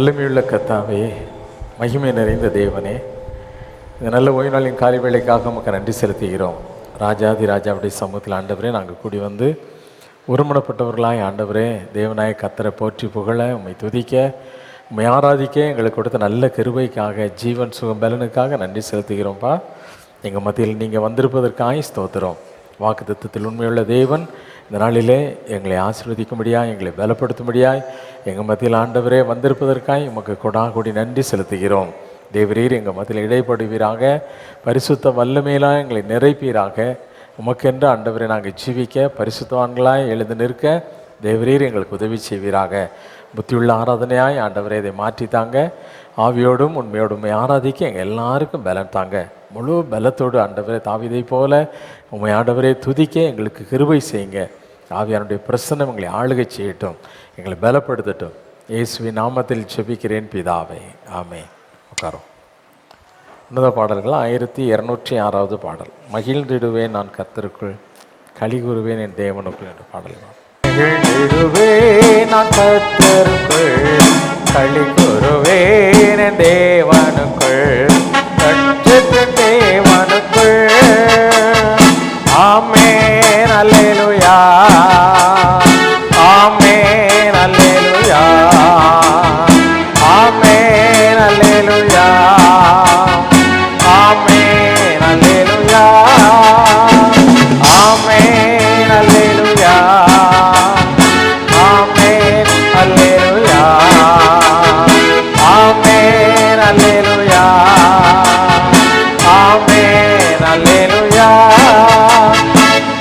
வல்லமையுள்ள கர்த்தாவே, மகிமை நிறைந்த தேவனே, இந்த நல்ல ஓய்வு நாளின் காலை வேளைக்காக நமக்கு நன்றி செலுத்துகிறோம். ராஜாதி ராஜாவுடைய சமூகத்தில் ஆண்டவரே, நாங்கள் கூடி வந்து ஒருமனப்பட்டவர்களாய் ஆண்டவரே தேவனாய கர்த்தரை போற்றி புகழ, உம்மை துதிக்க, உம்மை ஆராதிக்க எங்களுக்கு கொடுத்த நல்ல கிருபைக்காக, ஜீவன் சுகம் பலனுக்காக நன்றி செலுத்துகிறோம்ப்பா. எங்கள் மத்தியில் நீங்கள் வந்திருப்பதற்காக ஸ்தோத்திரம். வாக்குத்தத்தத்தில் உண்மையுள்ள தேவன் இந்த நாளிலே எங்களை ஆசீர்வதிக்கும்படியாய், எங்களை பலப்படுத்தும்படியாய் எங்கள் மத்தியில் ஆண்டவரே வந்திருப்பதற்காய் உமக்கு கொடாகொடி நன்றி செலுத்துகிறோம். தேவரீர் எங்கள் மத்தியில் இடைப்படுவீராக, பரிசுத்த வல்லமையிலாக எங்களை நிறைப்பீராக. உமக்கென்று ஆண்டவரை நாங்கள் ஜீவிக்க, பரிசுத்தவான்களாய் எழுந்து நிற்க தேவரீர் எங்களுக்கு உதவி செய்வீராக. புத்தியுள்ள ஆராதனையாய் ஆண்டவரை இதை மாற்றித்தாங்க. ஆவியோடும் உண்மையோடும் ஆராதிக்க எங்கள் எல்லாருக்கும் பலன் தாங்க. முழு பலத்தோடு ஆண்டவரே தாவீதை போல உண்மை ஆண்டவரே துதிக்க எங்களுக்கு கிருபை செய்யுங்க. ஆவியானுடைய பிரசன்னம் எங்களை ஆளுகை செய்யட்டும், எங்களை பலப்படுத்தட்டும். இயேசுவின் நாமத்தில் ஜெபிக்கிறேன் பிதாவே, ஆமென். உட்காரோம். உன்னத பாடல்கள் 1206வது பாடல். மகிழ்ந்திடுவேன் நான் கர்த்தருக்குள், களி கூறுவேன் என் தேவனுக்குள் என்ற பாடல். மகிழ்ந்திடுவேன் நான் கர்த்தருக்குள், களி கூறுவேன் என் தேவனுக்குள், தேவனுக்குள். ஆமென் அல்லேலூயா, ஆமென் அல்லேலூயா, ஆமென் அல்லேலூயா, ஆமென் அல்லேலூயா, ஆமென் அல்லேலூயா, ஆமென் அல்லேலூயா, ஆமென் அல்லேலூயா, ஆமென் அல்லேலூயா.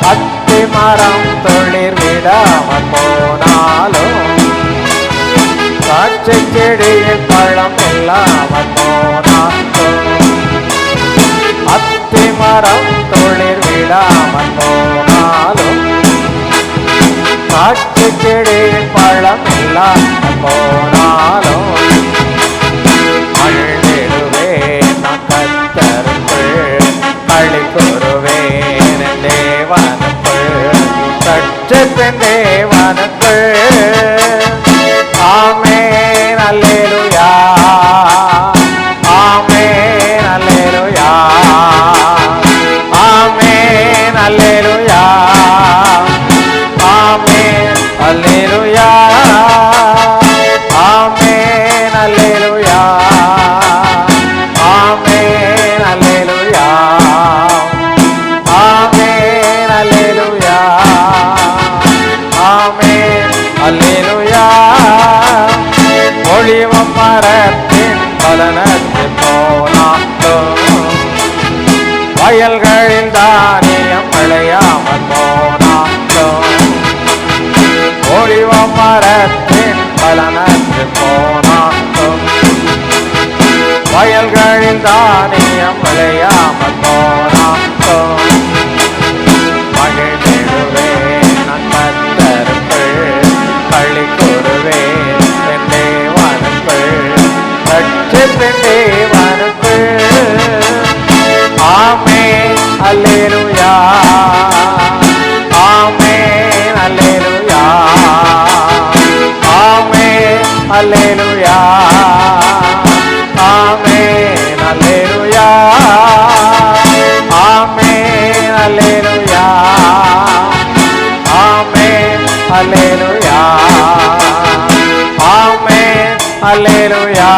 அத்தி மரம் தொழிற் விடாமல் போனாலும், காட்சி செடியில் பழம் இல்லாமல் போனாலும், அத்தி மரம் தொழிற் விடாமல் போனாலும், காட்சி செடியில் பழம் இல்லாமல் போனாலும், மகிழ்ந்திடுவேன் நான் கர்த்தருக்குள், களி கூறுவேன் என் தேவனுக்குள், ரட்சிப்பின் தேவனுக்குள். ஆமென் அல்லேலூயா, ஆமென் அல்லேலூயா, ஆமென் அல்லேலூயா, ஆமென் அல்லேலூயா, ஆமென் அல்லேலூயா, ஆமென் அல்லேலூயா, ஆமென் அல்லேலூயா, ஆமென் அல்லேலூயா. ஒளிவ மரத்தின் பலனத்தில் போனாலும், வயல்களில் தானியம் விளையாமல் போனாலும், ஒளிவ மரத்தின் பலனத்தில் போனாலும், வயல்களில் தானியம் விளையாமல் போனாலும், மகிழ்ந்திடுவேன் நான் கர்த்தருக்குள், களி கூறுவேன் என் தேவனுக்குள், ரட்சிப்பின் தேவனுக்குள். ஆமென் அல்லேலூயா, ஆமென் அல்லேலூயா, ஆமென் அல்லேலூயா, ஆமென் அல்லேலூயா, ஆமென் அல்லேலூயா, ஆமென் அல்லேலூயா, ஆமென் அல்லேலூயா,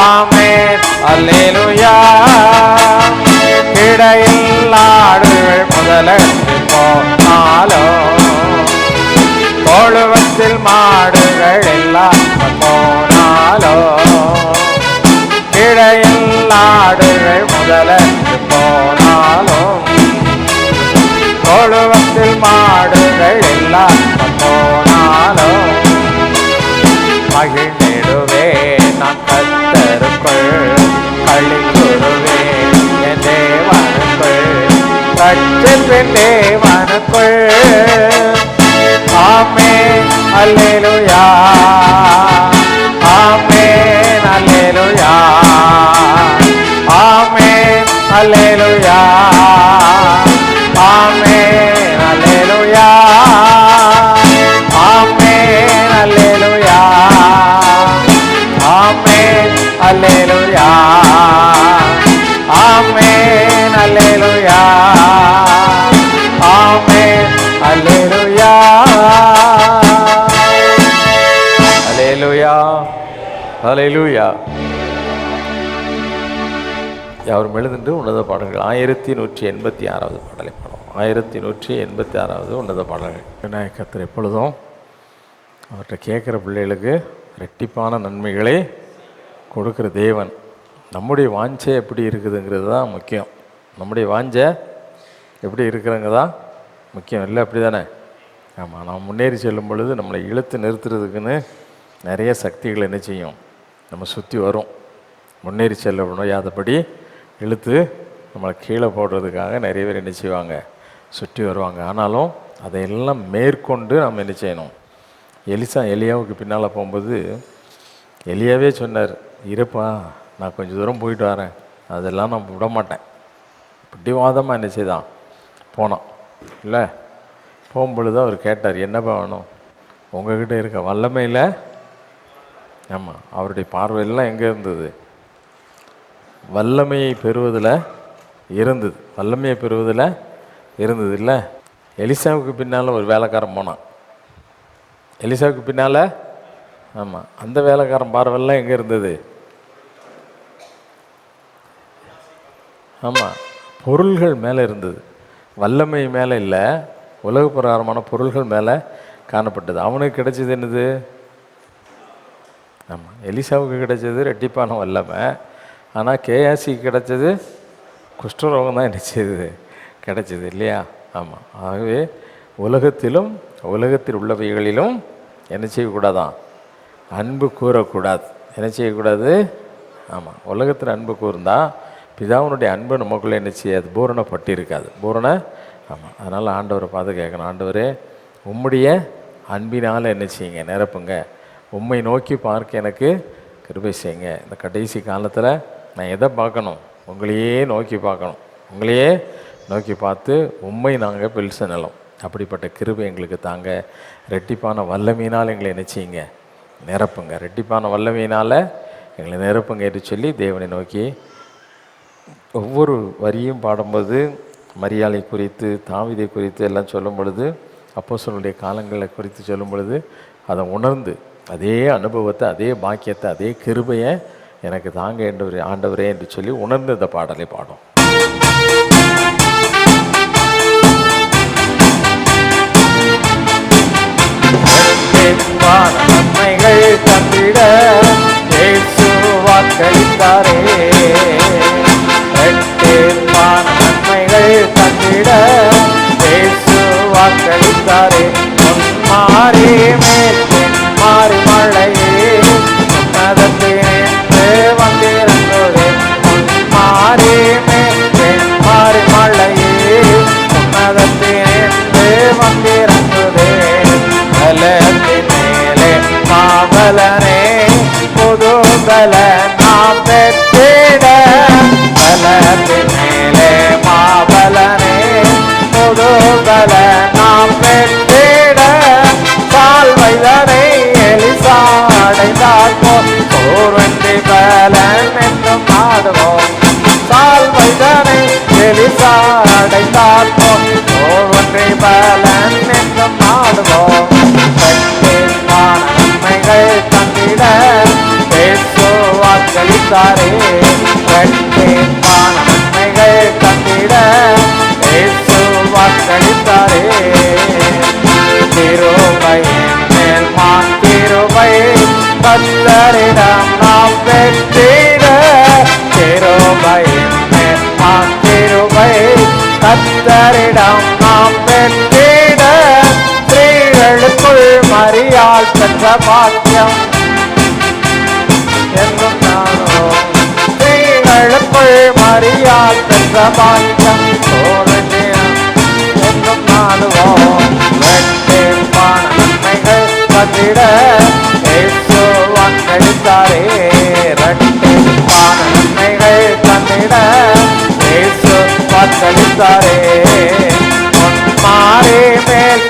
ஆமென் அல்லேலூயா. இடையில் ஆடுகள் முதலெடுத்து போனாலும், தொழுவத்தில் மாடுகள் எல்லாம் போனாலும், இடையில் ஆடுகள் முதலெடுத்து போனாலும், தொழுவத்தில் மாடுகள் எல்லாம் போனாலும், மகிழ்ந்திடுவேன் நான் கர்த்தருக்குள், களி கூறுவேன் என் தேவனுக்குள், ரட்சிப்பின் தேவனுக்குள். ஆமென் அல்லேலூயா, ஆமென் அல்லேலூயா, ஆமென் அல்லேலூயா, ஆமென் அல்லேலூயா, ஆமென் அல்லேலூயா, ஹல்லேலூயா. யாரும் எழுதுண்டு உன்னத பாடல்கள் 1186வது பாடலை பாடுவோம். 1186வது உன்னத பாடல்கள். விநாயகர் எப்பொழுதும் அவர்கிட்ட கேட்குற பிள்ளைகளுக்கு ரெட்டிப்பான நன்மைகளை கொடுக்குற தேவன். நம்முடைய வாஞ்சை எப்படி இருக்குதுங்கிறது தான் முக்கியம். நம்முடைய வாஞ்சை எப்படி இருக்கிறவங்க தான் முக்கியம் இல்லை, அப்படி தானே? ஆமாம், நாம் முன்னேறி செல்லும் பொழுது நம்மளை இழுத்து நிறுத்துறதுக்குன்னு நிறைய சக்திகள் என்ன செய்யும், நம்ம சுற்றி வரும். முன்னேறி செல்ல முடியாதபடி இழுத்து நம்மளை கீழே போடுறதுக்காக நிறைய பேர் என்ன செய்வாங்க, சுற்றி வருவாங்க. ஆனாலும் அதையெல்லாம் மேற்கொண்டு நம்ம என்ன செய்யணும். எலியாவுக்கு பின்னால் போகும்போது எலியாவே சொன்னார், இருப்பா நான் கொஞ்சம் தூரம் போயிட்டு வரேன், அதெல்லாம் நான் விட மாட்டேன். பிடிவாதமாக என்ன செய்தான் போனான் இல்லை. போகும்பொழுது அவர் கேட்டார், என்னப்பா வேணும், உங்ககிட்ட இருக்க வல்லமையில். ஆமாம், அவருடைய பார்வையெல்லாம் எங்கே இருந்தது, வல்லமையை பெறுவதில் இருந்தது. வல்லமையை பெறுவதில் இருந்தது இல்லை. எலிசாவுக்கு பின்னால் ஒரு வேலைக்காரன் போனான். எலிசாவுக்கு பின்னால் ஆமாம், அந்த வேலைக்காரன் பார்வையெல்லாம் எங்கே இருந்தது. ஆமாம், பொருள்கள் மேலே இருந்தது, வல்லமை மேலே இல்லை, உலக பிரகாரமான பொருள்கள் மேலே காணப்பட்டது. அவனுக்கு கிடைச்சது என்னது. ஆமாம், எலிசாவுக்கு கிடைச்சது ரெட்டிப்பான வல்லமை. ஆனால் கேயாசிக்கு கிடைச்சது குஷ்டரோகம் தான் என்ன செய்யுது, கிடைச்சிது இல்லையா. ஆமாம், ஆகவே உலகத்தில் உள்ளவைகளிலும் என்ன செய்யக்கூடாதான், அன்பு கூறக்கூடாது. என்ன செய்யக்கூடாது. ஆமாம், உலகத்தில் அன்பு கூர்ந்தால் பிதாவுனுடைய அன்பு நமக்குள்ளே என்ன செய்யாது, பூரணப்பட்டு இருக்காது. ஆமாம், அதனால் ஆண்டவரை பார்த்து கேட்கணும், ஆண்டவரே உம்முடைய அன்பினால் என்ன செய்யுங்க, நிரப்புங்க. உம்மை நோக்கி பார்க்க எனக்கு கிருபை செய்யுங்க. இந்த கடைசி காலத்தில் நான் எதை பார்க்கணும், உங்களையே நோக்கி பார்க்கணும். உங்களையே நோக்கி பார்த்து உம்மை நாங்கள் பெல்ச நிலம். அப்படிப்பட்ட கிருபை எங்களுக்கு தாங்க. ரெட்டிப்பான வல்லமையினால் எங்களை என்ன செய்யுங்க, நிரப்புங்க. ரெட்டிப்பான வல்லமையினால் எங்களை நிரப்புங்க என்று சொல்லி தேவனை நோக்கி ஒவ்வொரு வரியும் பாடும்போது மரியாதை குறித்து, தாவீதை குறித்து எல்லாம் சொல்லும் பொழுது, அப்போஸ்தலருடைய காலங்களை குறித்து சொல்லும் பொழுது அதை உணர்ந்து அதே அனுபவத்தை, அதே பாக்கியத்தை, அதே கிருபையை எனக்கு தாங்க என்று ஆண்டவரே என்று சொல்லி உணர்ந்து இந்த பாடலை பாடும். நன்மைகள் தந்திட இயேசு வாக்களித்தாரே. நன்மைகள் தந்திட இயேசு வாக்களித்தாரே. மாறி மேல் மாறி மழையே உன்னதத்தினின்று வந்திறந்தோரே. மாறி மேல் மாறி மழையே உன்னதத்தினின்று வந்திறந்தோரே. பலத்தின் மேலே மாபலனே புது பலன் நாம் பெற்றிட. பலத்தின் மேலே மாபலனே புது பலன் நாம் பெற்றிட. சால்வைதனை எலிசா அடைந்தாற்போம் சோர்வென்றி பலன் என்றும் நாடுவோம். சால்வைதனை எலிசா அடைந்தாற்போம் சோர்வென்றி பலன் என்றும் நாடுவோம். நன்மைகள் தந்திட இயேசு வாக்களித்தாரே. நன்மைகள் தந்திட இயேசு வாக்களித்தாரே. கிருபையின் மேல் கிருபை கர்த்தரிடம் நாம் பெற்றிட. கிருபையின் மேல் கிருபை கர்த்தரிடம் நாம் பெற்றிட. ஸ்திரீகளுக்குள் மரியாள் பெற்ற பாக்கியம் என்றும் நானும். ஸ்திரீகளுக்குள் மரியாள் பெற்ற பாக்கியம் என்றும் நாடுவோம். வெற்றிப்பான நன்மைகள் தந்திட இயேசு வாக்களித்தாரே. இரட்டிப்பான நன்மைகள் தந்திட இயேசு வாக்களித்தாரே. மாறி மேல்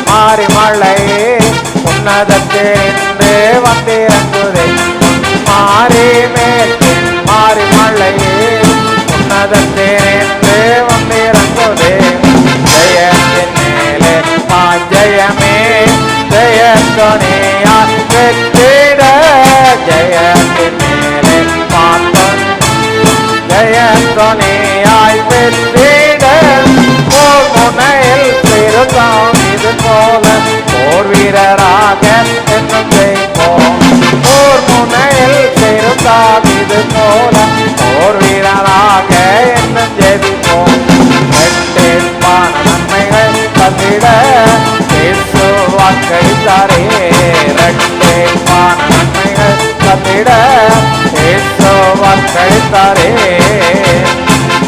மாறி மழையே உன்னதத்தினின்று வந்திறங்குதே. மாறி மேல் மாறி மழையே உன்னதத்தினின்று வந்திறங்குதே. ஜெயத்தின் மேலே ஜெயமே ஜெயத்தொனியால் வெற்றிட. ஜெய துணையாய் பெற்றிட போர் முனையில் திருந்தாம் இது போல போர் வீரராக என்னும் ஜெயிப்போம். போர் முனையில் திருந்தாம் இது போல போர் வீரராக என்னும் ஜெயிப்போம். இரட்டிப்பான நன்மைகள் தந்திட இயேசு வாக்களித்தாரே. இரட்டிப்பான நன்மைகள் தந்திட இயேசு வாக்களித்தாரே.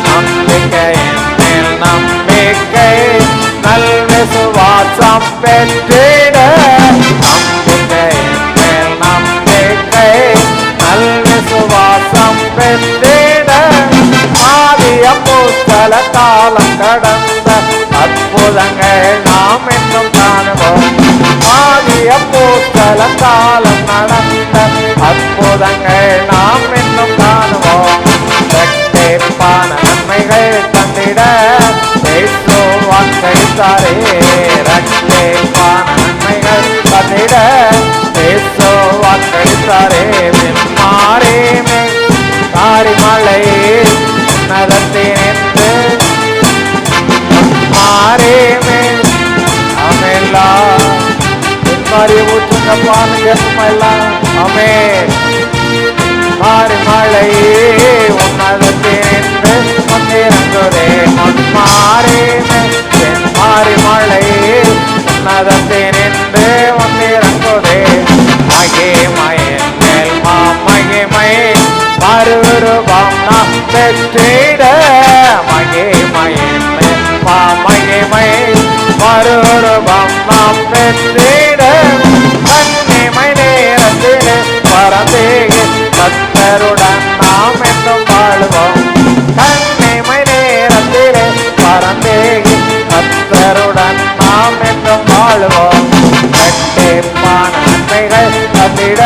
நம்பிக்கையின் மேல் நம்பிக்கை நல் விசுவாசம் பெற்றிட. நம்பிக்கையின் மேல் நம்பிக்கை நல் விசுவாசம் பெற்றிட. ஆதி அப்போஸ்தல காலம் கடந்த அற்புதங்கள் நாம் இன்னும் காணுவோம். ஆதி அப்போஸ்தல காலம் நடந்த அற்புதங்கள் நாம் இன்னும் காணுவோம். இரட்டிப்பான நன்மைகள் தந்திட இயேசு வாக்களித்தாரே. இரட்டிப்பான நன்மைகள் தந்திட இயேசு வாக்களித்தாரே. மாறே காரிமலையே உன்னதத்தினின்று மாறேமே அமெல்லா மாறி ஊற்றுங்கப்பான்னு கேட்போமெல்லாம். அமே மாறிமலையே உன்னதத்தினின்று வந்திறங்குதே. மாறேமே மாறிமலையே உன்னதத்தினின்று வந்திறங்குதே. மகிமையின் மேல் மகிமை மறுரூபம் நாம் பெற்றிட. மகிமையின் மேல் மகிமை மறுரூபம் நாம் பெற்றிட. கண்ணிமை நேரத்திலே பரந்தேகி கர்த்தருடன் நாம் என்றும் வாழ்வோம். கண்ணிமை நேரத்திலே பரந்தேகி கர்த்தருடன் நாம் என்றும் வாழ்வோம். இரட்டிப்பான நன்மைகள் தந்திட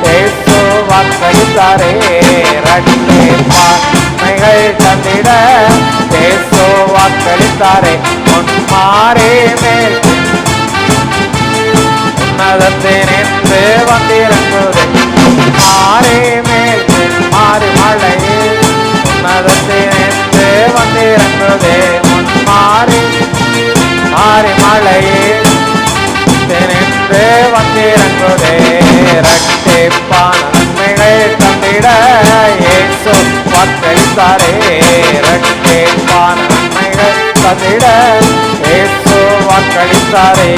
இயேசு வாக்களித்தாரே. இரட்டிப்பான நன்மைகள் தந்திட இயேசு வாக்களித்தாரே. மாறே மேல் உன்னதத்தினின்று வந்திறங்குதே. மாறே மேல் மாறி மலையே உன்னதத்தினின்று வந்திறங்குதே. மாறி மாறி மலையே நின்று வந்திறங்குதே. இரட்டிப்பான நன்மைகள் தந்திட இயேசு வாக்களித்தாரே. இரட்டிப்பான நன்மைகள் தந்திட இயேசு வாக்களித்தாரே.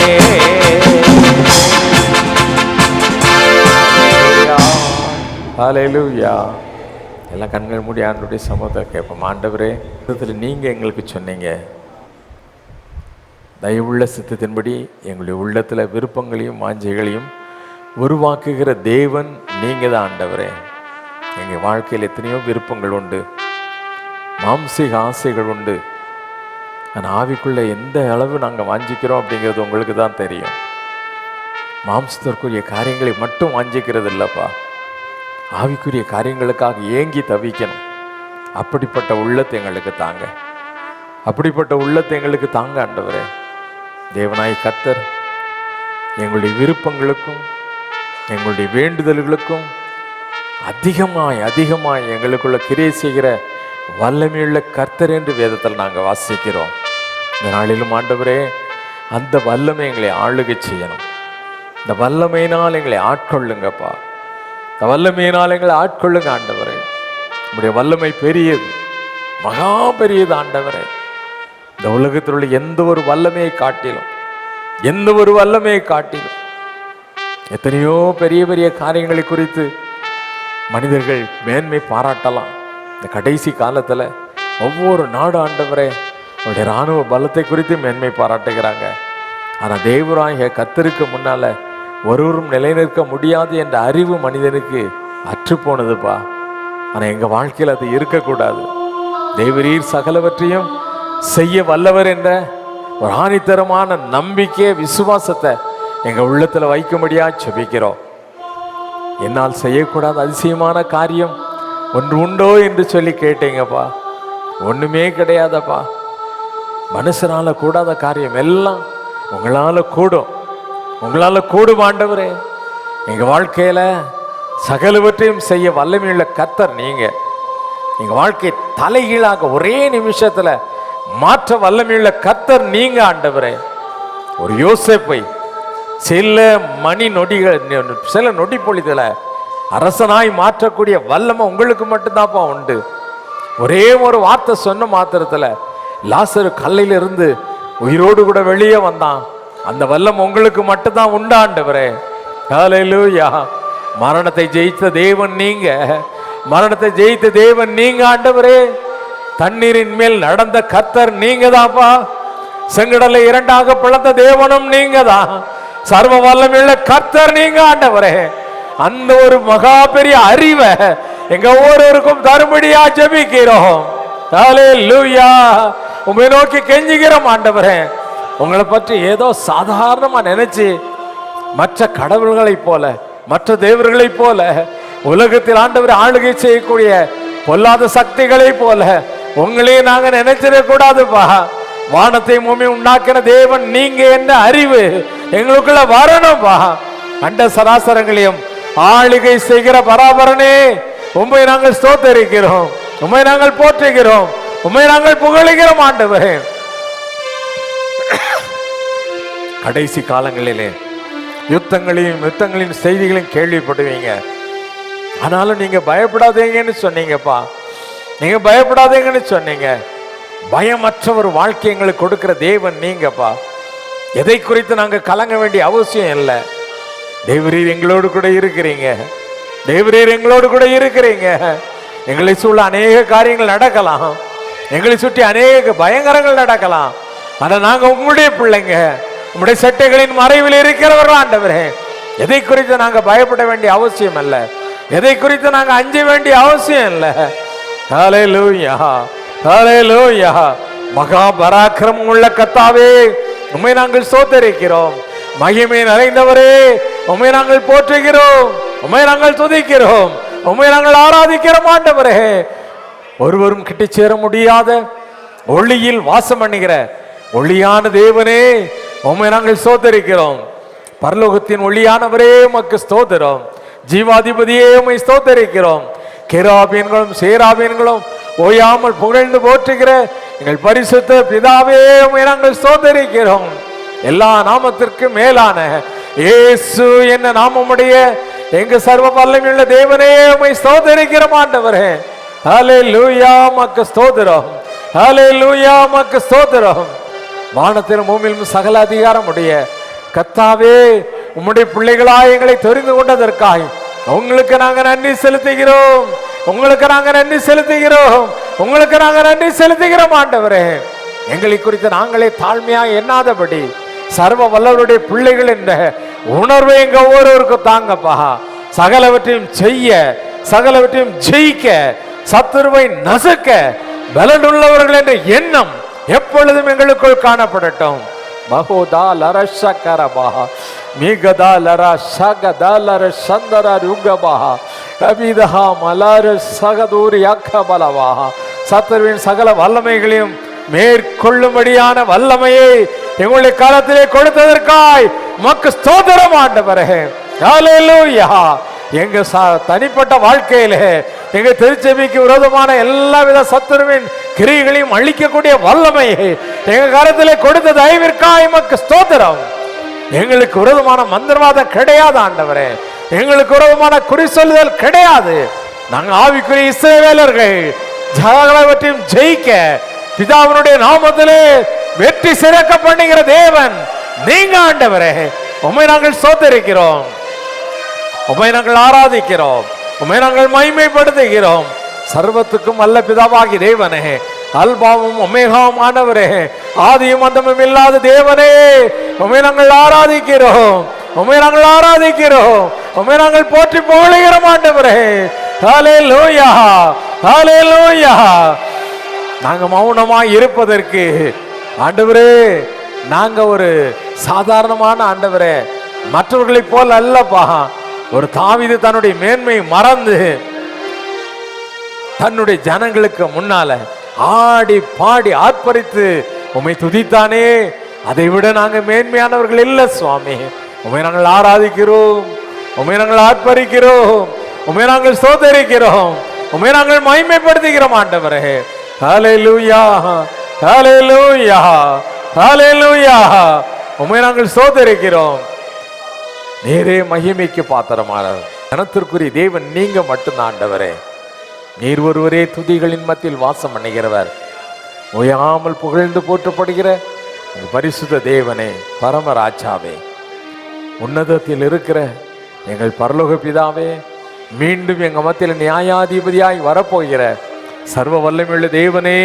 ஹல்லேலூயா. எல்லாம் கண்கள் மூடி ஆண்டவருடைய சமூகத்தை கேட்போம். ஆண்டவரே, நீங்க எங்களுக்கு சொன்னீங்க, தயவுள்ள சித்தத்தின்படி எங்களுடைய உள்ளத்தில் விருப்பங்களையும் வாஞ்சைகளையும் உருவாக்குகிற தேவன் நீங்கள் தான் ஆண்டவரே. எங்கள் வாழ்க்கையில் எத்தனையோ விருப்பங்கள் உண்டு, மாம்சீக ஆசைகள் உண்டு. ஆனால் ஆவிக்குள்ளே எந்த அளவு நாங்கள் வாஞ்சிக்கிறோம் அப்படிங்கிறது உங்களுக்கு தான் தெரியும். மாம்சத்திற்குரிய காரியங்களை மட்டும் வாஞ்சிக்கிறது இல்லைப்பா, ஆவிக்குரிய காரியங்களுக்காக ஏங்கி தவிக்கணும். அப்படிப்பட்ட உள்ளத்தை எங்களுக்கு தாங்க, அப்படிப்பட்ட உள்ளத்தை எங்களுக்கு தாங்க ஆண்டவரே. தேவனாய் கர்த்தர் எங்களுடைய விருப்பங்களுக்கும் எங்களுடைய வேண்டுதல்களுக்கும் அதிகமாய் அதிகமாய் எங்களுக்குள்ள கிரியை செய்கிற வல்லமையுள்ள கர்த்தர் என்று வேதத்தில் நாங்கள் வாசிக்கிறோம். இந்த நாளிலும் ஆண்டவரே, அந்த வல்லமை எங்களை ஆளுகை செய்யணும். இந்த வல்லமையினால் எங்களை ஆட்கொள்ளுங்கப்பா, இந்த வல்லமையினால் எங்களை ஆட்கொள்ளுங்க ஆண்டவரே. நம்முடைய வல்லமை பெரியது, மகா பெரியது ஆண்டவரே. இந்த உலகத்தில் உள்ள எந்த ஒரு வல்லமையை காட்டிலும், எந்த ஒரு வல்லமையை காட்டிலும் எத்தனையோ பெரிய பெரிய காரியங்களை குறித்து மனிதர்கள் மேன்மை பாராட்டலாம். இந்த கடைசி காலத்தில் ஒவ்வொரு நாடு ஆண்டவரே அவருடைய இராணுவ பலத்தை குறித்து மேன்மை பாராட்டுகிறாங்க. ஆனால் தேவராகிய கர்த்தருக்கு முன்னால் ஒருவரும் நிலைநிற்க முடியாது என்ற அறிவு மனிதனுக்கு அற்று போனதுப்பா. ஆனால் எங்கள் வாழ்க்கையில் அது இருக்கக்கூடாது. தேவரீர் சகலவற்றையும் செய்ய வல்லவர் என்ற ஒரு ஆணித்தரமான நம்பிக்கை, விசுவாசத்தை எங்கள் உள்ளத்தில் வைக்கும்படியா செபிக்கிறோம். என்னால் செய்யக்கூடாத அதிசயமான காரியம் ஒன்று உண்டோ என்று சொல்லி கேட்டீங்கப்பா. ஒன்றுமே கிடையாதப்பா. மனுஷனால் கூடாத காரியம் எல்லாம் உங்களால் கூடும், உங்களால் கூடும் ஆண்டவரே. எங்கள் வாழ்க்கையில் சகலவற்றையும் செய்ய வல்லமையுள்ள கர்த்தர் நீங்கள். எங்க வாழ்க்கை தலைகீழாக ஒரே நிமிஷத்துல மாற்ற வல்லமையுள்ள கர்த்தர் நீங்க ஆண்டவரே. ஒரு யோசேப்பை சில மணி நொடிகள், சில நொடி பொழுதுல அரசனாய் மாற்றக்கூடிய வல்லமை உங்களுக்கு மட்டும்தான்ப்பா உண்டு. ஒரே ஒரு வார்த்தை சொன்ன மாத்திரத்துல லாசரு கல்லையில இருந்து உயிரோடு கூட வெளியே வந்தான். அந்த வல்லமை உங்களுக்கு மட்டும்தான் உண்டாண்டவரே. ஹல்லேலூயா. மரணத்தை ஜெயித்த தேவன் நீங்க, மரணத்தை ஜெயித்த தேவன் நீங்க ஆண்டவரே. தண்ணீரின் மேல் நடந்த கர்த்தர் நீங்க தான்ப்பா. செங்கடலை இரண்டாக பிளந்த தேவனும் நீங்க தான். சர்வ வல்லமையுள்ள கர்த்தர் நீங்க ஆண்டவரே. அந்த ஒரு மகா பெரிய அறிவை எங்க ஒவ்வொருவருக்கும் தரும்படியா ஜெபிக்கிறோம். ஹல்லேலூயா. உம்மை நோக்கி கெஞ்சுகிறோம் ஆண்டவரே. உங்களை பற்றி ஏதோ சாதாரணமா நினைச்சு மற்ற கடவுள்களை போல, மற்ற தேவர்களை போல, உலகத்தில் ஆண்டவர் ஆளுகை செய்யக்கூடிய பொல்லாத சக்திகளை போல உங்களையும் நாங்க நினைச்சிட கூடாதுப்பா. வானத்தை பூமி உண்டாக்கின தேவன் நீங்க என்ன அறிவு எங்களுக்குள்ள வரணும்பா. அண்ட சராசரங்களையும் ஆளுகை செய்கிற பராபரனே, உம்மை நாங்கள் ஸ்தோத்தரிக்கிறோம், உம்மை நாங்கள் போற்றுகிறோம், உம்மை நாங்கள் புகழுகிறோம் ஆண்டவரே. கடைசி காலங்களிலே யுத்தங்களின் செய்திகளையும் கேள்விப்படுவீங்க. ஆனாலும் நீங்க பயப்படாதீங்கன்னு சொன்னீங்கப்பா. நீங்க பயப்படாதீங்கன்னு சொன்னீங்க. பயமற்ற ஒரு வாழ்க்கை எங்களுக்கு கொடுக்கிற தேவன் நீங்கப்பா. எதை குறித்து நாங்க கலங்க வேண்டிய அவசியம் இல்லை. தேவரீர் எங்களோடு கூட இருக்கிறீங்க, தேவரீர் எங்களோடு கூட இருக்கிறீங்க. எங்களை சூழ அநேக காரியங்கள் நடக்கலாம், எங்களை சுற்றி அநேக பயங்கரங்கள் நடக்கலாம். ஆனா நாங்க உங்களுடைய பிள்ளைங்க, உங்களுடைய சட்டைகளின் மறைவில் இருக்கிறவர்கள் ஆண்டவரே. எதை குறித்து நாங்க பயப்பட வேண்டிய அவசியம் அல்ல, எதை குறித்து நாங்க அஞ்ச வேண்டிய அவசியம் இல்லை. ஹல்லேலூயா, ஹல்லேலூயா. மகா பராக்கிரமம் உள்ள கர்த்தாவே, உம்மை நாங்கள் ஸ்தோத்திரிக்கிறோம். மகிமை நிறைந்தவரே, உம்மை நாங்கள் போற்றுகிறோம், உம்மை நாங்கள் துதிக்கிறோம், உம்மை நாங்கள் ஆராதிக்கிறோம் ஆண்டவரே. ஒருவரும் கிட்ட சேர முடியாத ஒளியில் வாசம் பண்ணுகிற ஒளியான தேவனே, உம்மை நாங்கள் ஸ்தோத்திரிக்கிறோம். பரலோகத்தின் ஒளியானவரே உமக்கு ஸ்தோத்திரம். ஜீவாதிபதியே உம்மை ஸ்தோத்திரிக்கிறோம். கேராபீன்களும் சேராபீன்களும் ஓயாமல் புகழ்ந்து போற்றுகிற எங்கள் பரிசுத்த பிதாவே உம்மை நாங்கள் ஸ்தோத்திரிக்கிறோம். எல்லா நாமத்திற்கு மேலான இயேசு என்ன நாமமுடைய எங்க சர்வ வல்லமையுள்ள தேவனே உம்மை ஸ்தோத்திரிக்கிறோம் ஆண்டவரே. ஹல்லேலூயா, உமக்கு ஸ்தோத்திரம், ஹல்லேலூயா, உமக்கு ஸ்தோத்திரம். வானத்திலும் பூமியிலும் சகல அதிகாரம் உடைய கர்த்தாவே, உம்முடைய பிள்ளைகளாய் எங்களை தெரிந்து கொண்டதற்காய் உங்களுக்கு நாங்க நன்றி செலுத்துகிறோம், உங்களுக்கு நாங்க நன்றி செலுத்துகிறோம், உங்களுக்கு நாங்க நன்றி செலுத்துகிறோம் ஆண்டவரே. எங்களை குறித்து நாங்களே தாழ்மையா எண்ணாதபடி சர்வ வல்லவருடைய பிள்ளைகள் என்ற உணர்வை எங்க ஒவ்வொருவருக்கும் தாங்கப்பா. சகலவற்றையும் செய்ய, சகலவற்றையும் ஜெயிக்க, சத்துருவை நசுக்க பலனுள்ளவர்கள் என்ற எண்ணம் எப்பொழுதும் எங்களுக்குள் காணப்படட்டும். மகோதா லரஷகரபா மிகதா லரா ஷகதா லர சந்தர ருகபா கபிதஹா மலர சகதூரி அக்கபலவா. சத்துருவின் சகல வல்லமைகளையும் மேற்கொள்ளும்படியான வல்லமையை எங்களுடைய காலத்திலே கொடுத்ததற்காய் உமக்கு ஸ்தோத்திரம் ஆண்டவரே. ஹல்லேலூயா. எங்க தனிப்பட்ட வாழ்க்கையிலே எங்க திருச்சபைக்கு விரோதமான எல்லாவித சத்துருவின் கிரியைகளையும் அழிக்கக்கூடிய வல்லமையை எங்க காலத்திலே கொடுத்த தயவிற்காய் உமக்கு ஸ்தோத்திரம். எங்களுக்கு விரோதமான மந்திரவாதம் கிடையாது ஆண்டவரே, எங்களுக்கு விரோதமான குறி சொல்லுதல் கிடையாது. நாங்க ஆவிக்குரிய இஸ்ரவேலர்கள், சகலவற்றையும் ஜெயிக்க பிதாவினுடைய நாமத்திலே வெற்றி சிறக்க பண்ணுகிற தேவன் நீங்க ஆண்டவரே. உம்மை நாங்கள் ஸ்தோத்திரிக்கிறோம், உம்மை நாங்கள் ஆராதிக்கிறோம், உம்மை நாங்கள் மகிமைப்படுத்துகிறோம். சர்வத்துக்கும் அல்ல பிதாவாகி தேவனே, அல்பாவும் ஒமேகாவும் ஆனவரே, ஆதியும் அந்தமும் இல்லாத தேவனே, உம்மை நாங்கள் ஆராதிக்கிறோம், உம்மை நாங்கள் ஆராதிக்கிறோம், உம்மை நாங்கள் போற்றி புகழுகிறோம் ஆண்டவரே. ஹல்லேலூயா, ஹல்லேலூயா. நாங்க மௌனமாய் இருப்பதற்கு ஆண்டவரே, நாங்க ஒரு சாதாரணமான ஆண்டவரே, மற்றவர்களைப் போல் அல்லப்பா. ஒரு தாவீது தன்னுடைய மேன்மை மறந்து தன்னுடைய ஜனங்களுக்கு முன்னால ஆடி பாடி ஆர்ப்பரித்து உம்மை துதித்தானே, அதை விட நாங்க மேன்மையானவர்கள் இல்லை சுவாமி. உம்மை நாங்கள் ஆராதிக்கிறோம், உம்மை நாங்கள் ஆர்ப்பரிக்கிறோம், உம்மை நாங்கள் ஸ்தோத்திரிக்கிறோம், உம்மை நாங்கள் மகிமைப்படுத்துகிறோம் ஆண்டவரே. ஹல்லேலூயா, ஹல்லேலூயா, ஹல்லேலூயா. உம்மை நாங்கள் ஸ்தோத்திரிக்கிறோம். நீரே மகிமைக்கு பாத்திரமானவர். கனத்திற்குரிய தேவன் நீங்க மட்டும்தான் ஆண்டவரே. நீர் ஒருவரே துதிகளின் மத்தியில் வாசம் பண்ணுகிறவர். ஓயாமல் புகழ்ந்து போற்றப்படுகிற பரிசுத்த தேவனே, பரமராஜாவே, உன்னதத்தில் இருக்கிற எங்கள் பரலோக பிதாவே, மீண்டும் எங்க மத்தியில் நியாயாதிபதியாய் வரப்போகிற சர்வ வல்லமையுள்ள தேவனே,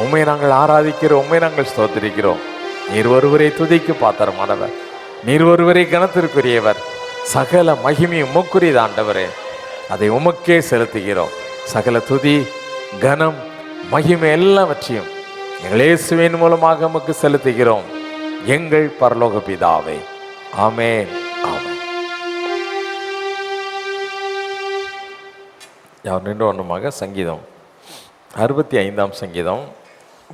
உம்மை நாங்கள் ஆராதிக்கிறோம், உம்மை நாங்கள் ஸ்தோத்திரிக்கிறோம். நீர் ஒருவரே துதிக்கு பாத்திரமானவர். நீர் ஒருவரே கனத்திற்குரியவர். சகல மகிமை உமக்குரியது ஆண்டவரே. அதை உமக்கே செலுத்துகிறோம். சகல துதி, கனம், மகிமை எல்லாவற்றையும் எங்கள் இயேசுவின் மூலமாக உமக்கு செலுத்துகிறோம், எங்கள் பரலோக பிதாவே. ஆமென், ஆமென். யார் நின்று ஒன்றுமாக சங்கீதம் 65ஆம் சங்கீதம்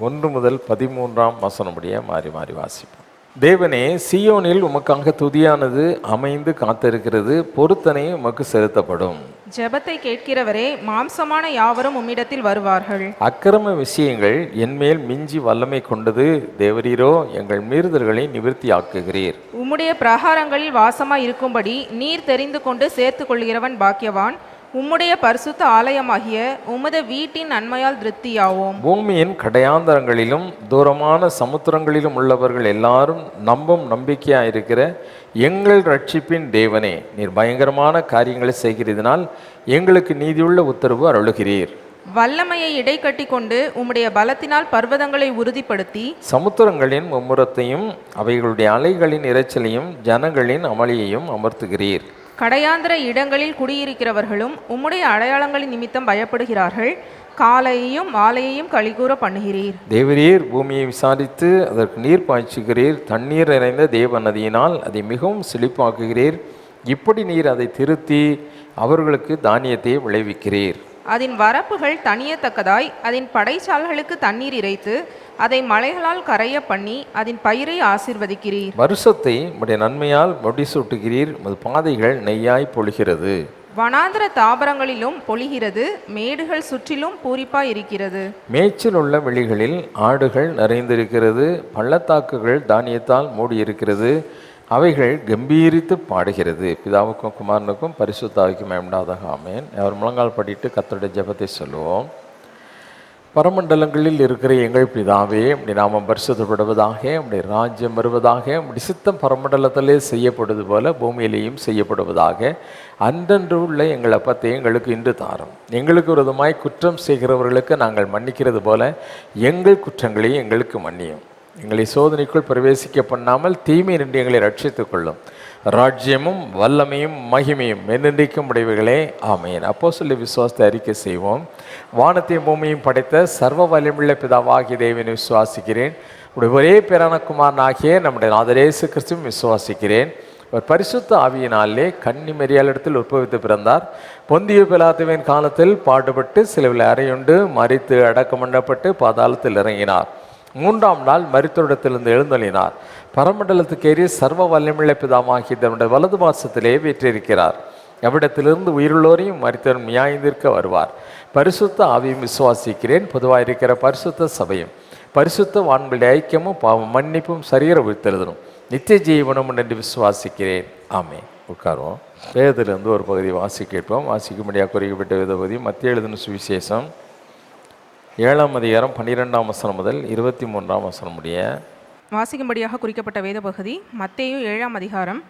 1 முதல் 13ஆம் வசனம் முடிய மாறி மாறி வாசிப்போம். தேவனே, சீயோனில் உமக்காக துதியானது அமைந்து காத்திருக்கிறது, பொருத்தனை உமக்கு செலுத்தப்படும். ஜெபத்தை கேட்கிறவரே, மாம்சமான யாவரும் உம்மிடத்தில் வருவார்கள். அக்கிரம விஷயங்கள் என்மேல் மிஞ்சி வல்லமை கொண்டது. தேவரீரோ எங்கள் மீறுதல்களை நிவர்த்தி ஆக்குகிறீர். உம்முடைய பிரகாரங்களில் வாசமாய் இருக்கும்படி நீர் தெரிந்து கொண்டு சேர்த்து கொள்கிறவன் பாக்கியவான். உம்முடைய பரிசுத்த ஆலயமாகிய உமது வீட்டின் நன்மையால் திருப்தியாவோம். பூமியின் கடையாந்தரங்களிலும் தூரமான சமுத்திரங்களிலும் உள்ளவர்கள் எல்லாரும் நம்பும் நம்பிக்கையாயிருக்கிற எங்கள் ரட்சிப்பின் தேவனே, நீர் பயங்கரமான காரியங்களை செய்கிறதினால் எங்களுக்கு நீதியுள்ள உத்தரவு அருளுகிறீர். வல்லமையை இடை கட்டி கொண்டு உம்முடைய பலத்தினால் பர்வதங்களை உறுதிப்படுத்தி சமுத்திரங்களின் மும்முரத்தையும் அவைகளுடைய அலைகளின் இரைச்சலையும் ஜனங்களின் அமளியையும் அமர்த்துகிறீர். கடையாந்திர இடங்களில் குடியிருக்கிறவர்களும் உம்முடைய அடையாளங்களின் நிமித்தம் பயப்படுகிறார்கள். காலையையும் மாலையையும் கலிகூற பண்ணுகிறீர். தேவரீர் பூமியை விசாரித்து அதற்கு நீர் பாய்ச்சுகிறீர். தண்ணீர் நிறைந்த தேவ நதியினால் அதை மிகவும் செழிப்பாக்குகிறீர். இப்படி நீர் அதை திருத்தி அவர்களுக்கு தானியத்தை விளைவிக்கிறீர். அதன் வரப்புகள் தனியத்தக்கதாய் அதன் படைச்சால்களுக்கு தண்ணீர் இறைத்து அதை மலைகளால் கரைய பண்ணி அதன் பயிரை ஆசீர்வதிக்கிறீர். வருஷத்தை உம்முடைய நன்மையால் முடிசூட்டுகிறீர். உமது பாதைகள் நெய்யாய் பொழிகிறது. வனாந்திர தாவரங்களிலும் பொழிகிறது. மேடுகள் சுற்றிலும் பூரிப்பாய் இருக்கிறது. மேய்ச்சல் உள்ள வெளிகளில் ஆடுகள் நிறைந்திருக்கிறது. பள்ளத்தாக்குகள் தானியத்தால் மூடியிருக்கிறது. அவைகள் கம்பீரித்து பாடுகிறது. பிதாவுக்கும் குமாரனுக்கும் பரிசுத்தாவிக்கும் மேம்டாதாக ஆமேன். அவர் முழங்கால் படிட்டு கர்த்தருடைய ஜெபத்தை சொல்லுவோம். பரமண்டலங்களில் இருக்கிற எங்கள் பிதாவே, உம்முடைய நாமம் பரிசுத்தப்படுவதாக, உம்முடைய ராஜ்யம் வருவதாக, உம்முடைய சித்தம் பரமண்டலத்திலே செய்யப்படுவது போல பூமியிலேயும் செய்யப்படுவதாக. அன்றன்று உள்ள எங்கள் அப்பத்தை எங்களுக்கு இன்று தாரும். எங்களுக்கு விரோதமாய் குற்றம் செய்கிறவர்களுக்கு நாங்கள் மன்னிக்கிறது போல எங்கள் குற்றங்களை எங்களுக்கு மன்னியும். எங்களை சோதனைக்குள் பிரவேசிக்க பண்ணாமல் தீமை நின்று எங்களை ரட்சித்துக் கொள்ளும். ராஜ்யமும் வல்லமையும் மகிமையும் என்னென்றைக்கும் உடையவைகளே, ஆமேன். அப்போஸ்தலர் விசுவாசத்தை அறிக்கை செய்வோம். வானத்தையும் பூமியையும் படைத்த சர்வ வல்லமையுள்ள பிதாவாகிய தேவனை விசுவாசிக்கிறேன். உடைய ஒரே பேரான குமாரனாகிய நம்முடைய நாதர் இயேசு கிறிஸ்துவையும் விசுவாசிக்கிறேன். அவர் பரிசுத்த ஆவியினாலே கன்னி மரியாளிடத்தில் உற்பவித்து பிறந்தார். பொந்திய பிலாத்துவின் காலத்தில் பாடுபட்டு சிலுவையில் அறையுண்டு மரித்து அடக்கம் பண்ணப்பட்டு பாதாளத்தில் இறங்கினார். 3ஆம் நாள் மரித்தோரிடத்திலிருந்து எழுந்தொழினார். பரமண்டலத்துக்கு ஏறி சர்வ வல்லமையுள்ள பிதாவாகிய தன்னுடைய வலது பாசத்திலே வீற்றிருக்கிறார். எவ்விடத்திலிருந்து உயிருள்ளோரையும் மரித்தோரும் நியாயந்திருக்க வருவார். பரிசுத்த ஆவியும் விசுவாசிக்கிறேன். பொதுவாக இருக்கிற பரிசுத்த சபையும் பரிசுத்த வான்களுடைய ஐக்கியமும் பாவம் மன்னிப்பும் சரீர உயிர்த்தெழுதலும் நித்திய ஜீவனும் என்று விசுவாசிக்கிறேன். ஆமென். உட்காருவோம். வேதத்திலிருந்து ஒரு பகுதி வாசிக்கப்போம். வாசிக்கும்படியாக குறிக்கப்பட்ட வேத பகுதி மத்திய எழுதின சுவிசேஷம் 7ஆம் அதிகாரம் 12ஆம் வசனம் முதல் 23ஆம் வசனம் முடிய. வாசிக்கும்படியாக குறிக்கப்பட்ட வேத பகுதி மத்தேயு 7ஆம் அதிகாரம்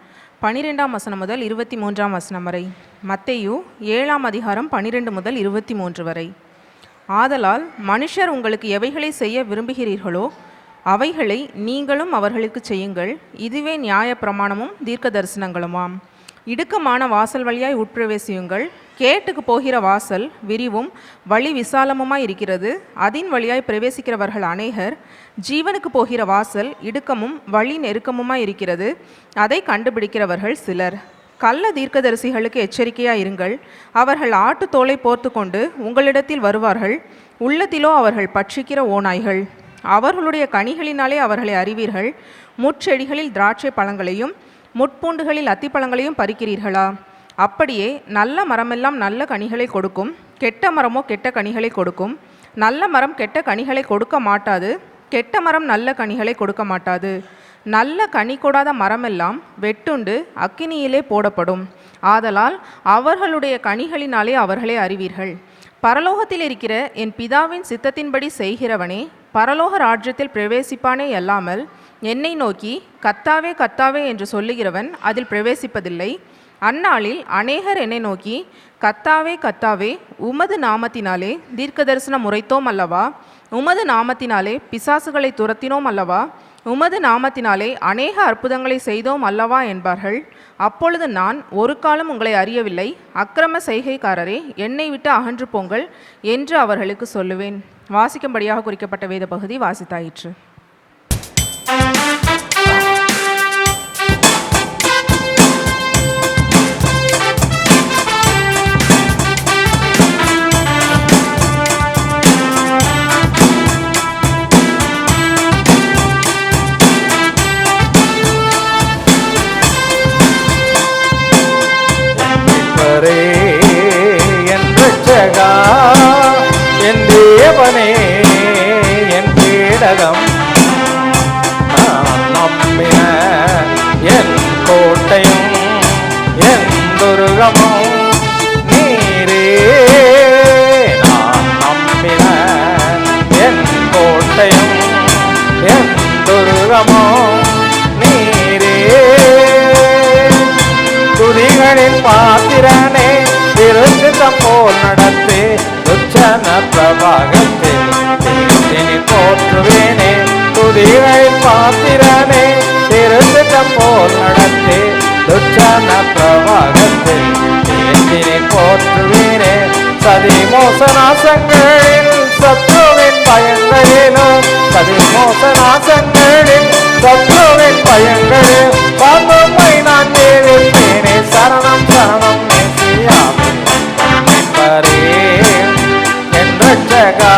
12ஆம் வசனம் முதல் 23ஆம் வசனம் வரை. மத்தேயு 7ஆம் அதிகாரம் 12 முதல் 23 வரை. ஆதலால் மனுஷர் உங்களுக்கு எவைகளை செய்ய விரும்புகிறீர்களோ அவைகளை நீங்களும் அவர்களுக்கு செய்யுங்கள். இதுவே நியாய பிரமாணமும் தீர்க்க தரிசனங்களுமாம். இடுக்கமான வாசல் வழியாய் உட்பிரவேசியுங்கள். கேட்டுக்கு போகிற வாசல் விரிவும் வழி விசாலமுமாய் இருக்கிறது. அதின் வழியாய் பிரவேசிக்கிறவர்கள் அநேகர். ஜீவனுக்கு போகிற வாசல் இடுக்கமும் வழி நெருக்கமுமாய் இருக்கிறது. அதை கண்டுபிடிக்கிறவர்கள் சிலர். கள்ள தீர்க்கதரிசிகளுக்கு எச்சரிக்கையாக இருங்கள். அவர்கள் ஆட்டு தோலை போர்த்து கொண்டு உங்களிடத்தில் வருவார்கள். உள்ளத்திலோ அவர்கள் பட்சிக்கிற ஓநாய்கள். அவர்களுடைய கனிகளினாலே அவர்களை அறிவீர்கள். முட்செடிகளில் திராட்சை பழங்களையும் முட்பூண்டுகளில் அத்திப்பழங்களையும் பறிக்கிறீர்களா? அப்படியே நல்ல மரமெல்லாம் நல்ல கனிகளை கொடுக்கும், கெட்ட மரமோ கெட்ட கனிகளை கொடுக்கும். நல்ல மரம் கெட்ட கனிகளை கொடுக்க மாட்டாது, கெட்ட மரம் நல்ல கனிகளை கொடுக்க மாட்டாது. நல்ல கனி கொடாத மரமெல்லாம் வெட்டுண்டு அக்கினியிலே போடப்படும். ஆதலால் அவர்களுடைய கனிகளினாலே அவர்களே அறிவீர்கள். பரலோகத்தில் இருக்கிற என் பிதாவின் சித்தத்தின்படி செய்கிறவனே பரலோக ராஜ்யத்தில் பிரவேசிப்பானே அல்லாமல் என்னை நோக்கி கர்த்தாவே கர்த்தாவே என்று சொல்லுகிறவன் அதில் பிரவேசிப்பதில்லை. அந்நாளில் அநேகர் என்னை நோக்கி கர்த்தாவே கர்த்தாவே, உமது நாமத்தினாலே தீர்க்கதரிசனம் உரைத்தோம் அல்லவா, உமது நாமத்தினாலே பிசாசுகளை துரத்தினோம் அல்லவா, உமது நாமத்தினாலே அநேக அற்புதங்களை செய்தோம் அல்லவா என்பார்கள். அப்பொழுது நான், ஒரு காலம் உங்களை அறியவில்லை, அக்கிரம செய்கைக்காரரே, என்னை விட்டு அகன்று போங்கள் என்று அவர்களுக்கு சொல்லுவேன். வாசிக்கும்படியாக குறிக்கப்பட்ட வேத பகுதி வாசித்தாயிற்று. என் ரட்சகா, என் தேவனே, என் கேடகம், நான் நம்பின என் கோட்டையும் என் துருகமும் நீரே. நான் நம்பின என் கோட்டையும் என் துருகமும் நீரே. துதிகளின் பாத்திரனே, திருச்சித்தம் போல் நடத்தி துச்சன பிரபாகத்தில் தீர்த்தினி போற்றுவேனே. துதிகளின் பாத்திரனே, திருச்சித்தம் போல் நடத்தி துச்சன பிரபாகத்தில் தீர்த்தினி போற்றுவேனே. சதி மோசநாசங்களில் சத்ருவின் பயங்களிலும், சதி மோசநாசங்களில் சத்ருவின் பயங்களில் பாம்பை நான் தேவிப்பேனே. சரணம் சரணம் மேசியாவே என்பரே என் ரட்சகா,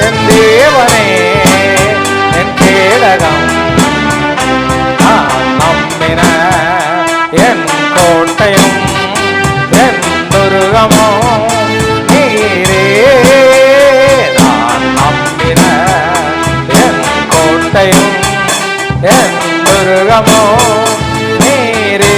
என் தேவனே, என் கேடகம், நான் நம்பின என் கோட்டையும் என் துருகமும் நீரே. நான் நம்பின என் கோட்டையும் என் துருகமும் நீரே.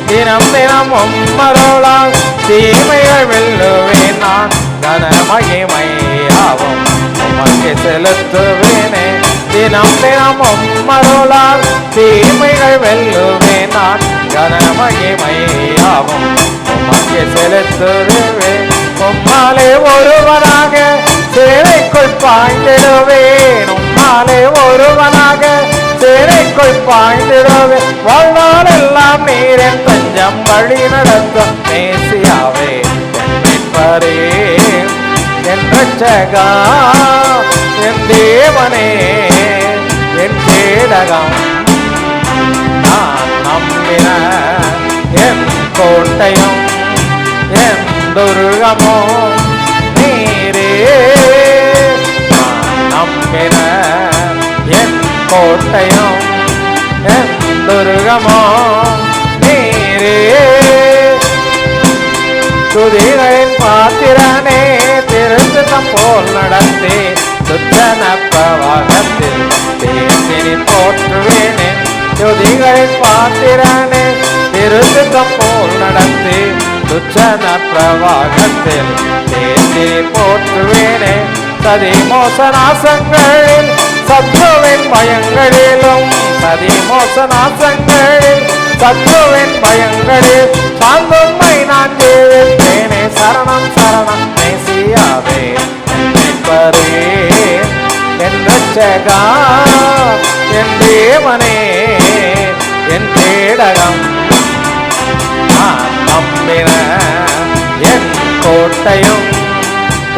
தினம் தினம் உம்மருளால் தீமைகள் வெல்லுவேன் நான், கனமகிமையாவும் உமக்கு செலுத்துவேனே. தினம் தினம் உம்மருளால் தீமைகள் வெல்லுவேன் நான், கனமகிமையாவும் உமக்கு செலுத்துவேன். உம்மாலே ஒருவனாக சேரைக்குள் பாய்ந்திடுவேன், உம்மாலே ஒருவனாக சேரைக்குள் பாய்ந்திடுவேன். வாழ்நாள் எல்லாம் நீரின் தஞ்சம், வழி நடத்தும் மேசியாவே என் மீட்பரே, என் ரட்சகா, என் தேவனே, என் கேடகம், நான் நம்பின என் கோட்டையும் என் துருகமும் நீரே. நான் நம்பின என் கோட்டையும் என் துருகமும் நீரே. துதிகளின் பாத்திரனே, திருச்சித்தம் போல் நடத்தி துச்சன பிரவாகத்தில் தீர்த்தினி போற்றுவேனே. துதிகளின் பாத்திரனே, திருச்சித்தம் போல் நடத்தி துச்சன பிரவாகத்தில் தீர்த்தினி போற்றுவேனே. சதி மோசநாசங்களில் சத்ருவின் பயங்களிலும், சதி மோசநாசங்களில் சத்ருவின் பயங்களில் சாந்தம்மை நான் ஜெயிப்பேனே. சரணம் சரணம் மேசியாவே என்பரே என் ரட்சகா, என் தேவனே, என் கேடகம், நான் நம்பின என் கோட்டையும்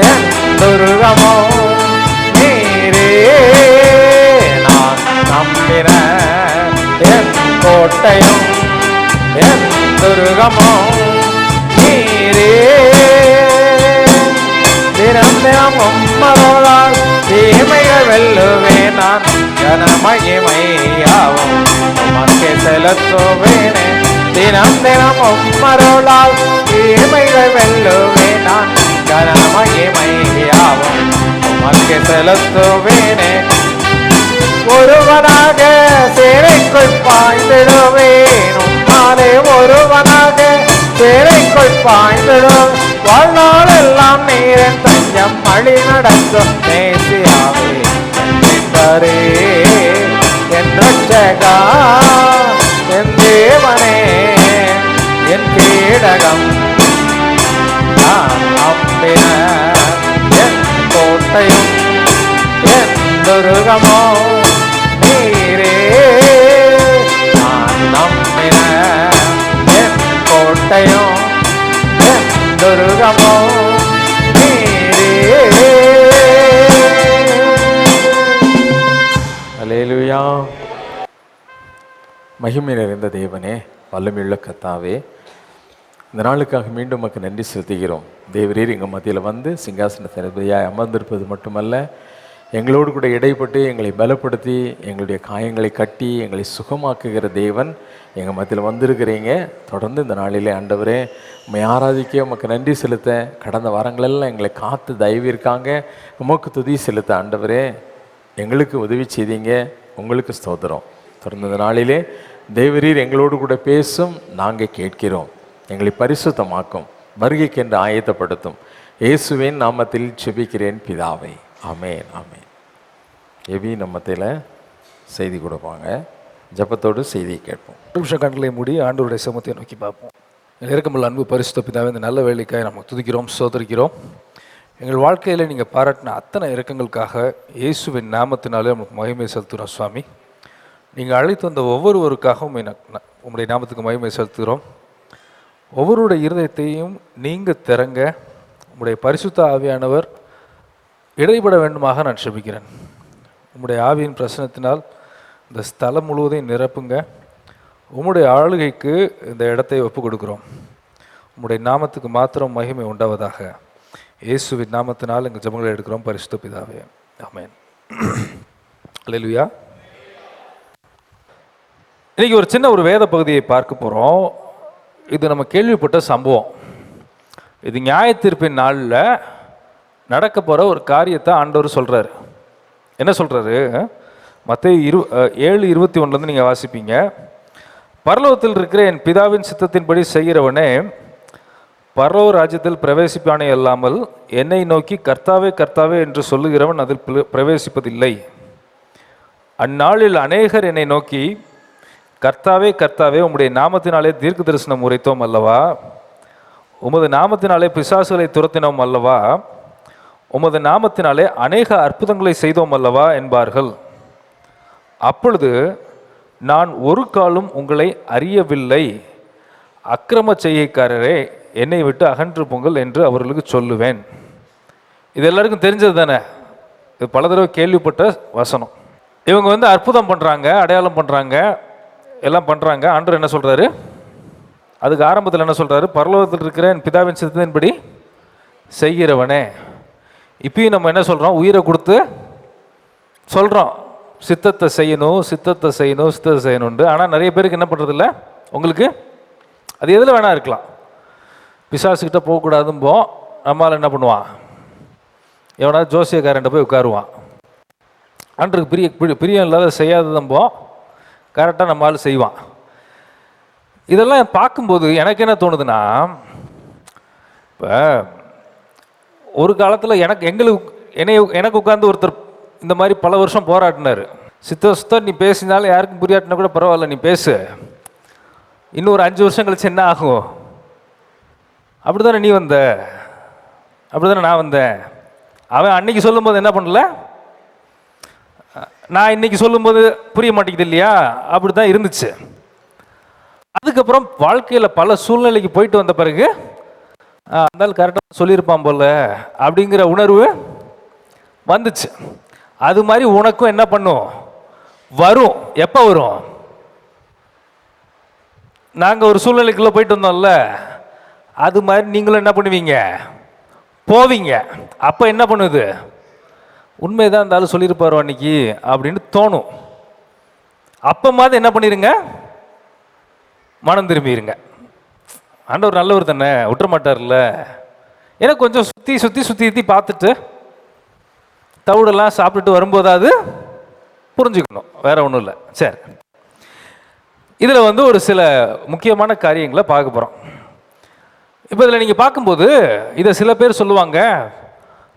என் துருகமும் நீரே. நான் நம்பின என் கோட்டையும் என் துருகமும் நீரே. தினம் தினம் உம்மருளால் தீமைகள் வெல்லுவேன் நான், கனமகிமையாவும் உமக்கே செலுத்துவேனே. தினம் தினம் உம்மருளால் தீமைகள் வெல்லுவே நான். கனமகிமையாவும் உமக்கு செலுத்துவேனே. ஒருவனாக சேரைக்குள் பாய்ந்திடுவேன். உம்மாலே ஒருவனாக சேரைக்குள் பாய்ந்திடும். வாழ்நாள் எல்லாம் நீரின் தஞ்சம் வழி நடக்கும் நேசியாவே என்றே என் ரட்சகா என் தேவனே என் கேடகம் நான் நம்பின என் கோட்டையும் என் துருகமோ நீரே. நான் நம்பின என் கோட்டையும் என் துருகமோ நீரே. அல்லேலூயா. மகிமை நிறைந்த தேவனே, வல்லமையுள்ள கர்த்தாவே, இந்த நாளுக்காக மீண்டும் உமக்கு நன்றி செலுத்துகிறோம். தேவரீர் எங்கள் மத்தியில் வந்து சிங்காசனத்தில் அமர்ந்திருப்பது மட்டுமல்ல, எங்களோடு கூட இடைப்பட்டு எங்களை பலப்படுத்தி எங்களுடைய காயங்களை கட்டி எங்களை சுகமாக்குகிற தேவன் எங்கள் மத்தியில் வந்திருக்கிறீங்க. தொடர்ந்து இந்த நாளிலே ஆண்டவரே உம்மை ஆராதிக்க உமக்கு நன்றி செலுத்த, கடந்த வாரங்களெல்லாம் எங்களை காத்து தயவிருக்காங்க. உமக்கு துதி செலுத்த ஆண்டவரே எங்களுக்கு உதவி செய்தீங்க. உங்களுக்கு ஸ்தோத்திரம். தொடர்ந்து இந்த நாளிலே தேவரீர் எங்களோடு கூட பேசும், நாங்கள் கேட்கிறோம். எங்களை பரிசுத்தமாக்கும், வருகைக்கு என்று ஆயத்தப்படுத்தும். இயேசுவின் நாமத்தில் செபிக்கிறேன் பிதாவை, ஆமென் ஆமென். எவி நம்மத்தில் செய்தி கொடுப்பாங்க. ஜபத்தோடு செய்தியை கேட்போம். நிமிஷம் கண்களை மூடி ஆண்டவருடைய சமூகத்தை நோக்கி பார்ப்போம். இறக்கமுள்ள அன்பு பரிசுத்த பிதாவே, இந்த நல்ல வேலைக்காக நம்ம துதிக்கிறோம், சோதரிக்கிறோம். எங்கள் வாழ்க்கையில் நீங்கள் பாராட்டின அத்தனை இறக்கங்களுக்காக இயேசுவின் நாமத்தினாலே நமக்கு மகிமை செலுத்துகிறோம். சுவாமி, நீங்கள் அழைத்து வந்த ஒவ்வொருவருக்காகவும் உங்களுடைய நாமத்துக்கு மகிமை செலுத்துகிறோம். ஒவ்வொருடைய இருதயத்தையும் நீங்கள் திறங்க, உங்களுடைய பரிசுத்த ஆவியானவர் இடைப்பட வேண்டுமாக நான் செபிக்கிறேன். உம்முடைய ஆவியின் பிரசனத்தினால் இந்த ஸ்தலம் முழுவதையும் நிரப்புங்க. உம்முடைய ஆளுகைக்கு இந்த இடத்தை ஒப்புக் கொடுக்குறோம். உம்முடைய நாமத்துக்கு மாத்திரம் மகிமை உண்டாவதாக. இயேசுவின் நாமத்தினால் எங்கள் ஜெபங்களை எடுக்கிறோம் பரிசுத்த பிதாவே, ஆமென். அல்லேலூயா. இன்றைக்கி ஒரு சின்ன ஒரு வேத பகுதியை பார்க்க போகிறோம். இது நம்ம கேள்விப்பட்ட சம்பவம். இது நியாய தீர்ப்பின் நாளில் நடக்க போகிற ஒரு காரியத்தை ஆண்டவர் சொல்கிறார். என்ன சொல்கிறாரு? மத்தேயு 7:21 நீங்கள் வாசிப்பீங்க. பரலோகத்தில் இருக்கிற என் பிதாவின் சித்தத்தின்படி செய்கிறவனே பரலோக ராஜ்யத்தில் பிரவேசிப்பானே அல்லாமல் என்னை நோக்கி கர்த்தாவே கர்த்தாவே என்று சொல்லுகிறவன் அதில் பிரவேசிப்பதில்லை. அந்நாளில் அநேகர் என்னை நோக்கி கர்த்தாவே கர்த்தாவே உம்முடைய நாமத்தினாலே தீர்க்க தரிசனம் உரைத்தோம் அல்லவா, உமது நாமத்தினாலே பிசாசுகளை துரத்தினோம் அல்லவா, உமது நாமத்தினாலே அநேக அற்புதங்களை செய்தோம் அல்லவா என்பார்கள். அப்பொழுது நான் ஒரு காலும் உங்களை அறியவில்லை, அக்கிரம செய்கைக்காரரே என்னை விட்டு அகன்று பொங்கல் என்று அவர்களுக்கு சொல்லுவேன். இது எல்லாருக்கும் தெரிஞ்சது தானே, இது பல தடவை கேள்விப்பட்ட வசனம். இவங்க அற்புதம் பண்ணுறாங்க, அடையாளம் பண்ணுறாங்க, எல்லாம் பண்ணுறாங்க. ஆண்டவர் என்ன சொல்கிறாரு? அதுக்கு ஆரம்பத்தில் என்ன சொல்கிறாரு? பரலோகத்தில் இருக்கிற என் பிதாவின் சித்தத்தின்படி செய்கிறவனே. இப்பயும் நம்ம என்ன சொல்கிறோம்? உயிரை கொடுத்து சொல்கிறோம், சித்தத்தை செய்யணும் சித்தத்தை செய்யணும் சித்தத்தை செய்யணுண்டு. ஆனால் நிறைய பேருக்கு என்ன பண்ணுறதில்ல. உங்களுக்கு அது எதில் வேணா இருக்கலாம். பிசாசுக்கிட்ட போகக்கூடாதும்போ நம்மளால் என்ன பண்ணுவான்? எவனாவது ஜோசியக்காரன்ட்ட போய் உட்காருவான். ஆண்டருக்கு பிரியம் இல்லாத செய்யாததம்போ கரெக்டாக நம்மளால் செய்வான். இதெல்லாம் பார்க்கும்போது எனக்கு என்ன தோணுதுன்னா, இப்போ ஒரு காலத்தில் எனக்கு உட்காந்து ஒருத்தர் இந்த மாதிரி பல வருஷம் போராடினார். சித்தர் நீ பேசினாலும் யாருக்கும் புரியாட்டினா கூட பரவாயில்ல, நீ பேசு, இன்னும் ஒரு 5 வருஷம் கழிச்சு என்ன ஆகும்? அப்படி தானே நீ வந்த, அப்படி தானே நான் வந்தேன். அவன் அன்னைக்கு சொல்லும்போது என்ன பண்ணல, நான் இன்னைக்கு சொல்லும்போது புரிய மாட்டேங்குது இல்லையா? அப்படி தான் இருந்துச்சு. அதுக்கப்புறம் வாழ்க்கையில் பல சூழ்நிலைக்கு போயிட்டு வந்த பிறகு அந்த கரெக்டாக சொல்லியிருப்பான் போல அப்படிங்கிற உணர்வு வந்துச்சு. அது மாதிரி உனக்கும் என்ன பண்ணும்? வரும். எப்போ வரும்? நாங்கள் ஒரு சூழ்நிலைக்குள்ளே போயிட்டு வந்தோம்ல, அது மாதிரி நீங்களும் என்ன பண்ணுவீங்க? போவீங்க. அப்போ என்ன பண்ணுது? உண்மைதான் இருந்தாலும் சொல்லியிருப்பாரோ அன்னைக்கு அப்படின்னு தோணும். அப்போ மாதிரி என்ன பண்ணிடுங்க? மனம் திரும்பிடுங்க. ஆண்டவர் நல்லவர் தானே, விட்டுற மாட்டார்ல. ஏன்னா கொஞ்சம் சுற்றி பார்த்துட்டு தவிடெல்லாம் சாப்பிட்டுட்டு வரும்போதாவது புரிஞ்சுக்கணும், வேற ஒன்றும் இல்லை. சரி, இதில் ஒரு சில முக்கியமான காரியங்களை பார்க்க போகிறோம். இப்போ இதில் நீங்கள் பார்க்கும்போது இதை சில பேர் சொல்லுவாங்க,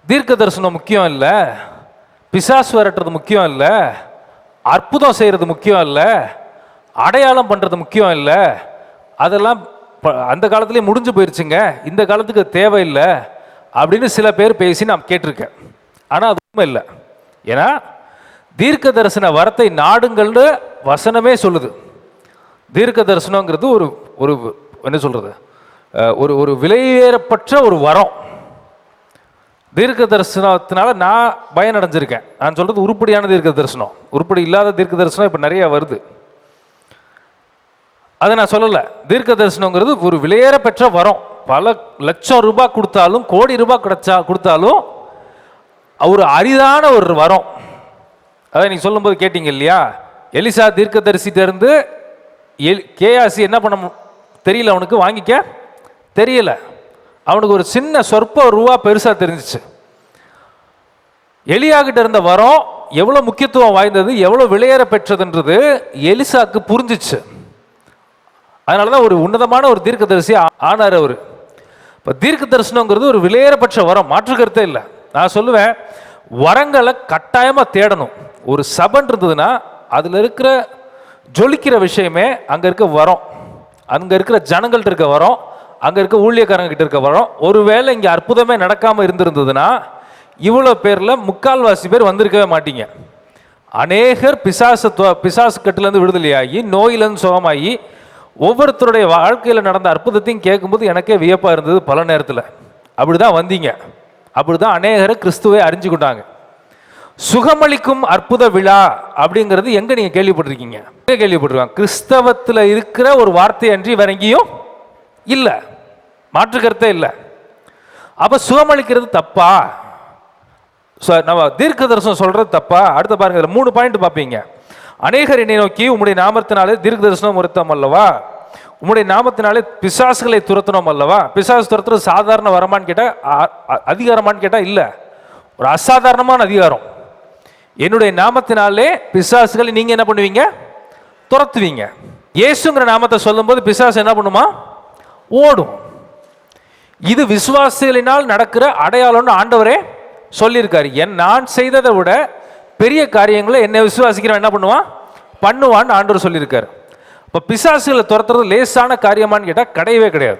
தீர்க்க தரிசனம் முக்கியம் இல்லை, பிசாசு விரட்டுறது முக்கியம் இல்லை, அற்புதம் செய்கிறது முக்கியம் இல்லை, அடையாளம் பண்ணுறது முக்கியம் இல்லை, அதெல்லாம் அந்த காலத்துலேயே முடிஞ்சு போயிடுச்சுங்க, இந்த காலத்துக்கு தேவையில்லை அப்படின்னு சில பேர் பேசி நான் கேட்டிருக்கேன். ஆனால் அது உண்மை இல்லை. ஏன்னா தீர்க்க தரிசன வரத்தை நாடுங்கள்னு வசனமே சொல்லுது. தீர்க்க தரிசனங்கிறது ஒரு ஒரு என்ன சொல்கிறது, ஒரு விலையேறப்பட்ட ஒரு வரம். தீர்க்க தரிசனத்தினால நான் பயனடைஞ்சிருக்கேன். நான் சொல்கிறது உருப்படியான தீர்க்க தரிசனம். உருப்படி இல்லாத தீர்க்க தரிசனம் இப்போ நிறைய வருது, அதை நான் சொல்லலை. தீர்க்க தரிசனங்கிறது ஒரு விலையேற பெற்ற வரம். பல லட்சம் ரூபாய் கொடுத்தாலும், கோடி ரூபாய் கொடுத்தாலும் ஒரு அரிதான ஒரு வரம். அதை நீங்கள் சொல்லும்போது கேட்டீங்க இல்லையா, எலிசா தீர்க்க தரிசிட்ட இருந்து கேயாசி என்ன பண்ண தெரியல, அவனுக்கு வாங்கிக்க தெரியல. அவனுக்கு ஒரு சின்ன சொற்ப ரூபா பெருசாக தெரிஞ்சிச்சு. எலியாகிட்ட இருந்த வரம் எவ்வளோ முக்கியத்துவம் வாய்ந்தது, எவ்வளோ விலையேற பெற்றதுன்றது எலிசாக்கு புரிஞ்சிச்சு. அதனால தான் ஒரு உன்னதமான ஒரு தீர்க்க தரிசி ஆனார் அவர். இப்போ தீர்க்க தரிசனங்கிறது ஒரு விலையேறப்பட்ட வரம், மாற்று கருத்தே இல்லை. நான் சொல்லுவேன், வரங்களை கட்டாயமாக தேடணும். ஒரு சபன் இருந்ததுன்னா அதில் இருக்கிற ஜொலிக்கிற விஷயமே அங்கே இருக்க வரம், அங்கே இருக்கிற ஜனங்கள்ட்ட இருக்க வரம், அங்கே இருக்க ஊழியக்காரங்க கிட்ட இருக்க வரம். ஒருவேளை இங்கே அற்புதமே நடக்காமல் இருந்திருந்ததுன்னா இவ்வளோ பேரில் முக்கால்வாசி பேர் வந்திருக்கவே மாட்டீங்க. அநேகர் பிசாசு கட்டுலேருந்து விடுதலையாகி, நோயிலேருந்து சுகமாகி, ஒவ்வொருத்தருடைய வாழ்க்கையில் நடந்த அற்புதத்தையும் கேட்கும்போது எனக்கே வியப்பாக இருந்தது. பல நேரத்தில் அப்படி தான் வந்தீங்க, அப்படி தான் அநேகரை கிறிஸ்துவை அறிஞ்சுக்கிட்டாங்க. சுகமளிக்கும் அற்புத விழா அப்படிங்கிறது எங்கே நீங்கள் கேள்விப்பட்டிருக்கீங்க? எங்கே கேள்விப்பட்டிருக்காங்க? கிறிஸ்தவத்தில் இருக்கிற ஒரு வார்த்தை அன்றி வேற எங்கேயும் இல்லை, மாற்று கருத்தே இல்லை. அப்போ சுகமளிக்கிறது தப்பா? நம்ம தீர்க்க தரிசனம் சொல்கிறது தப்பா? அடுத்த பாருங்க, இதில் 3 பாயிண்ட் பார்ப்பீங்க. அநேகர் என்னை நோக்கி உம்முடைய நாமத்தினாலே தீர்க்க தரிசனம் உரைத்தோம் அல்லவா, உம்முடைய நாமத்தினாலே பிசாசுகளை துரத்தணும் அல்லவா. பிசாசு துரத்துறது சாதாரண வரமான்னு கேட்டால், அதிகாரமான்னு கேட்டால் இல்லை, ஒரு அசாதாரணமான அதிகாரம். என்னுடைய நாமத்தினாலே பிசாசுகளை நீங்கள் என்ன பண்ணுவீங்க? துரத்துவீங்க. இயேசுங்கிற நாமத்தை சொல்லும்போது பிசாசு என்ன பண்ணுமா? ஓடும். இது விசுவாசிகளினால் நடக்கிற அடையாளம்னு ஆண்டவரே சொல்லியிருக்காரு. நான் செய்ததை விட பெரிய காரியங்களை என்னை விசுவாசிக்கிறவன் என்ன பண்ணுவான்னு ஆண்டவர் சொல்லியிருக்காரு. இப்போ பிசாசுகளை துரத்துறது லேசான காரியமான்னு கேட்டால் கிடையவே கிடையாது.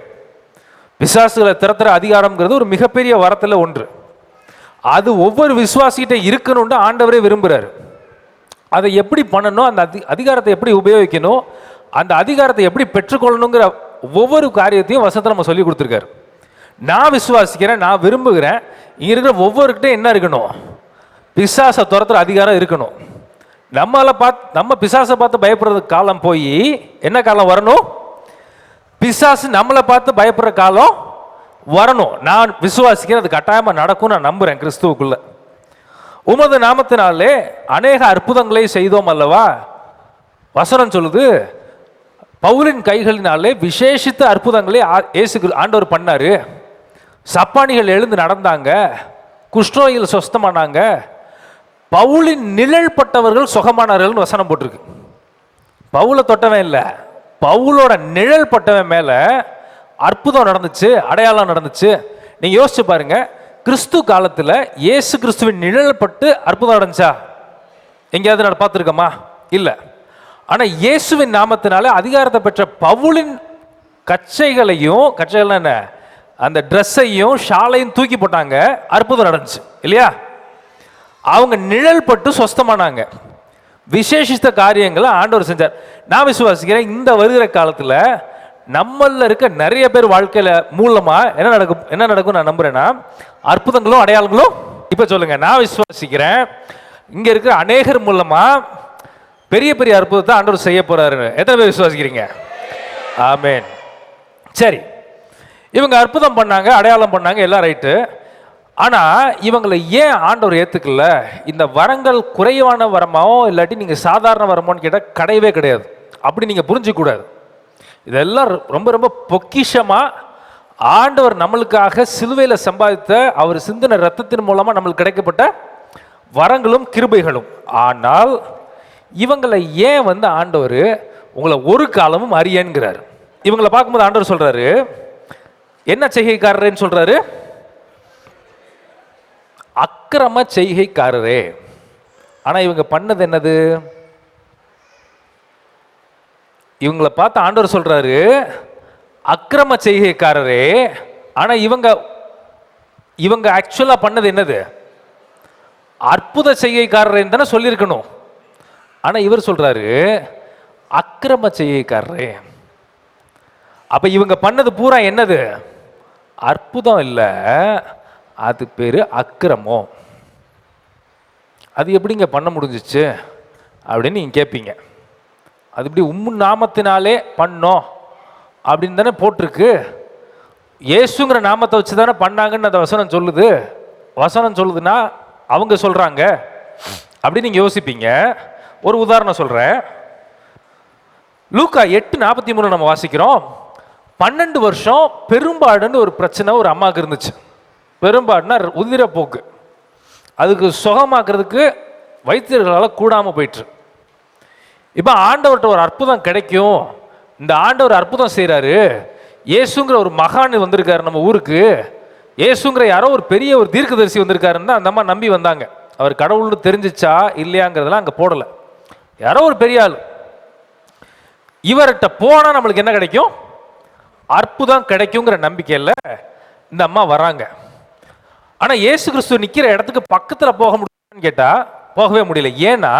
பிசாசுகளை துரத்துற அதிகாரம்ங்கிறது ஒரு மிகப்பெரிய வரத்தில் ஒன்று. அது ஒவ்வொரு விசுவாசிகிட்ட இருக்கணும்னு ஆண்டவரே விரும்புகிறார். அதை எப்படி பண்ணணும், அந்த அதிகாரத்தை எப்படி உபயோகிக்கணும், அந்த அதிகாரத்தை எப்படி பெற்றுக்கொள்ளணுங்கிற ஒவ்வொரு காரியத்தையும் வசனத்தை நம்ம சொல்லி கொடுத்துருக்காரு. நான் விசுவாசிக்கிறேன், நான் விரும்புகிறேன். இங்கே இருக்கிற ஒவ்வொருக்கிட்டே என்ன இருக்கணும்? பிசாசை துரத்துற அதிகாரம் இருக்கணும். நம்ம பிசாசை பார்த்து பயப்படுறது காலம் போய் என்ன காலம் வரணும்? பிசாசு நம்மளை பார்த்து பயப்படுற காலம் வரணும். நான் விசுவாசிக்கிறேன், அது கட்டாயமாக நடக்கும், நான் நம்புகிறேன் கிறிஸ்துவுக்குள்ள. உமது நாமத்தினாலே அநேக அற்புதங்களை செய்தோம் அல்லவா. வசனம் சொல்லுது, பவுலின் கைகளினாலே விசேஷித்த அற்புதங்களை ஆண்டவர் பண்ணாரு. சப்பானிகள் எழுந்து நடந்தாங்க, குஷ்டரோகிகள் சொஸ்தமானாங்க, பவுலின் நிழல் பட்டவர்கள் சுகமானார்கள்னு வசனம் போட்டிருக்கு. பவுலை தொட்டவன் இல்லை, பவுலோட நிழல் பட்டவன் மேலே அற்புதம் நடந்துச்சு, அடையாளம் நடந்துச்சு. நீங்கள் யோசிச்சு பாருங்க, கிறிஸ்து காலத்தில் இயேசு கிறிஸ்துவின் நிழல் பட்டு அற்புதம் நடந்துச்சா? எங்கேயாவது நான் பார்த்துருக்கோமா? இல்லை. ஆனால் இயேசுவின் நாமத்தினால அதிகாரத்தை பெற்ற பவுலின் கச்சைகள் என்ன, அந்த ட்ரெஸ்ஸையும் ஷாலையும் தூக்கி போட்டாங்க, அற்புதம் நடந்துச்சு இல்லையா? அவங்க நிழல் பட்டு சொஸ்தமானாங்க. விசேஷித்த காரியங்களை ஆண்டவர் செஞ்சார். நான் விசுவாசிக்கிறேன், இந்த வருகிற காலத்தில் நம்மள இருக்க நிறைய பேர் வாழ்க்கையில மூலமா என்ன நடக்கும் நான் நம்புறேன்னா, அற்புதங்களும் அடையாளங்களும். இப்ப சொல்லுங்க, நான் விசுவாசிக்கிறேன் இங்க இருக்கிற அநேகர் மூலமா பெரிய பெரிய அற்புதத்தை ஆண்டவர் செய்ய போறாரு. எத்தனை பேர் விசுவாசிக்கிறீங்க? ஆமென். சரி, இவங்க அற்புதம் பண்ணாங்க, அடையாளம் பண்ணாங்க, எல்லாம் ரைட்டு. ஆனா இவங்களை ஏன் ஆண்டவர் ஏத்துக்கல? இந்த வரங்கள் குறைவான வரமாவோ இல்லாட்டி நீங்க சாதாரண வரமோன்னு கேட்டால் கிடையவே கிடையாது. அப்படி நீங்க புரிஞ்சுக்க கூடாது. இதெல்லாம் ரொம்ப ரொம்ப பொக்கிஷமாக ஆண்டவர் நம்மளுக்காக சிலுவையில் சம்பாதித்த அவர் சிந்தின ரத்தத்தின் மூலமாக நம்மளுக்கு கிடைக்கப்பட்ட வரங்களும் கிருபைகளும். ஆனால் இவங்களை ஏன் ஆண்டவர் உங்களை ஒரு காலமும் அறியன்கிறார்? இவங்களை பார்க்கும்போது ஆண்டவர் சொல்றாரு, என்ன செய்கைக்காரரேன்னு சொல்றாரு? அக்கிரம செய்கைக்காரரே. ஆனா இவங்க பண்ணது என்னது? இவங்களை பார்த்து ஆண்டவர் சொல்றாரு, அக்கிரம செய்கைக்காரரே. ஆனா இவங்க ஆக்சுவலா பண்ணது என்னது? அற்புத செய்கைக்காரரேன்னு தானே சொல்லியிருக்கணும். ஆனா இவர் சொல்றாரு, அக்கிரம செய்கைக்காரரே. அப்ப இவங்க பண்ணது பூரா என்னது? அற்புதம் இல்லை, அது பேரு அக்கிரமம். அது எப்படிங்க பண்ண முடிஞ்சிச்சு அப்படின்னு நீங்க கேட்பீங்க. அது இப்படி நாமத்தினாலே பண்ணோம் அப்படின்னு தானே போட்டிருக்கு. இயேசுங்கிற நாமத்தை வச்சு தானே பண்ணாங்கன்னு அந்த வசனம் சொல்லுது. வசனம் சொல்லுதுன்னா அவங்க சொல்றாங்க அப்படின்னு நீங்க யோசிப்பீங்க. ஒரு உதாரணம் சொல்றேன். லூக்கா 8:43 நம்ம வாசிக்கிறோம். 12 வருஷம் பெரும்பாடுன்னு ஒரு பிரச்சனை ஒரு அம்மாவுக்கு இருந்துச்சு. பெரும்பாடுனா உதிரப்போக்கு. அதுக்கு சுகமாக்குறதுக்கு வைத்தியர்களால் கூடாமல் போயிட்டு. இப்போ ஆண்டவர்கிட்ட ஒரு அற்புதம் கிடைக்கும், இந்த ஆண்டவர் அற்புதம் செய்கிறாரு, இயேசுங்கிற ஒரு மகான் வந்திருக்காரு நம்ம ஊருக்கு, இயேசுங்கிற யாரோ ஒரு பெரிய ஒரு தீர்க்கதரிசி வந்திருக்காருன்னு அந்த அம்மா நம்பி வந்தாங்க. அவர் கடவுள்னு தெரிஞ்சிச்சா இல்லையாங்கிறதெல்லாம் அங்கே போடலை. யாரோ ஒரு பெரிய ஆள், இவர்கிட்ட போனால் நம்மளுக்கு என்ன கிடைக்கும்? அற்புதம் கிடைக்குங்கிற நம்பிக்கையில் இந்த அம்மா வராங்க. ஆனால் இயேசு கிறிஸ்து நிற்கிற இடத்துக்கு பக்கத்தில் போக முடியும்னு கேட்டால் போகவே முடியல. ஏன்னா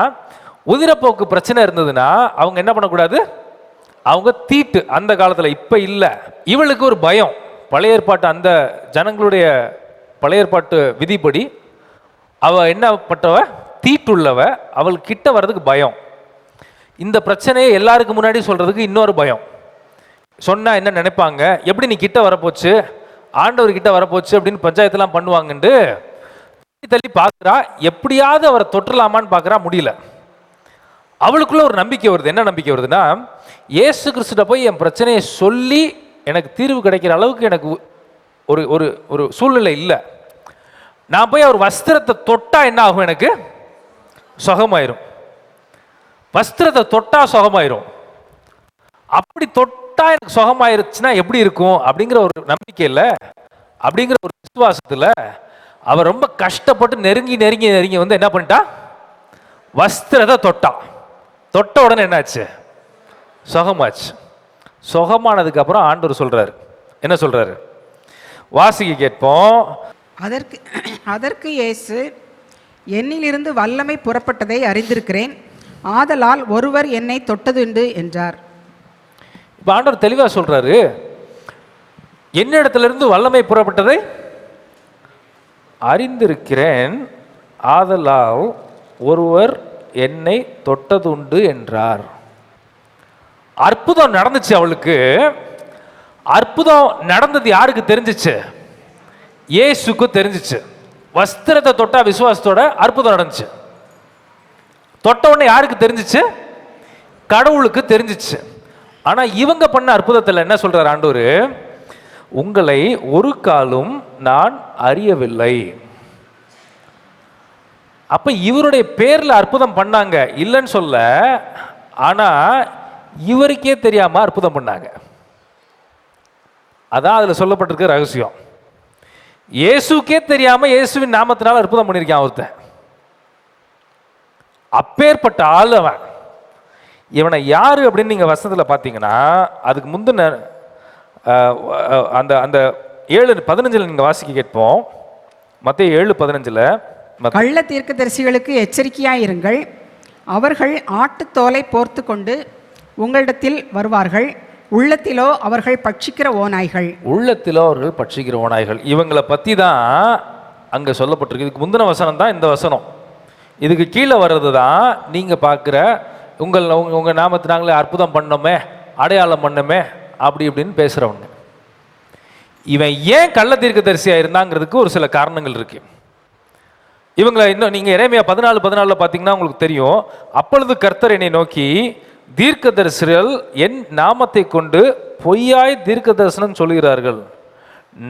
உதிரப்போக்கு பிரச்சனை இருந்ததுன்னா அவங்க என்ன பண்ணக்கூடாது? அவங்க தீட்டு அந்த காலத்தில், இப்போ இல்லை. இவளுக்கு ஒரு பயம். பழைய ஏற்பாட்டு அந்த ஜனங்களுடைய பழைய ஏற்பாட்டு விதிப்படி அவள் என்னப்பட்டவ? தீட்டுள்ளவ. அவள் கிட்ட வர்றதுக்கு பயம். இந்த பிரச்சனையை எல்லாருக்கும் முன்னாடி சொல்றதுக்கு இன்னொரு பயம். சொன்னா என்ன நினைப்பாங்க? எப்படி நீ கிட்ட வரப்போச்சு, ஆண்டவர் கிட்ட வரப்போச்சு அப்படின்னு பஞ்சாயத்துலாம் பண்ணுவாங்கன்னு தள்ளி பார்க்குறா. எப்படியாவது அவரை தொற்றலாமான்னு பார்க்குறா, முடியல. அவளுக்குள்ள ஒரு நம்பிக்கை வருது. என்ன நம்பிக்கை வருதுன்னா, இயேசு கிறிஸ்துட்ட போய் என் பிரச்சனையை சொல்லி எனக்கு தீர்வு கிடைக்கிற அளவுக்கு எனக்கு ஒரு ஒரு ஒரு சூழ்நிலை இல்லை. நான் போய் அவர் வஸ்திரத்தை தொட்டா என்ன ஆகும்? எனக்கு சுகமாயிரும். வஸ்திரத்தை தொட்டா சுகமாயிரும். அப்படி தொட்டா எனக்கு சுகமாயிருச்சுன்னா எப்படி இருக்கும் அப்படிங்கிற ஒரு நம்பிக்கையில், அப்படிங்கிற ஒரு விசுவாசத்தில் அவர் ரொம்ப கஷ்டப்பட்டு நெருங்கி நெருங்கி நெருங்கி என்ன பண்ணிட்டா? வஸ்திரத்தை தொட்டா. தொட்ட உடனே என்னாச்சு? சுகமாச்சு. சுகமானதுக்கு அப்புறம் ஆண்டவர் சொல்றாரு, என்ன சொல்றாரு? வாசிக்க கேட்போம். அதற்கு இயேசு, என்னிலிருந்து வல்லமை புறப்பட்டதை அறிந்திருக்கிறேன், ஆதலால் ஒருவர் என்னை தொட்டதுண்டு என்றார். இப்போ ஆண்டவர் தெளிவாக சொல்றாரு, என்னிடத்திலிருந்து வல்லமை புறப்பட்டதை அறிந்திருக்கிறேன், ஆதலால் ஒருவர் என்னை தொட்டதுண்டு என்றார். அற்புதம் நடந்துச்சு அவளுக்கு. அற்புதம் நடந்தது யாருக்கு தெரிஞ்சிச்சு? இயேசுக்கு தெரிஞ்சிச்சு. வஸ்திரத்தை தொட்டா விசுவாசத்தோட அற்புதம் நடந்துச்சு. தொட்ட உடனே யாருக்கு தெரிஞ்சிச்சு? கடவுளுக்கு தெரிஞ்சிச்சு. ஆனா இவங்க பண்ண அற்புதத்தில் என்ன சொல்றார் ஆண்டவர்? உங்களை ஒரு காலும் நான் அறியவில்லை. அப்ப இவருடைய பேர்ல அற்புதம் பண்ணாங்க இல்லைன்னு சொல்ல, ஆனா இவருக்கே தெரியாம அற்புதம் பண்ணாங்க. அதான் அதுல சொல்லப்பட்டிருக்க ரகசியம். இயேசுக்கே தெரியாம இயேசுவின் நாமத்தினால அற்புதம் பண்ணியிருக்கான் ஒருத்தன். அப்பேற்பட்ட ஆள் அவன். இவனை யாரு அப்படின்னு நீங்க வசனத்துல பாத்தீங்கன்னா, அதுக்கு முந்தின அந்த அந்த 7:15 நீங்க வாசிக்க கேட்போம். மத்தேயு 7:15 கள்ள தீர்க்கதரிசிகளுக்கு எச்சரிக்கையாயிருங்கள், அவர்கள் ஆட்டுத்தோலை போர்த்து கொண்டு உங்களிடத்தில் வருவார்கள், உள்ளத்திலோ அவர்கள் பட்சிக்கிற ஓநாய்கள். உள்ளத்திலோ அவர்கள் பட்சிக்கிற ஓநாய்கள். இவங்களை பத்தி தான் அங்க சொல்லப்பட்டிருக்கு. இதுக்கு முந்தின வசனம் தான் இந்த வசனம். இதுக்கு கீழே வர்றது தான் நீங்க பார்க்குற உங்க நாமத்தினாங்களே அற்புதம் பண்ணோமே, அடையாளம் பண்ணோமே அப்படி இப்படின்னு பேசுறவங்க. இவன் ஏன் கள்ள தீர்க்கதரிசியா இருந்தாங்கிறதுக்கு ஒரு சில காரணங்கள் இருக்கு. இவங்களை இன்னும் நீங்க எரேமியா 14:14 பார்த்தீங்கன்னா உங்களுக்கு தெரியும். அப்பொழுது கர்த்தர் என்னை நோக்கி, தீர்க்கதரிசிகள் என் நாமத்தை கொண்டு பொய்யாய் தீர்க்க தரிசனம் சொல்கிறார்கள்.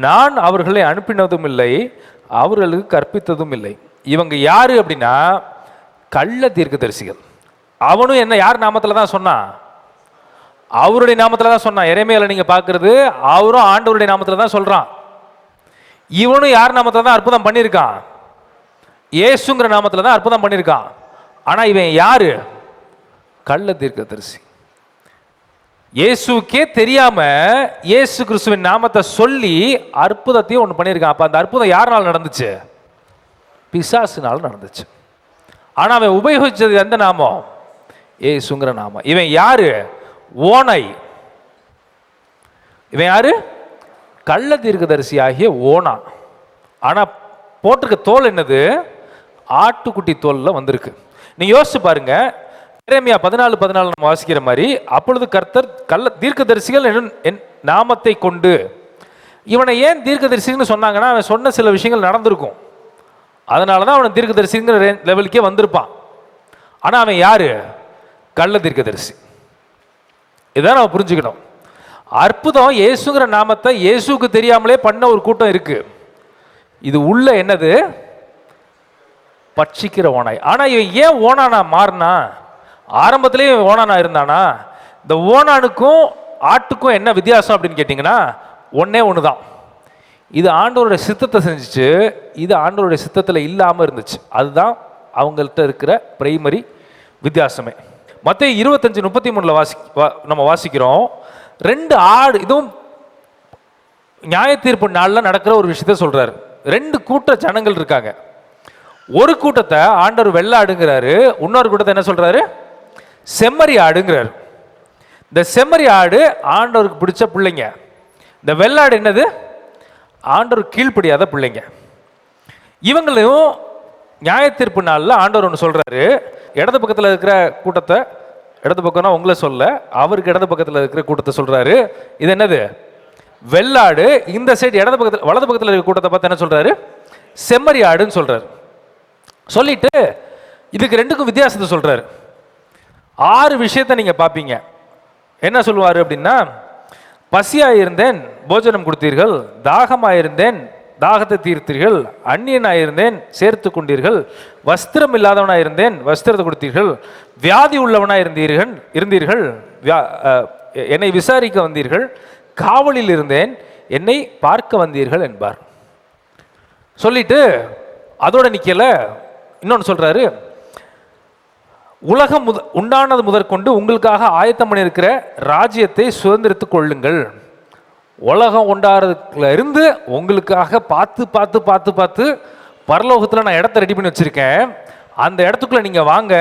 நான் அவர்களை அனுப்பினதும் இல்லை, அவர்களுக்கு கற்பித்ததும் இல்லை. இவங்க யாரு அப்படின்னா கள்ள தீர்க்கதரிசிகள். அவனும் என்ன யார் நாமத்தில் தான் சொன்னான்? அவருடைய நாமத்தில் தான் சொன்னான். எரேமியால நீங்க பார்க்கறது அவரும் ஆண்டவருடைய நாமத்தில் தான் சொல்றான். இவனும் யார் நாமத்தில் தான் அற்புதம் பண்ணியிருக்கான்? இயேசுங்கிற நாமத்தில் தான் அற்புதம் பண்ணியிருக்கான். ஆனா இவன் யாரு? கள்ள தீர்க்கதரிசி. இயேசுக்கே தெரியாம இயேசு கிறிஸ்துவின் நாமத்தை சொல்லி அற்புதத்தையும் ஒன்று பண்ணியிருக்கான். அப்ப அந்த அற்புதம் யாருனால நடந்துச்சு? பிசாசுனால நடந்துச்சு. ஆனா அவன் உபயோகிச்சது எந்த நாமம்? இயேசுங்கிற நாமம். இவன் யாரு? ஓனை. இவன் யாரு? கள்ள தீர்க்கதரிசி ஆகிய ஓனா. ஆனா போட்டிருக்க தோல் என்னது? ஆட்டுக்குட்டி தோல்ல வந்திருக்கு. நீங்க யோசிச்சு பாருங்க. எரேமியா 14:14 நம்ம வாசிக்கிற மாதிரி, அப்பொழுது கர்த்தர் கள்ள தீர்க்கதரிசிகள் என் நாமத்தை கொண்டு, இவனை ஏன் தீர்க்கதரிசின்னு சொன்னாங்கன்னா அவன் சொன்ன சில விஷயங்கள் நடந்திருக்கும். அதனாலதான் அவன் தீர்க்கதரிசிங்கிற லெவலுக்கே வந்திருப்பான். ஆனா அவன் யாரு? கள்ள தீர்க்கதரிசி. இதான் நம்ம புரிஞ்சுக்கணும். அற்புதம் இயேசுங்கிற நாமத்தை இயேசுக்கு தெரியாமலே பண்ண ஒரு கூட்டம் இருக்கு. இது உள்ள என்னது? பட்சிக்கிற ஓனாய். ஆனா இவன் ஏன் ஓனானா மாறினா? ஆரம்பத்திலேயே ஓனானா இருந்தானா? இந்த ஓனானுக்கும் ஆட்டுக்கும் என்ன வித்தியாசம் அப்படின்னு கேட்டிங்கன்னா ஒன்னே ஒன்று தான். இது ஆண்டவருடைய சித்தத்தை செஞ்சுச்சு, இது ஆண்டவருடைய சித்தத்தில் இல்லாமல் இருந்துச்சு. அதுதான் அவங்கள்ட்ட இருக்கிற பிரைமரி வித்தியாசமே. மத்தேயு 25:33 நம்ம வாசிக்கிறோம். 2 ஆடு, இதுவும் நியாய தீர்ப்பு நாளில் நடக்கிற ஒரு விஷயத்த சொல்றாரு. 2 கூட்ட ஜனங்கள் இருக்காங்க. ஒரு கூட்டத்தை ஆண்டவர் வெள்ளை ஆடுங்கிறாரு, இன்னொரு கூட்டத்தை என்ன சொல்றாரு? செம்மறி ஆடுங்கிறாரு. இந்த செம்மறி ஆடு ஆண்டவருக்கு பிடிச்ச பிள்ளைங்க. இந்த வெள்ளாடு என்னது? ஆண்டவர் கீழ்ப்படியாத பிள்ளைங்க. இவங்களையும் நியாய தீர்ப்பு நாளில் ஆண்டவர் ஒன்று சொல்றாரு. இடது பக்கத்தில் இருக்கிற கூட்டத்தை, இடது பக்கம்னா உங்களை சொல்ல, அவருக்கு இடது பக்கத்தில் இருக்கிற கூட்டத்தை சொல்றாரு. இது என்னது? வெள்ளாடு. இந்த சைடு இடது பக்கத்தில் வலது பக்கத்தில் இருக்கிற கூட்டத்தை பார்த்து என்ன சொல்றாரு? செம்மறி ஆடுன்னு சொல்றாரு. சொல்லிட்டு இதுக்கு 2க்கும் வித்தியாசத்தை சொல்றாரு. 6 விஷயத்தை நீங்க பார்ப்பீங்க. என்ன சொல்லுவாரு அப்படின்னா, பசியாயிருந்தேன் போஜனம் கொடுத்தீர்கள், தாகமாயிருந்தேன் தாகத்தை தீர்த்தீர்கள், அந்நியனாயிருந்தேன் சேர்த்து கொண்டீர்கள், வஸ்திரம் இல்லாதவனாயிருந்தேன் வஸ்திரத்தை கொடுத்தீர்கள், வியாதி உள்ளவனாய் இருந்தீர்கள், என்னை விசாரிக்க வந்தீர்கள், காவலில் இருந்தேன் என்னை பார்க்க வந்தீர்கள் என்பார். சொல்லிட்டு அதோட நிக்கல, இன்னொன்று சொல்றாரு. உலகம் உண்டானது முதற்கொண்டு உங்களுக்காக ஆயத்தம் பண்ணியிருக்கிற ராஜ்யத்தை சுதந்திரித்துக் கொள்ளுங்கள். உலகம் உண்டாறதுல இருந்து உங்களுக்காக பார்த்து பார்த்து பார்த்து பார்த்து பரலோகத்தில் நான் இடத்த ரெடி பண்ணி வச்சிருக்கேன். அந்த இடத்துக்குள்ள நீங்க வாங்க,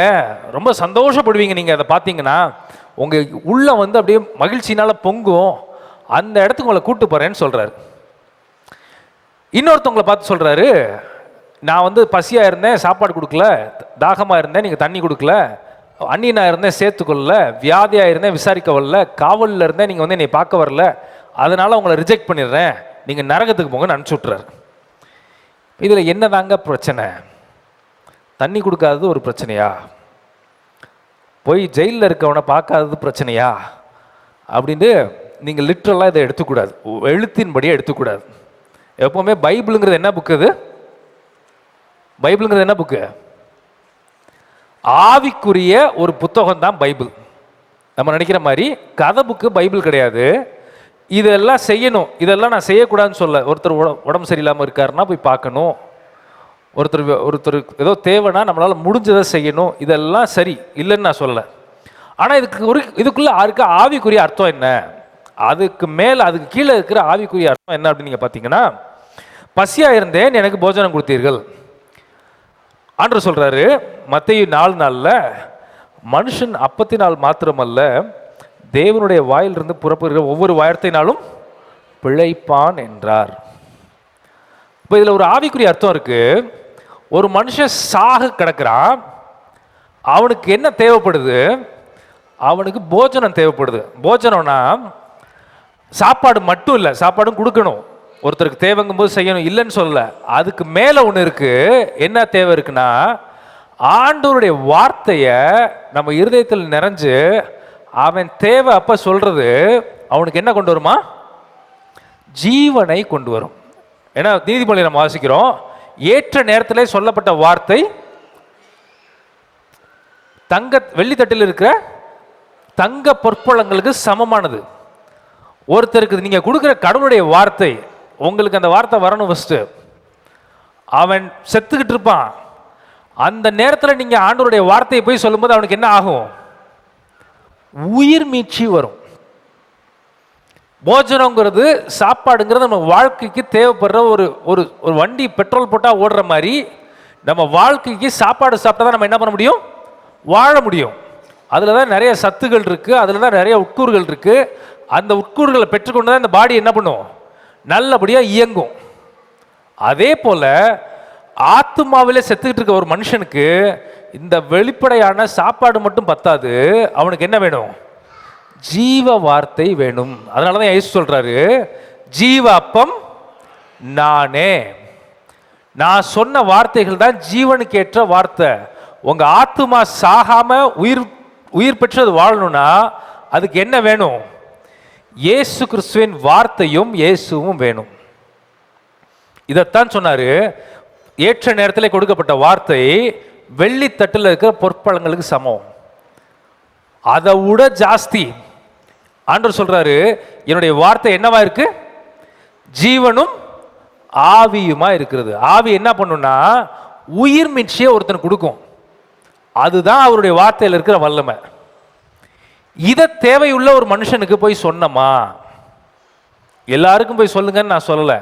ரொம்ப சந்தோஷப்படுவீங்க. நீங்க அதை பார்த்தீங்கன்னா உங்க உள்ள வந்து அப்படியே மகிழ்ச்சினால பொங்கும். அந்த இடத்துக்கு உங்களை கூட்டு போறேன்னு சொல்றாரு. இன்னொருத்தவங்களை பார்த்து சொல்றாரு, நான் வந்து பசியா இருந்தேன் சாப்பாடு கொடுக்கல, தாகமா இருந்தேன் நீங்க தண்ணி கொடுக்கல, அந்நியனா இருந்தேன் சேர்த்துக்கொள்ளல, வியாதியா இருந்தேன் விசாரிக்க வரல, காவலில் இருந்தேன் நீங்க வந்து என்னை பார்க்க வரல, அதனால உங்களை ரிஜெக்ட் பண்ணிடுறேன், நீங்க நரகத்துக்கு போங்கன்னு அனுப்பிச்சு விட்டுறாரு. இதுல என்னதாங்க பிரச்சனை? தண்ணி கொடுக்காதது ஒரு பிரச்சனையா? போய் ஜெயிலில் இருக்கவனை பார்க்காதது பிரச்சனையா? அப்படின்னு நீங்க லிட்ரலா இதை எடுத்துக்கூடாது, எழுத்தின்படியே எடுத்துக்கூடாது. எப்பவுமே பைபிளுங்கிறது என்ன புக்கு? இது பைபிளுங்கிறது என்ன புக்கு? ஆவிக்குரிய ஒரு புத்தகம் தான் பைபிள். நம்ம நினைக்கிற மாதிரி கதை புக்கு பைபிள் கிடையாது. இதெல்லாம் செய்யணும், இதெல்லாம் நான் செய்யக்கூடாதுன்னு சொல்ல. ஒருத்தர் உடம்பு சரியில்லாமல் இருக்காருன்னா போய் பார்க்கணும், ஒருத்தர் ஏதோ தேவைன்னா நம்மளால் முடிஞ்சதை செய்யணும், இதெல்லாம் சரி இல்லைன்னு நான் சொல்லலை. ஆனால் இதுக்குள்ள இருக்க ஆவிக்குரிய அர்த்தம் என்ன? அதுக்கு மேலே அதுக்கு கீழே இருக்கிற ஆவிக்குரிய அர்த்தம் என்ன அப்படின்னு நீங்கள் பார்த்தீங்கன்னா, பசியாக இருந்தேன் எனக்கு போஜனம் கொடுத்தீர்கள். ஆண்டவர் சொல்றாரு மத்தேயு 4:4, மனுஷன் அப்பத்தினால் மாத்திரமல்ல தேவனுடைய வாயிலிருந்து புறப்படுகிற ஒவ்வொரு வார்த்தையினாலும் பிழைப்பான் என்றார். இப்போ இதில் ஒரு ஆவிக்குரிய அர்த்தம் இருக்கு. ஒரு மனுஷன் சாக கிடக்கிறான், அவனுக்கு என்ன தேவைப்படுது? அவனுக்கு போஜனம் தேவைப்படுது. போஜனம்னா சாப்பாடு மட்டும் இல்லை, சாப்பாடும் கொடுக்கணும். ஒருத்தருக்கு தேவைங்கும் போது செய்யணும், இல்லைன்னு சொல்லல. அதுக்கு மேல ஒன்று இருக்கு. என்ன தேவை இருக்குன்னா, ஆண்டவருடைய வார்த்தையை நம்ம இருதயத்தில் நிறைஞ்சு அவன் தேவை அப்ப சொல்றது அவனுக்கு என்ன கொண்டு வருமா? ஜீவனை கொண்டு வரும். ஏன்னா நீதிமொழி நம்ம வாசிக்கிறோம், ஏற்ற நேரத்தில் சொல்லப்பட்ட வார்த்தை வெள்ளித்தட்டில் இருக்கிற தங்க பொற்பளங்களுக்கு சமமானது. ஒருத்தருக்கு நீங்க கொடுக்குற கடவுளுடைய வார்த்தை, உங்களுக்கு அந்த வார்த்தை வரணும். ஃபர்ஸ்ட் அவன் செத்துக்கிட்டு இருப்பான், அந்த நேரத்தில் நீங்க ஆண்டவருடைய வார்த்தையை போய் சொல்லும்போது அவனுக்கு என்ன ஆகும்? உயிர் மீட்சி வரும். போஜனங்கிறது, சாப்பாடுங்கிறது நம்ம வாழ்க்கைக்கு தேவைப்படுற ஒரு ஒரு ஒரு வண்டி பெட்ரோல் போட்டால் ஓடுற மாதிரி நம்ம வாழ்க்கைக்கு சாப்பாடு சாப்பிட்டா தான் நம்ம என்ன பண்ண முடியும்? வாழ முடியும். அதில் தான் நிறைய சத்துகள் இருக்குது, அதில் தான் நிறைய உட்கூறுகள் இருக்குது. அந்த உட்கூறுகளை பெற்றுக்கொண்டு தான் இந்த பாடி என்ன பண்ணும்? நல்லபடியாக இயங்கும். அதே போல் ஆத்துமாவிலே செத்துக்கிட்டு இருக்க ஒரு மனுஷனுக்கு இந்த வெளிப்படையான சாப்பாடு மட்டும் பத்தாது, அவனுக்கு என்ன வேணும்? ஜீவ வார்த்தை வேணும். அதனால தான் இயேசு சொல்றாரு, ஜீவ அப்பம் நானே. நான் சொன்ன வார்த்தைகள் தான் ஜீவனுக்கு ஏற்ற வார்த்தை. உங்க ஆத்துமா சாகாம உயிர் பெற்றது வாழணும்னா அதுக்கு என்ன வேணும்? இயேசு கிறிஸ்துவின் வார்த்தையும் இயேசுவும் வேணும். இதைத்தான் சொன்னாரு, ஏற்ற நேரத்தில் கொடுக்கப்பட்ட வார்த்தை வெள்ளித்தட்டில் இருக்கிற பொற்பழங்களுக்கு சமம், அதை விட ஜாஸ்தி. ஆண்டவர் சொல்றாரு, என்னுடைய வார்த்தை என்னவா இருக்கு? ஜீவனும் ஆவியுமா இருக்கிறது. ஆவி என்ன பண்ணும்னா உயிர் மீட்சியை ஒருத்தனுக்கு கொடுக்கும். அதுதான் அவருடைய வார்த்தையில் இருக்கிற வல்லமை. இதை தேவையுள்ள ஒரு மனுஷனுக்கு போய் சொன்னமா? எல்லாருக்கும் போய் சொல்லுங்கன்னு நான் சொல்லலை.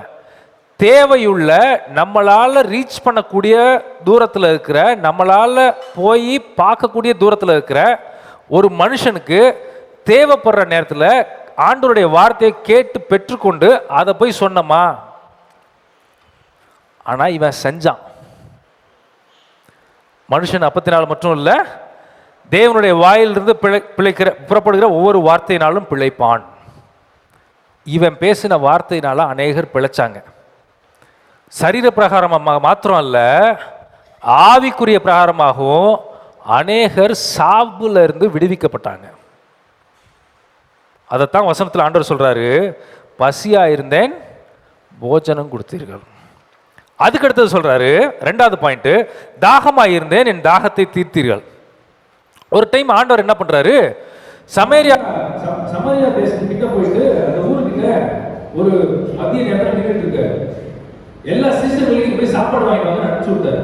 தேவையுள்ள, நம்மளால ரீச் பண்ணக்கூடிய தூரத்தில் இருக்கிற, நம்மளால போய் பார்க்கக்கூடிய தூரத்தில் இருக்கிற ஒரு மனுஷனுக்கு தேவைப்படுற நேரத்தில் ஆண்டவருடைய வார்த்தையை கேட்டு பெற்றுக்கொண்டு அதை போய் சொன்னமா? ஆனா இவன் செஞ்சான். மனுஷன் அப்பத்தினால் மட்டும் இல்லை, தேவனுடைய வாயிலிருந்து புறப்படுகிற ஒவ்வொரு வார்த்தையினாலும் பிழைப்பான். இவன் பேசின வார்த்தையினால அநேகர் பிழைச்சாங்க. சரீர பிரகாரமாக மாத்திரம் அல்ல, ஆவிக்குரிய பிரகாரமாகவும் அநேகர் சாவுல இருந்து விடுவிக்கப்பட்டாங்க. அதைத்தான் வசனத்தில் ஆண்டவர் சொல்றாரு, பசியா இருந்தேன் போஜனம் கொடுத்தீர்கள். அதுக்கு அடுத்தது சொல்றாரு, ரெண்டாவது பாயிண்ட், தாகமா இருந்தேன் என் தாகத்தை தீர்த்தீர்கள். ஒரு டைம் ஆண்டவர் என்ன பண்றாரு, சமேரியா தேசத்துக்கிட்ட போயிட்டு அந்த ஊருக்கிட்ட ஒரு மதிய நேரம் நின்றுட்டு இருக்காரு. எல்லா சீசர்களுக்கும் போய் சாப்பாடு வாங்கி வந்து அனுப்பிச்சு விட்டாரு.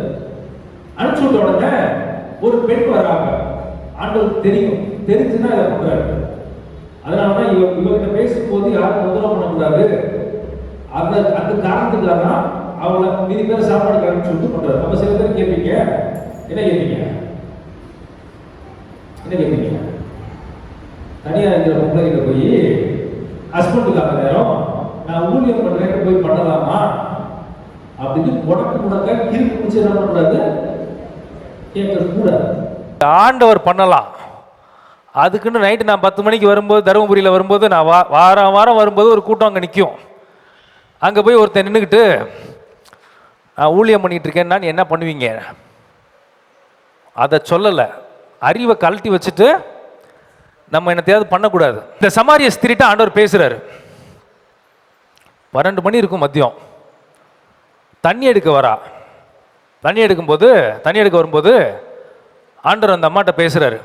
அனுப்பிச்சு விட்ட உடனே ஒரு பெண் வராங்க. ஆண்டவருக்கு தெரியும், தெரிஞ்சுதான் இதை பண்றாரு. அதனாலதான் இவர்கிட்ட பேசும்போது யாரும் தொந்தரவு பண்ணக்கூடாது, அந்த காரணத்துக்காக தான் அவங்கள மீதி பேர் சாப்பாடு அனுப்பிச்சு விட்டு பண்றாரு. நம்ம சில பேர் கேட்பீங்க, என்ன கேட்பீங்க? தனியா இருக்கிற பொம்பளைகிட்ட போய் ஹஸ்பண்டுக்காக நேரம் நான் ஊழியம் பண்றேன் போய் பண்ணலாமா அப்படின்னு முடக்க கிறுக்கு பிடிச்சி என்ன பண்ணக்கூடாது, கேட்கறது கூடாது. ஆண்டவர் பண்ணலாம். அதுக்குன்னு நைட்டு நான் 10 மணிக்கு வரும்போது, தருமபுரியில் வரும்போது, நான் வாரம் வரும்போது ஒரு கூட்டம் அங்கே நிற்கும். அங்கே போய் ஒருத்தன் நின்றுக்கிட்டு நான் ஊழியம் பண்ணிட்டு இருக்கேன்னா நீ என்ன பண்ணுவீங்க? அதை சொல்லலை. அறிவை கழட்டி வச்சுட்டு நம்ம என்னத்தையாவது பண்ணக்கூடாது. இந்த சமாரிய ஸ்திரிட்ட ஆண்டவர் பேசுறாரு. 12 மணி இருக்கும் மதியம், தண்ணி எடுக்க வரா. தண்ணி எடுக்க வரும்போது ஆண்டவர் அந்த அம்மாட்ட பேசுறாரு.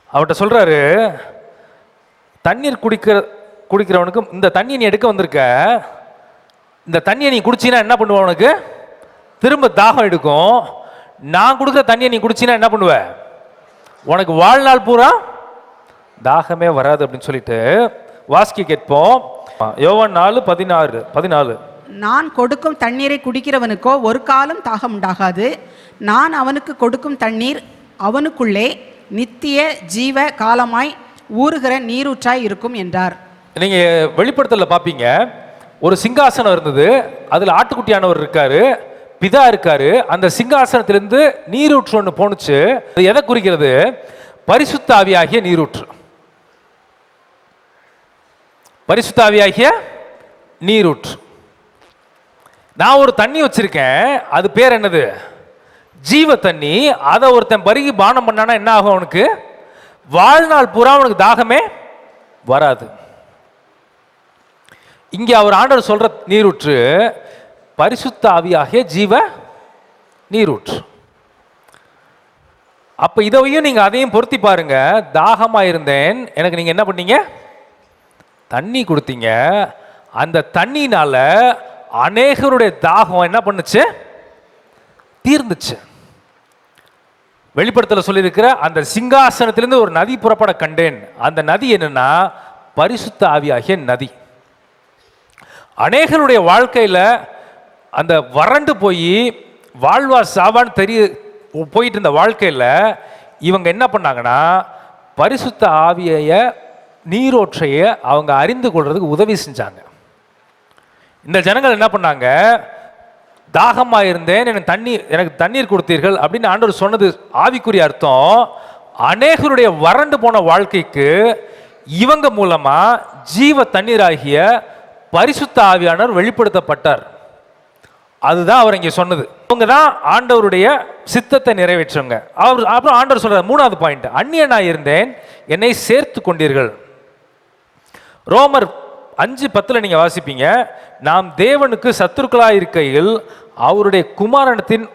அவர்கிட்ட சொல்றாரு, தண்ணீர் குடிக்கிறவனுக்கு இந்த தண்ணியை நீ எடுக்க வந்திருக்க, இந்த தண்ணியை நீ குடிச்சினா என்ன பண்ணுவ? உனக்கு திரும்ப தாகம் எடுக்கும். நான் கொடுக்குற தண்ணியை நீ குடிச்சினா என்ன பண்ணுவ? உனக்கு வாழ்நாள் பூரா தாகமே வராது அப்படின்னு சொல்லிட்டு வாசிக்க கேட்போம். யோவான் 4:14. நான் கொடுக்கும் தண்ணீரை குடிக்கிறவனுக்கோ ஒரு காலம் தாகம் உண்டாகாது. நான் அவனுக்கு கொடுக்கும் தண்ணீர் அவனுக்குள்ளே நித்திய ஜீவ காலமாய் ஊறுகிற நீரூற்றாய் இருக்கும் என்றார். நீங்க வெளிப்படுத்தல பாப்பீங்க, ஒரு சிங்காசனம் இருந்தது, அதுல ஆட்டுக்குட்டியானவர் இருக்காரு, பிதா இருக்காரு. அந்த சிங்காசனத்திலிருந்து நீரூற்று ஒன்று போனுச்சு. அது எதை குறிக்கிறது? பரிசுத்த ஆவியாகிய நீரூற்று. பரிசுத்த ஆவியாகிய நீரூற்று. நான் ஒரு தண்ணி வச்சிருக்கேன், அது பேர் என்னது? ஜீவ தண்ணி. அதை ஒருத்தன் பருகி பானம் பண்ணானா என்ன ஆகும்? அவனுக்கு வாழ்நாள் பூரா அவனுக்கு தாகமே வராது. இங்கே அவர் ஆண்டவர் சொல்ற நீரூற்று பரிசுத்த ஆவியாகிய ஜீவ நீரூற்று. அப்ப இதையும் நீங்க அதையும் பொருத்தி பாருங்க. தாகமா இருந்தேன், எனக்கு நீங்க என்ன பண்ணீங்க? தண்ணி கொடுத்தீங்க. அந்த தண்ணினால அநேகருடைய தாகம் என்ன பண்ணுச்சு? தீர்ந்துச்சு. வெளிப்படுத்தல சொல்லியிருக்கிற அந்த சிங்காசனத்திலிருந்து ஒரு நதி புறப்பட கண்டேன். அந்த நதி என்னன்னா பரிசுத்த ஆவியாகிய நதி. அநேகருடைய வாழ்க்கையில அந்த வறண்டு போய் வாழ்வா சாவான்னு போயிட்டு இருந்த வாழ்க்கையில இவங்க என்ன பண்ணாங்கன்னா பரிசுத்த ஆவிய நீரோற்றைய அவங்க அறிந்து கொள்றதுக்கு உதவி செஞ்சாங்க. இந்த ஜனங்கள் என்ன பண்ணாங்க? தாகமா இருந்தேன், எனக்கு தண்ணீர் கொடுத்தீர்கள் அப்படின்னு ஆண்டவர் சொன்னது ஆவிக்குரிய அர்த்தம். அநேகருடைய வறண்டு போன வாழ்க்கைக்கு இவங்க மூலமா ஜீவ தண்ணீராகிய பரிசுத்த ஆவியானவர் வெளிப்படுத்தப்பட்டார். அதுதான் அவர் இங்கே சொன்னது. அவங்க தான் ஆண்டவருடைய சித்தத்தை நிறைவேற்றுங்க. அப்புறம் ஆண்டவர் சொல்ற 3வது பாயிண்ட், அந்நியனாய் இருந்தேன், என்னை சேர்த்து கொண்டீர்கள். ரோமர் 5:10 நீங்க வாசிப்பீங்க, நாம் தேவனுக்கு சத்துருக்களாய் இருக்கையில் அவருடைய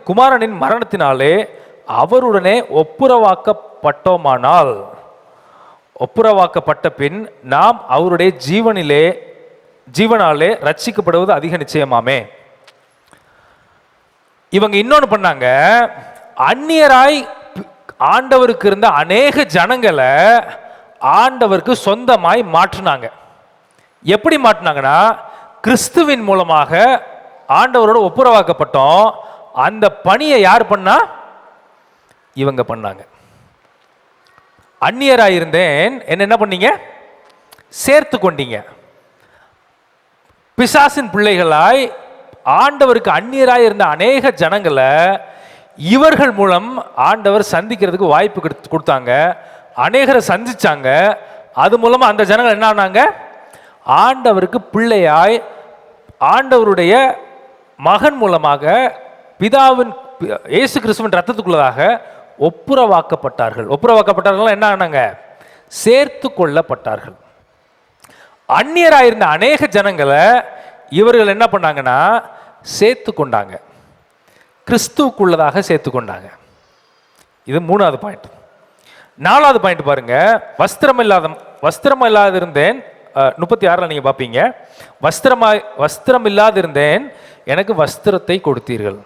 குமாரனின் மரணத்தினாலே அவருடனே ஒப்புரவாக்கப்பட்ட பின் நாம் அவருடைய ஜீவனாலே ரட்சிக்கப்படுவது அதிக நிச்சயமாமே. இவங்க இன்னொன்னு பண்ணாங்க, அந்நியராய் ஆண்டவருக்கு இருந்த அநேக ஜனங்களை ஆண்டவருக்கு சொந்தமாய் மாற்றினாங்க. எப்படி மாற்றினாங்கன்னா, கிறிஸ்துவின் மூலமாக ஆண்டவரோட ஒப்புரவாக்கப்பட்டோம். அந்த பணியை யார் பண்ணா? இவங்க பண்ணாங்க. அந்நியராயிருந்தேன், என்ன பண்ணீங்க? சேர்த்து கொண்டீங்க. பிசாசின் பிள்ளைகளாய் ஆண்டவருக்கு அந்நியராய் இருந்த அநேக ஜனங்களை இவர்கள் மூலம் ஆண்டவர் சந்திக்கிறதுக்கு வாய்ப்பு கொடுத்தாங்க. அநேகரை சந்திச்சாங்க. அது மூலமா அந்த ஜனங்கள் என்ன ஆனாங்க? ஆண்டவருக்கு பிள்ளையாய் ஆண்டவருடைய மகன் மூலமாக பிதாவின் இயேசு கிறிஸ்துவின் ரத்தத்துக்குள்ளதாக ஒப்புரவாக்கப்பட்டார்கள். என்ன ஆனாங்க? சேர்த்து கொள்ளப்பட்டார்கள். அந்நியராயிருந்த அநேக ஜனங்களை இவர்கள் என்ன பண்ணாங்கன்னா சேர்த்து கொண்டாங்க, கிறிஸ்துவுக்குள்ளதாக சேர்த்து கொண்டாங்க. இது 3வது பாயிண்ட். 4வது பாயிண்ட் பாருங்க, வஸ்திரம் இல்லாதிருந்தேன். 36 நீங்க பார்ப்பீங்க, வஸ்திரம் இல்லாதிருந்தேன், எனக்கு வஸ்திரத்தை கொடுத்தீர்கள்.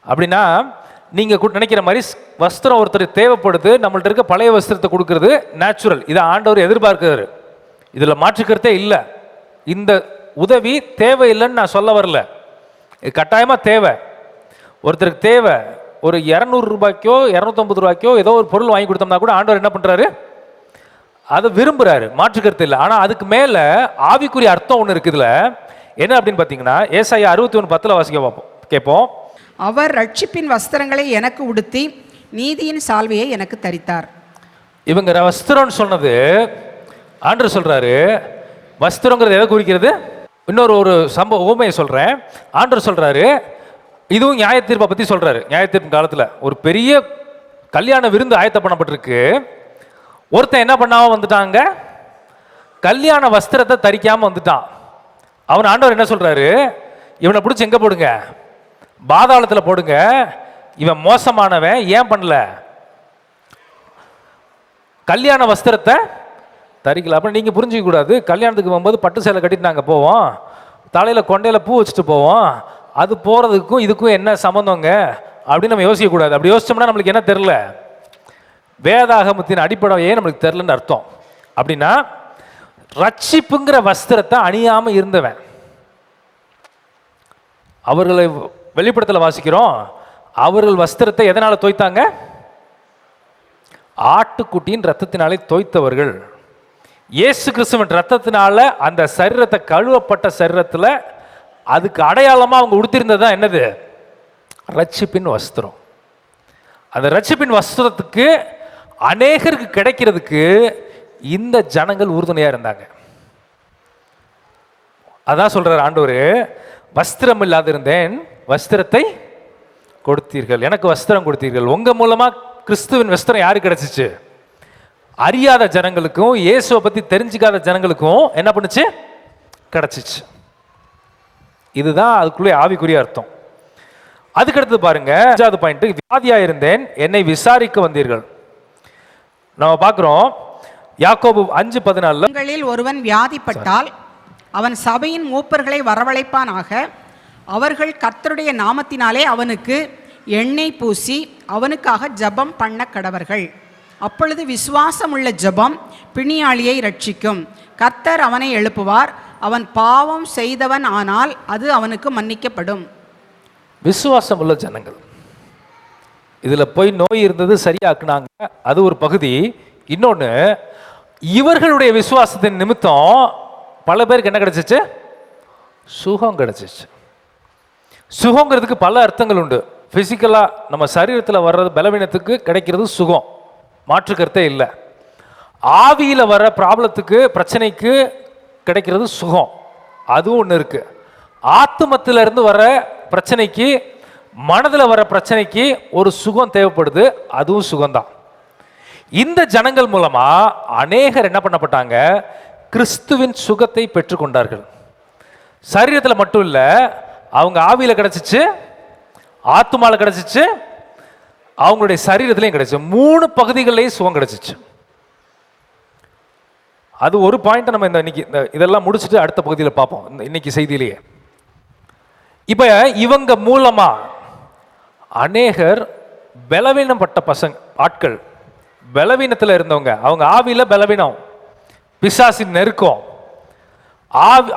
அப்படின்னா நீங்க நினைக்கிற மாதிரி வஸ்திரம் ஒருத்தர் தேவைப்படுது, நம்மள்ட்ட இருக்க பழைய வஸ்திரத்தை கொடுக்கறது நேச்சுரல். இதை ஆண்டவர் எதிர்பார்க்கிறாரு, இதுல மாற்றுக்கிறதே இல்லை. இந்த உதவி தேவையில்லைன்னு நான் சொல்ல வரல, இது கட்டாயமா தேவை. ஒருத்தருக்கு தேவை, ஒரு 200 ரூபாய்க்கோ 250 ரூபாய்க்கோ ஏதோ ஒரு பொருள் வாங்கி கொடுத்தோம்னா கூட ஆண்டவர் என்ன பண்றாரு? அதை விரும்புறாரு, மாற்றுக்கிறது இல்லை. ஆனா அதுக்கு மேல ஆவிக்குரிய அர்த்தம் ஒன்று இருக்குதுல. என்ன அப்படின்னு பார்த்தீங்கன்னா, ஏசாயா 61:10 வாசிக்க கேட்போம். அவர் ரட்சிப்பின் வஸ்திரங்களை எனக்கு உடுத்தி நீதியின் சால்வையை எனக்கு தரித்தார். இவங்க வஸ்திரம்னு சொன்னது ஆண்டவர் சொல்றாரு. வஸ்திரங்கிறது எதை குறிக்கிறது? இன்னொரு சம்பவ ஊமையை சொல்றேன். ஆண்டவர் சொல்றாரு, இதுவும் நியாயத்தீர்ப்பை பத்தி சொல்றாரு. நியாயத்தீர்ப்பு காலத்துல ஒரு பெரிய கல்யாண விருந்து ஆயத்தம் பண்ணப்பட்டிருக்கு. ஒருத்தன் என்ன பண்ணாம வந்துட்டாங்க? கல்யாண வஸ்திரத்தை தரிக்காம வந்துட்டான். அவன் ஆண்டவர் என்ன சொல்றாரு? இவனை பிடிச்சி எங்க போடுங்க? பாதாளத்துல போடுங்க. இவன் மோசமானவன், ஏன் பண்ணல? கல்யாண வஸ்திரத்தை தரிக்கல. அப்ப நீங்க புரிஞ்சிக்க கூடாது, கல்யாணத்துக்கு போகும்போது பட்டு சேலை கட்டிட்டு நாங்க போவோம், தலையில கொண்டையில பூ வச்சுட்டு போவோம், அது போறதுக்கும் இதுக்கும் என்ன சம்பந்தங்க அப்படின்னு நம்ம யோசிக்க கூடாது. அப்படி யோசிச்சோம்னா நம்மளுக்கு என்ன தெரியல, வேதாகமத்தின் அடிப்படையே நம்மளுக்கு தெரியலன்னு அர்த்தம். அப்படின்னா ரட்சிப்புங்கிற வஸ்திரத்தை அணியாம இருந்தவன். அவர்களை வெளிப்படத்துல வாசிக்கிறோம், அவர்கள் வஸ்திரத்தை எதனால தோய்த்தாங்க? ஆட்டுக்குட்டியின் ரத்தத்தினாலே தோய்த்தவர்கள். இயேசு கிறிஸ்துவின் ரத்தத்தினால அந்த சரீரத்தை, கழுவப்பட்ட சரீரத்துல அதுக்கு அடையாளமா அவங்க உடுத்திருந்தது தான் என்னது? ரட்சிப்பின் வஸ்திரம். அந்த ரட்சிப்பின் வஸ்திரத்துக்கு அநேகருக்கு கிடைக்கிறதுக்கு இந்த ஜனங்கள் உறுதுணையா இருந்தாங்க. அதான் சொல்றார் ஆண்டவர், வஸ்திரம் இல்லாதிருந்தேன், வஸ்திரத்தை கொடுத்தீர்கள், எனக்கு வஸ்திரம் கொடுத்தீர்கள். உங்க மூலமா கிறிஸ்துவின் வஸ்திரம் யாருக்கு கிடைச்சிச்சு? அறியாத ஜனங்களுக்கும் இயேசுவை பற்றி தெரிஞ்சுக்காத ஜனங்களுக்கும் என்ன பண்ணுச்சு? கிடச்சிச்சு. இதுதான் அதுக்குள்ளே ஆவிக்குரிய அர்த்தம். அதுக்கடுத்து பாருங்க, 5வது பாயிண்ட், வியாதியா இருந்தேன் என்னை விசாரிக்க வந்தீர்கள். நம்ம பார்க்குறோம் யாக்கோபு 5:14, உங்களில் ஒருவன் வியாதிப்பட்டால் அவன் சபையின் மூப்பர்களை வரவழைப்பானாக, அவர்கள் கர்த்தருடைய நாமத்தினாலே அவனுக்கு எண்ணெய் பூசி அவனுக்காக ஜெபம் பண்ண கடவர்கள். அப்பொழுது விசுவாசமுள்ள ஜெபம் பிணியாளியை ரட்சிக்கும். கர்த்தர் அவனை எழுப்புவார். அவன் பாவம் செய்தவன் ஆனால் அது அவனுக்கு மன்னிக்கப்படும். விசுவாசம் உள்ள ஜனங்கள் இதில் போய் நோய் இருந்தது சரியாக்குனாங்க, அது ஒரு பகுதி. இன்னொன்று, இவர்களுடைய விசுவாசத்தின் நிமித்தம் பல பேருக்கு என்ன கிடைச்சிச்சு? சுகம் கிடைச்சிச்சு. சுகங்கிறதுக்கு பல அர்த்தங்கள் உண்டு. ஃபிசிக்கலாக நம்ம சரீரத்தில் வர்றது பலவீனத்துக்கு கிடைக்கிறது சுகம், மாற்று கருத்தே இல்லை. ஆவியில் வர ப்ராப்ளத்துக்கு, பிரச்சனைக்கு கிடைக்கிறது சுகம், அதுவும் ஒன்று இருக்குது. ஆத்துமத்திலிருந்து வர பிரச்சனைக்கு, மனதில் வர பிரச்சனைக்கு ஒரு சுகம் தேவைப்படுது, அதுவும் சுகம்தான். இந்த ஜனங்கள் மூலமா அநேகர் என்ன பண்ணப்பட்டாங்க? கிறிஸ்துவின் சுகத்தை பெற்றுக்கொண்டார்கள். சரீரத்தில் மட்டும் இல்லை, அவங்க ஆவியில் கிடைச்சிச்சு, ஆத்துமால கிடைச்சிச்சு, அவங்களுடைய சரீரத்திலையும் கிடைச்சிச்சு. 3 பகுதிகளிலேயும் சுகம் கிடைச்சிச்சு. அது ஒரு பாயிண்ட். நம்ம இன்னைக்கு இதெல்லாம் முடிச்சுட்டு அடுத்த பகுதியில் பார்ப்போம், இன்னைக்கு செய்தியிலேயே. இப்போ இவங்க மூலமா அநேகர் பலவீனப்பட்ட ஆட்கள், பலவீனத்தில் இருந்தவங்க, அவங்க ஆவியில் பலவீனம், பிசாசின் நெருக்கம்,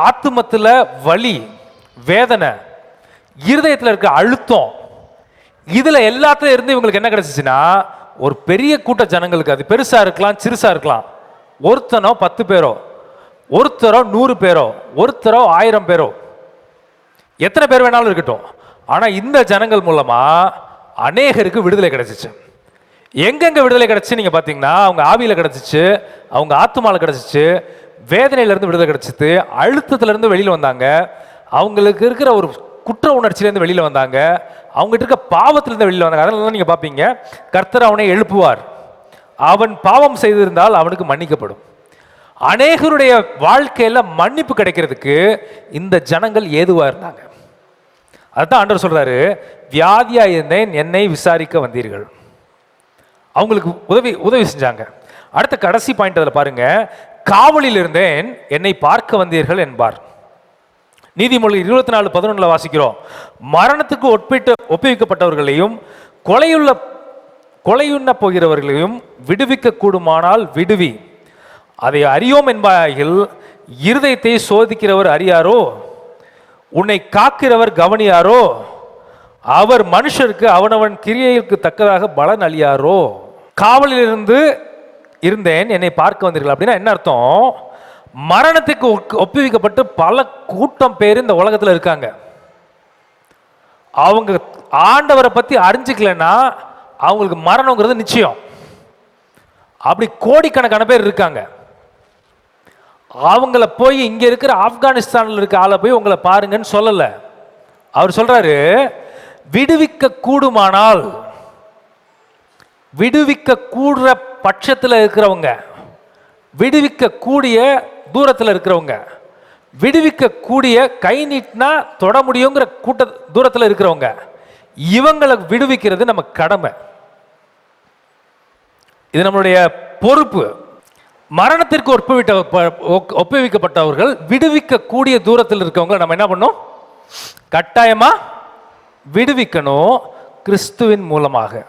ஆத்துமத்தில் வலி, வேதனை, இருதயத்தில் இருக்க அழுத்தம், இதுல எல்லாத்துல இருந்து இவங்களுக்கு என்ன கிடைச்சிச்சுன்னா, ஒரு பெரிய கூட்ட ஜனங்களுக்கு, அது பெருசா இருக்கலாம் சிறுசா இருக்கலாம், ஒருத்தனோ 10 பேரோ, ஒருத்தரோ 100 பேரோ, ஒருத்தரோ 1000 பேரோ, எத்தனை பேர் வேணாலும் இருக்கட்டும், ஆனா இந்த ஜனங்கள் மூலமா அநேகருக்கு விடுதலை கிடைச்சிச்சு. எங்கெங்க விடுதலை கிடைச்சு நீங்க பாத்தீங்கன்னா, அவங்க ஆவியில கிடைச்சிச்சு, அவங்க ஆத்துமால கிடைச்சிச்சு, வேதனையில இருந்து விடுதலை கிடைச்சிது, அழுத்தத்துல இருந்து வெளியில வந்தாங்க, அவங்களுக்கு இருக்கிற ஒரு குற்ற உணர்ச்சியிலேருந்து வெளியில வந்தாங்க, அவங்ககிட்ட இருக்க பாவத்திலிருந்து வெளியில வந்தாங்க. அதனால நீங்க பாப்பீங்க, கர்த்தர் அவனை எழுப்புவார், அவன் பாவம் செய்திருந்தால் அவனுக்கு மன்னிக்கப்படும். அநேகருடைய வாழ்க்கையில மன்னிப்பு கிடைக்கிறதுக்கு இந்த ஜனங்கள் ஏதுவா இருந்தாங்க. அதுதான் ஆண்டவர் சொல்றாரு, வியாதியா இருந்தேன் என்னை விசாரிக்க வந்தீர்கள். அவங்களுக்கு உதவி செஞ்சாங்க. அடுத்த கடைசி பாயிண்ட் அதில் பாருங்க, காவலில் இருந்தேன் என்னை பார்க்க வந்தீர்கள் என்பார். நீதிமொழி 24:11 வாசிக்கிறோம், மரணத்துக்கு ஒப்புவிக்கப்பட்டவர்களையும் கொலையுண்ண போகிறவர்களையும் விடுவிக்க கூடுமானால் விடுவி, அதை அறியோம் என்பார்கள். இருதயத்தை சோதிக்கிறவர் அறியாரோ, உன்னை காக்கிறவர் கவனியாரோ, அவர் மனுஷருக்கு அவனவன் கிரியைக்கு தக்கதாக பலன் அளியாரோ. காவலில் இருந்தேன் என்னை பார்க்க வந்தீர்கள் அப்படின்னா என்ன அர்த்தம்? மரணத்துக்கு ஒப்புவிக்கப்பட்டு பல கூட்டம் பேர் இந்த உலகத்தில் இருக்காங்க. அவங்க ஆண்டவரை பற்றி அறிஞ்சிக்கலன்னா அவங்களுக்கு மரணங்கிறது நிச்சயம். அப்படி கோடிக்கணக்கான பேர் இருக்காங்க. அவங்கள போய் இங்க இருக்கிற ஆப்கானிஸ்தானில் இருக்க ஆளை போய் உங்களை பாருங்கன்னு சொல்லலை. அவர் சொல்றாரு, விடுவிக்க கூடுமானால், விடுவிக்க கூடுற பட்சத்தில் இருக்கிறவங்க, விடுவிக்க கூடிய தூரத்தில் இருக்கிறவங்க, விடுவிக்க கூடிய கை நீட்டினா தொட முடியுங்கிற தூரத்தில் இருக்கிறவங்க, இவங்களை விடுவிக்கிறது நம்ம கடமை, இது நம்மளுடைய பொறுப்பு. மரணத்திற்கு ஒப்புவிக்கப்பட்டவர்கள் விடுவிக்க கூடிய தூரத்தில் இருக்கவங்க நம்ம என்ன பண்ணோம்? கட்டாயமா விடுவிக்கணும். கிறிஸ்துவின் மூலமாக,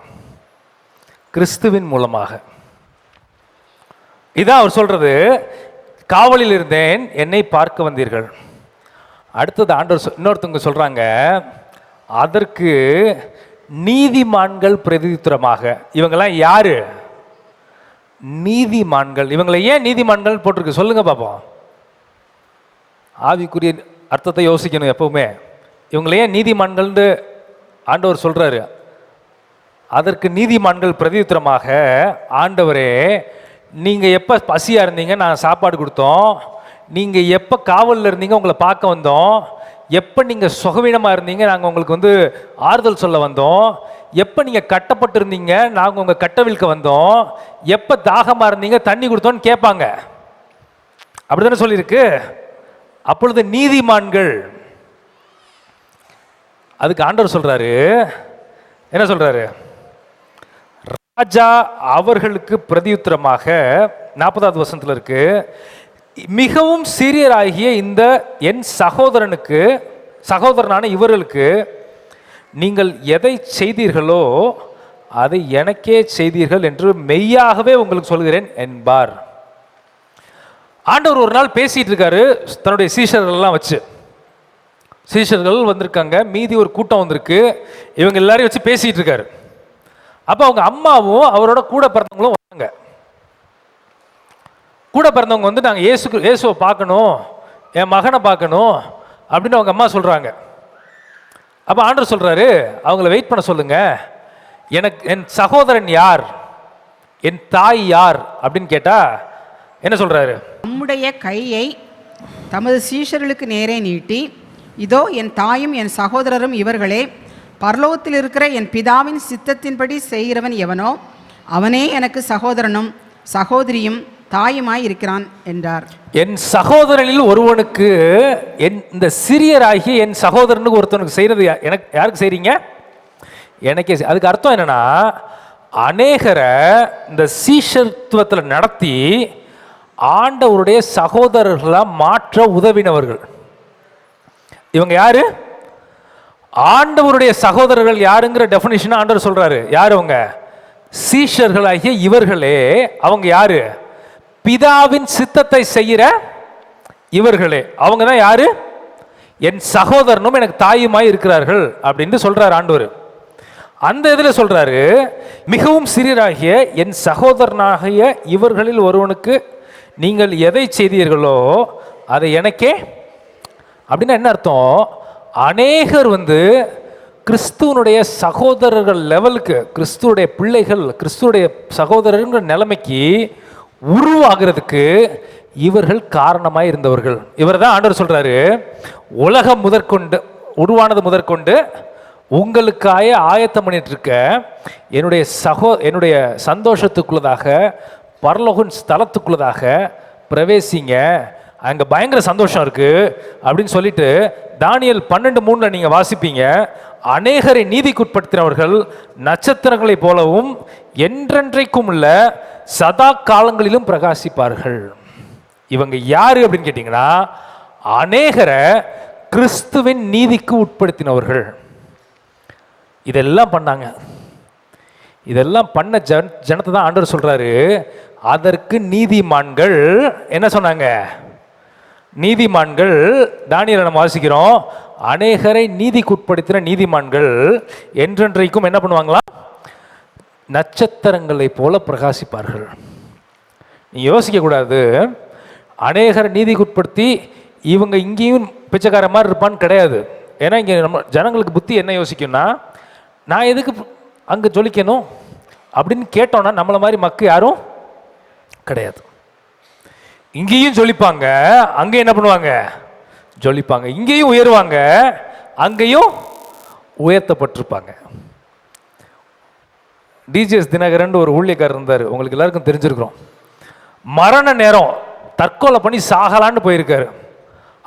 கிறிஸ்துவின் மூலமாக. இதான் அவர் சொல்றது, காவலில் இருந்தேன் என்னை பார்க்க வந்தீர்கள். அடுத்தது ஆண்டவர் இன்னொருத்தவங்க சொல்றாங்க, அதற்கு நீதிமான்கள் பிரதித்திரமாக. இவங்கெல்லாம் யாரு? நீதிமான்கள். இவங்களை ஏன் நீதிமான்கள் போட்டிருக்கு சொல்லுங்க பாப்போம். ஆவிக்குரிய அர்த்தத்தை யோசிக்கணும் எப்பவுமே. இவங்களை ஏன் நீதிமான்கள் ஆண்டவர் சொல்றாரு? அதற்கு நீதிமான்கள் பிரதித்திரமாக, ஆண்டவரே நீங்க எப்ப பசியா இருந்தீங்க நான் சாப்பாடு கொடுத்தோம், நீங்கள் எப்போ காவலில் இருந்தீங்க உங்களை பார்க்க வந்தோம், எப்போ நீங்கள் சுகவீனமாக இருந்தீங்க நாங்கள் உங்களுக்கு வந்து ஆறுதல் சொல்ல வந்தோம், எப்போ நீங்கள் கட்டப்பட்டிருந்தீங்க நாங்கள் உங்கள் கட்டவிழ்க்க வந்தோம், எப்போ தாகமாக இருந்தீங்க தண்ணி கொடுத்தோன்னு கேட்பாங்க. அப்படி தானே சொல்லியிருக்கு. அப்பொழுது நீதிமான்கள், அதுக்கு ஆண்டவர் சொல்றாரு, என்ன சொல்றாரு? ராஜா அவர்களுக்கு பிரதியுத்தரமாக 40வது வசனத்தில் இருக்கு, மிகவும் சிறியராகிய இந்த என் சகோதரனான இவர்களுக்கு நீங்கள் எதை செய்தீர்களோ அதை எனக்கே செய்தீர்கள் என்று மெய்யாகவே உங்களுக்கு சொல்கிறேன் என்பார். ஆண்டவர் ஒரு நாள் பேசிட்டு இருக்காரு தன்னுடைய சீஷர்கள்லாம் வச்சு. சீஷர்கள் வந்திருக்காங்க, மீதி ஒரு கூட்டம் வந்திருக்கு, இவங்க எல்லாரையும் வச்சு பேசிட்டு இருக்காரு. அப்போ அவங்க அம்மாவும் அவரோட கூட பிறந்தவங்களும் வந்தாங்க. கூட பிறந்தவங்க வந்து நாங்கள் இயேசுவை பார்க்கணும், என் மகனை பார்க்கணும் அப்படின்னு அவங்க அம்மா சொல்கிறாங்க. அப்போ ஆண்டவர் சொல்கிறாரு, அவங்கள வெயிட் பண்ண சொல்லுங்க, எனக்கு என் சகோதரன் யார், என் தாய் யார் அப்படின்னு கேட்டால் என்ன சொல்கிறாரு? நம்முடைய கையை தமது சீஷர்களுக்கு நேரே நீட்டி, இதோ என் தாயும் என் சகோதரரும் இவர்களே, பரலோகத்தில் இருக்கிற என் பிதாவின் சித்தத்தின்படி செய்கிறவன் எவனோ அவனே எனக்கு சகோதரனும் சகோதரியும் தாயுமாய் இருக்கிறான் என்றார். என் சகோதரனில் ஒருவனுக்கு, இந்த சிறியராகிய என் சகோதரனுக்கு ஒருத்தனுக்கு செய்கிறது எனக்கு யாருக்கு செய்கிறீங்க? எனக்கே. அதுக்கு அர்த்தம் என்னன்னா, அநேகரை இந்த சீஷத்துவத்தில் நடத்தி ஆண்டவருடைய சகோதரர்களாக மாற்ற உதவினவர்கள் இவங்க. யாரு? ஆண்டவருடைய சகோதரர்கள் யாருங்கிற டெஃபினிஷன் ஆண்டவர் சொல்றாரு. யார் அவங்க? சீஷர்களாகிய இவர்களே. அவங்க யாரு? பிதாவின் சித்தத்தை செய்கிற இவர்களே. அவங்க தான் யாரு? என் சகோதரனும் எனக்கு தாயுமாய் இருக்கிறார்கள் அப்படின்னு சொல்றாரு ஆண்டவர். அந்த இதில் சொல்றாரு, மிகவும் சிறியராகிய என் சகோதரனாகிய இவர்களில் ஒருவனுக்கு நீங்கள் எதை செய்தீர்களோ அதை எனக்கே. அப்படின்னா என்ன அர்த்தம்? அநேகர் வந்து கிறிஸ்துவனுடைய சகோதரர்கள் லெவலுக்கு, கிறிஸ்துவுடைய பிள்ளைகள், கிறிஸ்துவுடைய சகோதரர்கள் நிலைமைக்கு உருவாகிறதுக்கு இவர்கள் காரணமாய் இருந்தவர்கள். இவர் தான் ஆண்டவர் சொல்றாரு, உலகம் முதற்கொண்டு உருவானது முதற்கொண்டு உங்களுக்காக ஆயத்தம் பண்ணிட்டு இருக்க என்னுடைய சந்தோஷத்துக்குள்ளதாக, பரலோக ஸ்தலத்துக்குள்ளதாக பிரவேசிங்க, அங்கே பயங்கர சந்தோஷம் இருக்கு அப்படின்னு சொல்லிட்டு தானியேல் 12:3 நீங்க வாசிப்பீங்க. அநேகரை நீதிக்குட்படுத்தினவர்கள் நட்சத்திரங்களைப் போலவும் என்றென்றைக்கும் உள்ள சதா காலங்களிலும் பிரகாசிப்பார்கள். இவங்க யாரு அப்படின்னு கேட்டீங்கன்னா, அநேகரை கிறிஸ்துவின் நீதிக்கு உட்படுத்தினவர்கள். இதெல்லாம் பண்ணாங்க. இதெல்லாம் பண்ண ஜனத்தை தான் ஆண்டவர் சொல்றாரு, அதற்கு நீதிமான்கள் என்ன சொன்னாங்க? நீதிமான்கள், தானியேலை நம்ம வாசிக்கிறோம், அநேகரை நீதிக்குட்படுத்தின நீதிமான்கள் என்றென்றைக்கும் என்ன பண்ணுவாங்களா? நட்சத்திரங்களை போல பிரகாசிப்பார்கள். நீ யோசிக்க கூடாது, அநேகரை நீதிக்குட்படுத்தி இவங்க இங்கேயும் பிச்சைக்கார மாதிரி இருப்பான்னு கிடையாது. ஏன்னா இங்கே நம்ம ஜனங்களுக்கு புத்தி என்ன யோசிக்கும்னா, நான் எதுக்கு அங்கே ஜொலிக்கணும் அப்படின்னு கேட்டோன்னா நம்மளை மாதிரி மக்கள் யாரும் கிடையாது. இங்கேயும் ஜொலிப்பாங்க, அங்கே என்ன பண்ணுவாங்க? ஜொலிப்பாங்க. இங்கேயும் உயருவாங்க, அங்கேயும் உயர்த்தப்பட்டிருப்பாங்க. டிஜிஎஸ் தினகரன் ஒரு ஊழியக்காரர் இருந்தார், உங்களுக்கு எல்லாருக்கும் தெரிஞ்சிருக்கிறோம். மரண நேரம் தற்கொலை பண்ணி சாகலான்னு போயிருக்காரு.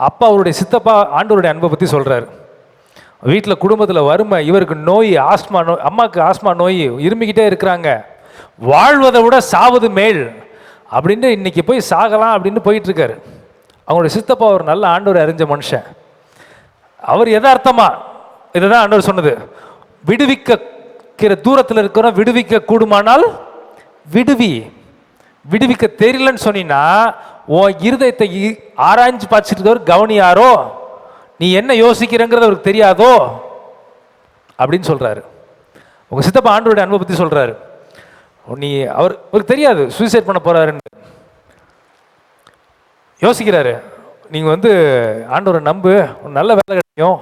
அப்பா அவருடைய சித்தப்பா ஆண்டவருடைய அன்பை பற்றி சொல்கிறார். வீட்டில் குடும்பத்தில் வறுமை, இவருக்கு நோய், ஆஸ்மா நோய், அம்மாவுக்கு ஆஸ்மா நோய், இருமிக்கிட்டே இருக்கிறாங்க. வாழ்வதை விட சாவது மேல் அப்படின்னு இன்னைக்கு போய் சாகலாம் அப்படின்னு போயிட்டு இருக்காரு. அவங்களுடைய சித்தப்பா ஒரு நல்ல ஆண்டவர் அறிஞ்ச மனுஷன். அவர் யதார்த்தமா இதை தான் ஆண்டவர் சொன்னது, விடுவிக்கிற தூரத்தில் இருக்கிற விடுவிக்க கூடுமானால் விடுவிக்க தெரியலன்னு சொன்னீங்கன்னா உன் இருதயத்தை ஆராய்ஞ்சு பார்த்துட்டு இருக்கவர் கவனியாரோ, நீ என்ன யோசிக்கிறங்கிறது அவருக்கு தெரியாதோ அப்படின்னு சொல்றாரு. உங்க சித்தப்பா ஆண்டவருடைய அன்பை பற்றி சொல்றாரு. நீ அவருக்கு தெரியாது சூசைட் பண்ண போறாருன்னு யோசிக்கிறாரு. நீங்க வந்து ஆண்டவரை நம்பு, நல்ல வேலை கிடைக்கும்,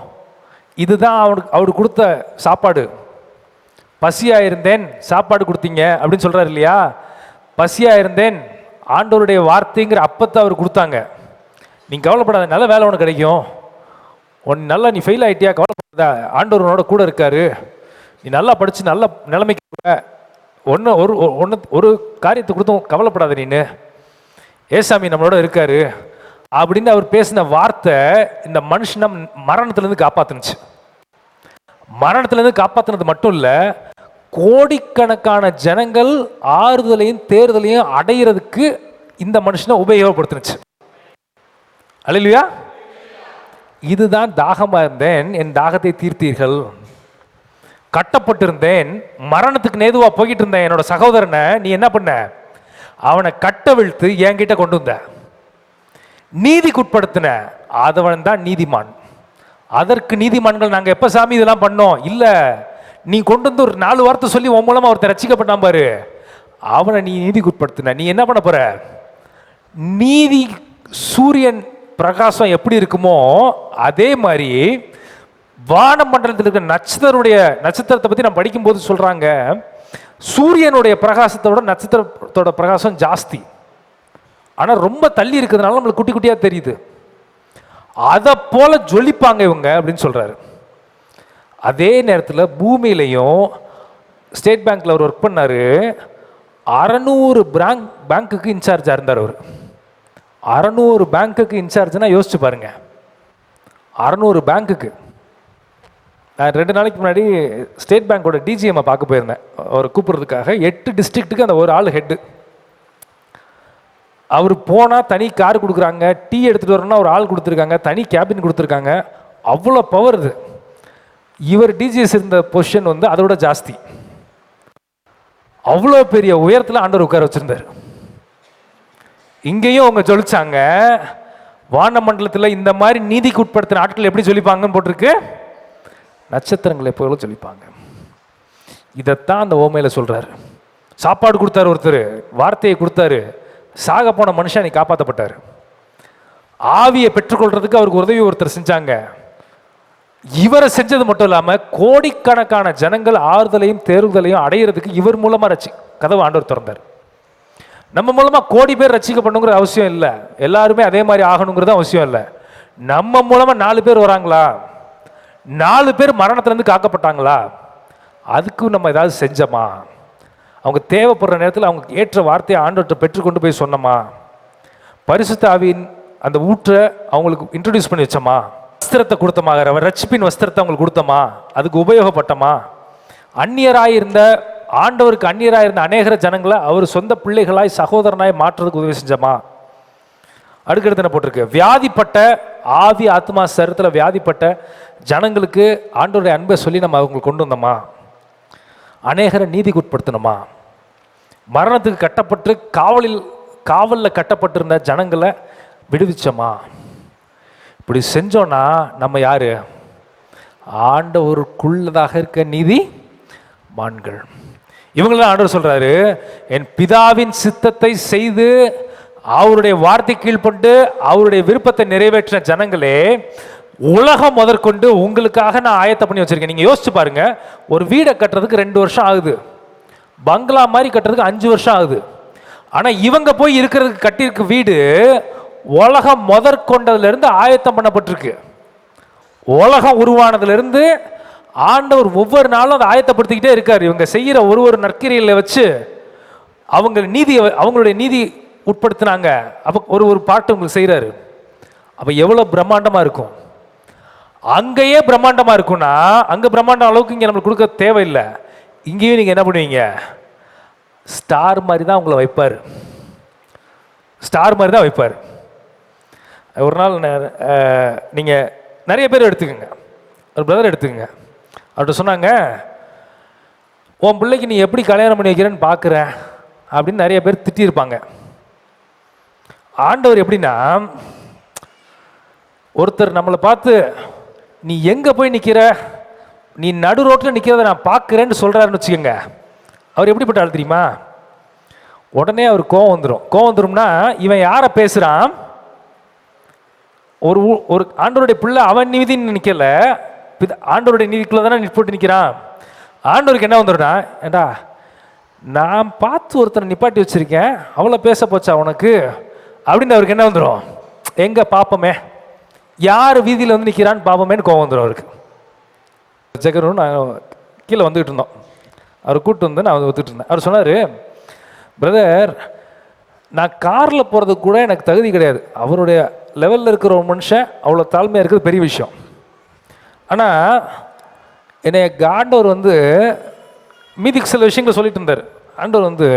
இதுதான் அவருக்கு கொடுத்த சாப்பாடு. பசியா இருந்தேன் சாப்பாடு கொடுத்தீங்க அப்படின்னு சொல்றாரு இல்லையா? பசியா இருந்தேன், ஆண்டவருடைய வார்த்தைங்கிற அப்பத்தை அவர் கொடுத்தாங்க. நீ கவலைப்படாத, நல்ல வேலை உனக்கு கிடைக்கும், நல்லா நீ ஃபெயில் ஆகிட்டியா, கவலைப்படாத, ஆண்டவர் உன்னோட கூட இருக்காரு, நீ நல்லா படித்து நல்ல நிலைமைக்கு ஒரு காரியத்தை கொடுத்தும் கவலைப்படாத, நீனு ஏசாமி நம்மளோட இருக்காரு அப்படின்னு அவர் பேசின வார்த்தை இந்த மனுஷனை மரணத்திலேருந்து காப்பாத்துனுச்சு. மரணத்திலேருந்து காப்பாற்றினது மட்டும் இல்லை, கோடிக்கணக்கான ஜனங்கள் ஆறுதலையும் தேர்தலையும் அடையிறதுக்கு இந்த மனுஷனை உபயோகப்படுத்துனுச்சு. அல்லேலூயா. இதுதான் தாகமாக இருந்தேன், என் தாகத்தை தீர்த்தீர்கள். கட்டப்பட்டிருந்தேன், மரணத்துக்கு நேதுவா போய்கிட்டு இருந்தேன் என்னோட சகோதரனை, நீ என்ன பண்ண, அவனை கட்டவிழ்த்து என்கிட்ட கொண்டு வந்த, நீதிக்குட்படுத்தின, அதவன் தான் நீதிமான். அதற்கு நீதிமான்கள் நாங்கள் எப்போ சாமி இதெல்லாம் பண்ணோம்? இல்லை, நீ கொண்டு வந்து ஒரு 4 வார்த்தை சொல்லி உன் மூலமாக ஒருத்தர் ரட்சிக்கப்பட்டான் பாரு, அவனை நீ நீதிக்குட்படுத்தின. நீ என்ன பண்ண போற? நீதி சூரியன் பிரகாசம் எப்படி இருக்குமோ அதே மாதிரி வான மண்டலத்தில் இருக்கிற நட்சத்திரத்தை பற்றி நான் படிக்கும்போது சொல்கிறாங்க, சூரியனுடைய பிரகாசத்தோட நட்சத்திரத்தோட பிரகாசம் ஜாஸ்தி, ஆனால் ரொம்ப தள்ளி இருக்கிறதுனால நம்மளுக்கு குட்டி குட்டியாக தெரியுது. அதை போல ஜொலிப்பாங்க இவங்க அப்படின்னு சொல்கிறாரு. அதே நேரத்தில் பூமியிலையும் ஸ்டேட் பேங்க்கில் அவர் ஒர்க் பண்ணார். 600 பேங்க்குக்கு இன்சார்ஜாக இருந்தார் அவர். 600 பேங்க்குக்கு இன்சார்ஜ்னா யோசிச்சு பாருங்க. 600 பேங்க்குக்கு. நான் 2 நாளைக்கு முன்னாடி ஸ்டேட் பேங்க்கோட டிஜிஎம்மை பார்க்க போயிருந்தேன், அவர் கூப்பிட்றதுக்காக. 8 டிஸ்ட்ரிக்ட்டுக்கு அந்த ஒரு ஆள் ஹெட்டு. அவர் போனால் தனி கார் கொடுக்குறாங்க, டீ எடுத்துகிட்டு வரணும்னா ஒரு ஆள் கொடுத்துருக்காங்க, தனி கேபின் கொடுத்துருக்காங்க. அவ்வளோ பவர் இது. இவர் டிஜிஎஸ் இருந்த பொசிஷன் வந்து அதோட ஜாஸ்தி. அவ்வளோ பெரிய உயரத்தில் ஆண்டவர் உட்கார வச்சுருந்தார். இங்கேயும் அவங்க சொல்லிச்சாங்க, வான மண்டலத்தில் இந்த மாதிரி நீதிக்கு உட்படுத்தின ஆட்கள் எப்படி சொல்லிப்பாங்கன்னு போட்டிருக்கு, நட்சத்திரங்களை போல சொல்லிப்பாங்க. இதைத்தான் அந்த ஓமையில் சொல்கிறார். சாப்பாடு கொடுத்தாரு ஒருத்தர், வார்த்தையை கொடுத்தாரு, சாக போன மனுஷன் நீ காப்பாற்றப்பட்டார். ஆவியை பெற்றுக்கொள்றதுக்கு அவருக்கு உதவி ஒருத்தர் செஞ்சாங்க. இவரை செஞ்சது மட்டும் இல்லாமல் கோடிக்கணக்கான ஜனங்கள் ஆறுதலையும் தேர்தலையும் அடையிறதுக்கு இவர் மூலமாக கதவு ஆண்டவர் திறந்தார். நம்ம மூலமாக கோடி பேர் ரட்சிக்கப்படணுங்கிற அவசியம் இல்லை, எல்லாருமே அதே மாதிரி ஆகணுங்கிறது அவசியம் இல்லை. நம்ம மூலமாக 4 பேர் வராங்களா, 4 பேர் மரணத்திலேருந்து காக்கப்பட்டாங்களா, அதுக்கு நம்ம ஏதாவது செஞ்சோமா, அவங்க தேவைப்படுற நேரத்தில் அவங்க ஏற்ற வார்த்தையை ஆண்டவர்கிட்ட பெற்றுக்கொண்டு போய் சொன்னோமா, பரிசுத்த ஆவியின் அந்த ஊற்றை அவங்களுக்கு இன்ட்ரடியூஸ் பண்ணி வச்சோமா, வஸ்திரத்தை கொடுத்தமா, ரட்சிப்பின் வஸ்திரத்தை அவங்களுக்கு கொடுத்தோமா, அதுக்கு உபயோகப்பட்டோமா, அந்நியராயிருந்த ஆண்டவருக்கு அந்நியராயிருந்த அநேகர ஜனங்களை அவர் சொந்த பிள்ளைகளாய் சகோதரனாய் மாற்றுறதுக்கு உதவி செஞ்சோமா. அடுக்கடுத்து என்ன போட்டிருக்கு, வியாதிப்பட்ட ஆவி ஆத்மா சரீரத்தில் வியாதிப்பட்ட ஜனங்களுக்கு ஆண்டவருடைய அன்பை சொல்லி நம்ம அவங்களுக்கு கொண்டு வந்தோமா, அநேகரை நீதிக்கு உட்படுத்தணுமா, மரணத்துக்கு கட்டப்பட்டு காவலில் கட்டப்பட்டிருந்த ஜனங்களை விடுவிச்சோமா. இப்படி செஞ்சோன்னா நம்ம யாரு, ஆண்டவருக்குள்ளதாக இருக்க நீதி மான்கள். இவங்களெல்லாம் ஆண்டவர் சொல்றாரு, என் பிதாவின் சித்தத்தை செய்து அவருடைய வார்த்தை கீழ்பட்டு அவருடைய விருப்பத்தை நிறைவேற்றின ஜனங்களே, உலகம் முதற்கொண்டு உங்களுக்காக நான் ஆயத்தம் பண்ணி வச்சிருக்கேன். நீங்க யோசிச்சு பாருங்க, ஒரு வீடை கட்டுறதுக்கு 2 வருஷம் ஆகுது, பங்களா மாதிரி கட்டுறதுக்கு 5 வருஷம் ஆகுது. ஆனா இவங்க போய் இருக்கிறதுக்கு கட்டியிருக்க வீடு உலகம் முதற்கொண்டதுல இருந்து ஆயத்தம் பண்ணப்பட்டிருக்கு. உலகம் உருவானதுல இருந்து ஆண்டவர் ஒவ்வொரு நாளும் அதை ஆயத்தப்படுத்திக்கிட்டே இருக்காரு. இவங்க செய்யற ஒரு நற்கிரியில வச்சு அவங்களுடைய நீதி உட்படுத்தினாங்க. அப்ப ஒரு பாட்டு உங்களுக்கு செய்யறாரு. அப்ப எவ்வளவு பிரம்மாண்டமா இருக்கும். அங்கேயே பிரம்மாண்டமா இருக்கும்னா அங்க பிரம்மாண்டம் அளவுக்கு இங்க நம்மளுக்கு கொடுக்க தேவையில்லை. இங்கேயும் நீங்க என்ன பண்ணுவீங்க, ஸ்டார் மாதிரி தான் உங்களை வைப்பார். ஸ்டார் மாதிரி தான் வைப்பார். ஒரு நாள் நீங்கள் நிறைய பேர் எடுத்துக்கோங்க, ஒரு பிரதர் எடுத்துக்கோங்க. அவர்கிட்ட சொன்னாங்க, உன் பிள்ளைக்கு நீ எப்படி கல்யாணம் பண்ணி வைக்கிறேன்னு பார்க்குறேன் அப்படின்னு நிறைய பேர் திட்டியிருப்பாங்க. ஆண்டவர் எப்படின்னா, ஒருத்தர் நம்மளை பார்த்து நீ எங்கே போய் நிற்கிற, நீ நடு ரோட்டில் நிற்கிறத நான் பார்க்குறேன்னு சொல்கிறாருன்னு வச்சுக்கோங்க. அவர் எப்படிப்பட்ட ஆள் தெரியுமா? உடனே அவர் கோவம் வந்துடும். கோவம் வந்துடும்னா இவன் யாரை பேசுகிறான், ஒரு ஆண்டவருடைய பிள்ளை அவன் நீதின்னு நிற்கல, ஆண்டவருடைய நீதிக்குள்ள தானே போட்டு நிற்கிறான். ஆண்டவருக்கு என்ன வந்துடும்னா, ஏண்டா நான் பார்த்து ஒருத்தனை நிப்பாட்டி வச்சிருக்கேன், அவ்வளோ பேச போச்சா உனக்கு அப்படின்னு அவருக்கு என்ன வந்துடும், எங்கே பார்ப்போமே, யார் வீதியில் வந்து நிற்கிறான்னு பார்ப்போமேன்னு கோவம் வந்துடும் அவருக்கு. ஜெகரும் நான் கீழே வந்துக்கிட்டு இருந்தோம். அவர் கூப்பிட்டு வந்து நான் ஒத்துட்டு இருந்தேன். அவர் சொன்னார், பிரதர் நான் காரில் போகிறதுக்கு கூட எனக்கு தகுதி கிடையாது. அவருடைய லெவலில் இருக்கிற ஒரு மனுஷன் அவ்வளோ தாழ்மையாக இருக்கிறது பெரிய விஷயம். ஆனால் என்னை ஆண்டவர் வந்து மீதிக்கு சில விஷயங்களை சொல்லிட்டு இருந்தார். ஆண்டவர் வந்து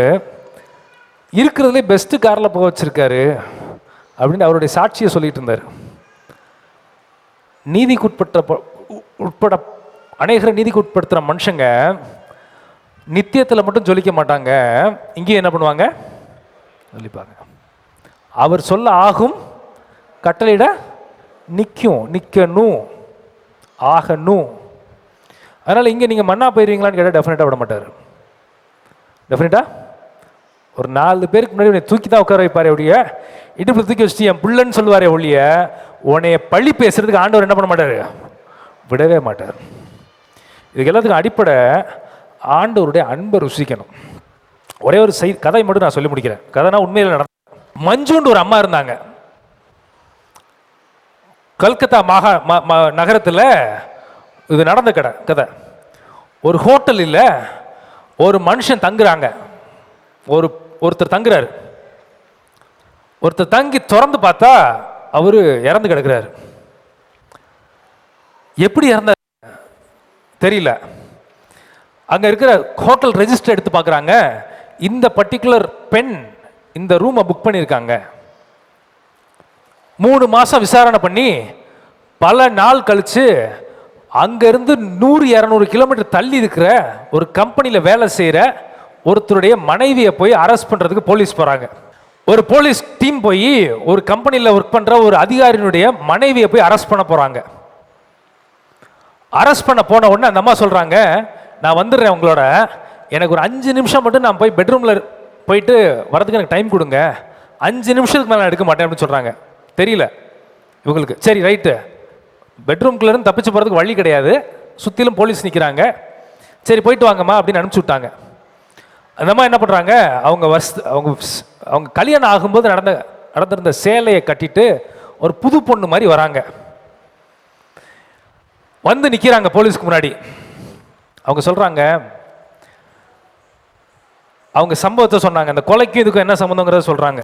இருக்கிறதுலே பெஸ்ட்டு காரில் போக வச்சுருக்காரு அப்படின்னு அவருடைய சாட்சியை சொல்லிட்டு இருந்தார். நீதிக்கு உட்பட அநேகரை நீதிக்கு உட்படுத்துகிற மனுஷங்க நித்தியத்தில் மட்டும் ஜொலிக்க மாட்டாங்க, இங்கேயும் என்ன பண்ணுவாங்க, ஜொலிப்பாங்க. அவர் சொல்ல ஆகும், கட்டளையிட நிற்கும், நிற்கணும், ஆகணும். அதனால் இங்கே நீங்கள் மண்ணா போயிடுவீங்களான்னு கேட்டால் டெஃபினட்டாக விட மாட்டார். டெஃபினட்டாக ஒரு 4 பேருக்கு முன்னாடி உன்னை தூக்கி தான் உட்கார வைப்பார். ஒழிய இடுப்பு தூக்கி வச்சுட்டு என் பிள்ளைன்னு சொல்லுவாரே ஒழிய உன்னைய பழி பேசுறதுக்கு ஆண்டவர் என்ன பண்ண மாட்டார், விடவே மாட்டார். இதுக்கு எல்லாத்துக்கும் அடிப்படை ஆண்டவருடைய அன்பை ருசிக்கணும். ஒரே ஒரு கதை மட்டும் நான் சொல்லி முடிக்கிறேன். கதைனா உண்மையில் நடந்த. மஞ்சுன்னு ஒரு அம்மா இருந்தாங்க. கல்கத்தா நகரத்தில் இது நடந்த கதை. ஒரு ஹோட்டல் இல்லை, ஒரு மனுஷன் தங்குறாங்க. ஒருத்தர் தங்குறாரு. ஒருத்தர் தங்கி திறந்து பார்த்தா அவரு இறந்து கிடக்கிறாரு. எப்படி இறந்தார் தெரியல. அங்க இருக்கிற ஹோட்டல் ரெஜிஸ்டர் எடுத்து பார்க்குறாங்க. இந்த பர்டிகுலர் பெண் இந்த ரூமை புக் பண்ணியிருக்காங்க. 3 மாசம் விசாரணை பண்ணி பல நாள் கழிச்சு அங்கிருந்து 100-200 கிலோமீட்டர் தள்ளி இருக்கிற ஒரு கம்பெனியில் வேலை செய்கிற ஒருத்தருடைய மனைவியை போய் அரெஸ்ட் பண்ணுறதுக்கு போலீஸ் போகிறாங்க. ஒரு போலீஸ் டீம் போய் ஒரு கம்பெனியில் ஒர்க் பண்ணுற ஒரு அதிகாரியினுடைய மனைவியை போய் அரெஸ்ட் பண்ண போகிறாங்க. அரெஸ்ட் பண்ண போன உடனே அந்த அம்மா சொல்கிறாங்க, நான் வந்துடுறேன் உங்களோட, எனக்கு ஒரு 5 நிமிஷம் மட்டும் நான் போய் பெட்ரூமில் போயிட்டு வரதுக்கு எனக்கு டைம் கொடுங்க, 5 நிமிஷத்துக்கு மேலே நான் எடுக்க மாட்டேன் அப்படின்னு சொல்கிறாங்க. தெரியல இவங்களுக்கு. சரி ரைட்டு, பெட்ரூம்குள்ளேருந்து தப்பிச்சு போகிறதுக்கு வழி கிடையாது, சுற்றிலும் போலீஸ் நிற்கிறாங்க. சரி போயிட்டு வாங்கம்மா அப்படின்னு அனுப்பிச்சி விட்டாங்க. அந்த அம்மா என்ன பண்ணுறாங்க, அவங்க கல்யாணம் ஆகும்போது நடந்திருந்த சேலையை கட்டிட்டு ஒரு புது பொண்ணு மாதிரி வராங்க. வந்து நிற்கிறாங்க போலீஸ்க்கு முன்னாடி. அவங்க சொல்கிறாங்க, அவங்க சம்பவத்தை சொன்னாங்க. அந்த கொலைக்கும் இதுக்கும் என்ன சம்மந்தங்கிறத சொல்கிறாங்க.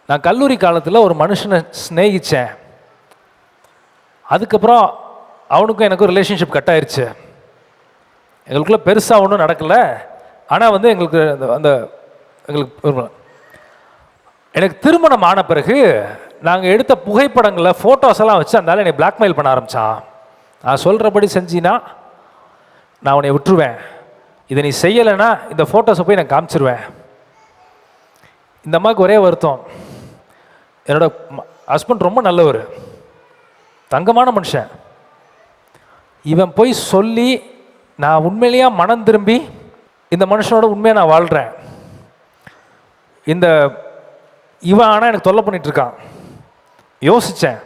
நான் கல்லூரி காலத்தில் ஒரு மனுஷனை ஸ்நேகித்தேன். அதுக்கப்புறம் அவனுக்கும் எனக்கும் ரிலேஷன்ஷிப் கட் ஆயிடுச்சு. எங்களுக்குள்ள பெருசாக ஒன்றும் நடக்கலை. ஆனால் வந்து எனக்கு திருமணம் ஆன பிறகு நாங்கள் எடுத்த புகைப்படங்களை ஃபோட்டோஸ் எல்லாம் வச்சு அந்த என்னை பிளாக்மெயில் பண்ண ஆரம்பித்தான். நான் சொல்கிறபடி செஞ்சினா நான் உன்னை விட்டுருவேன், இதை நீ செய்யலைன்னா இந்த ஃபோட்டோஸை போய் நான் காமிச்சிருவேன். இந்த அம்மாவுக்கு ஒரே வருத்தம், என்னோட ஹஸ்பண்ட் ரொம்ப நல்லவர், தங்கமான மனுஷன். இவன் போய் சொல்லி நான் உண்மையிலேயே மனம் திரும்பி இந்த மனுஷனோட உண்மையாக நான் வாழ்கிறேன், இவன் ஆனால் எனக்கு தொல்லை பண்ணிட்டு இருக்கான். யோசித்தேன்,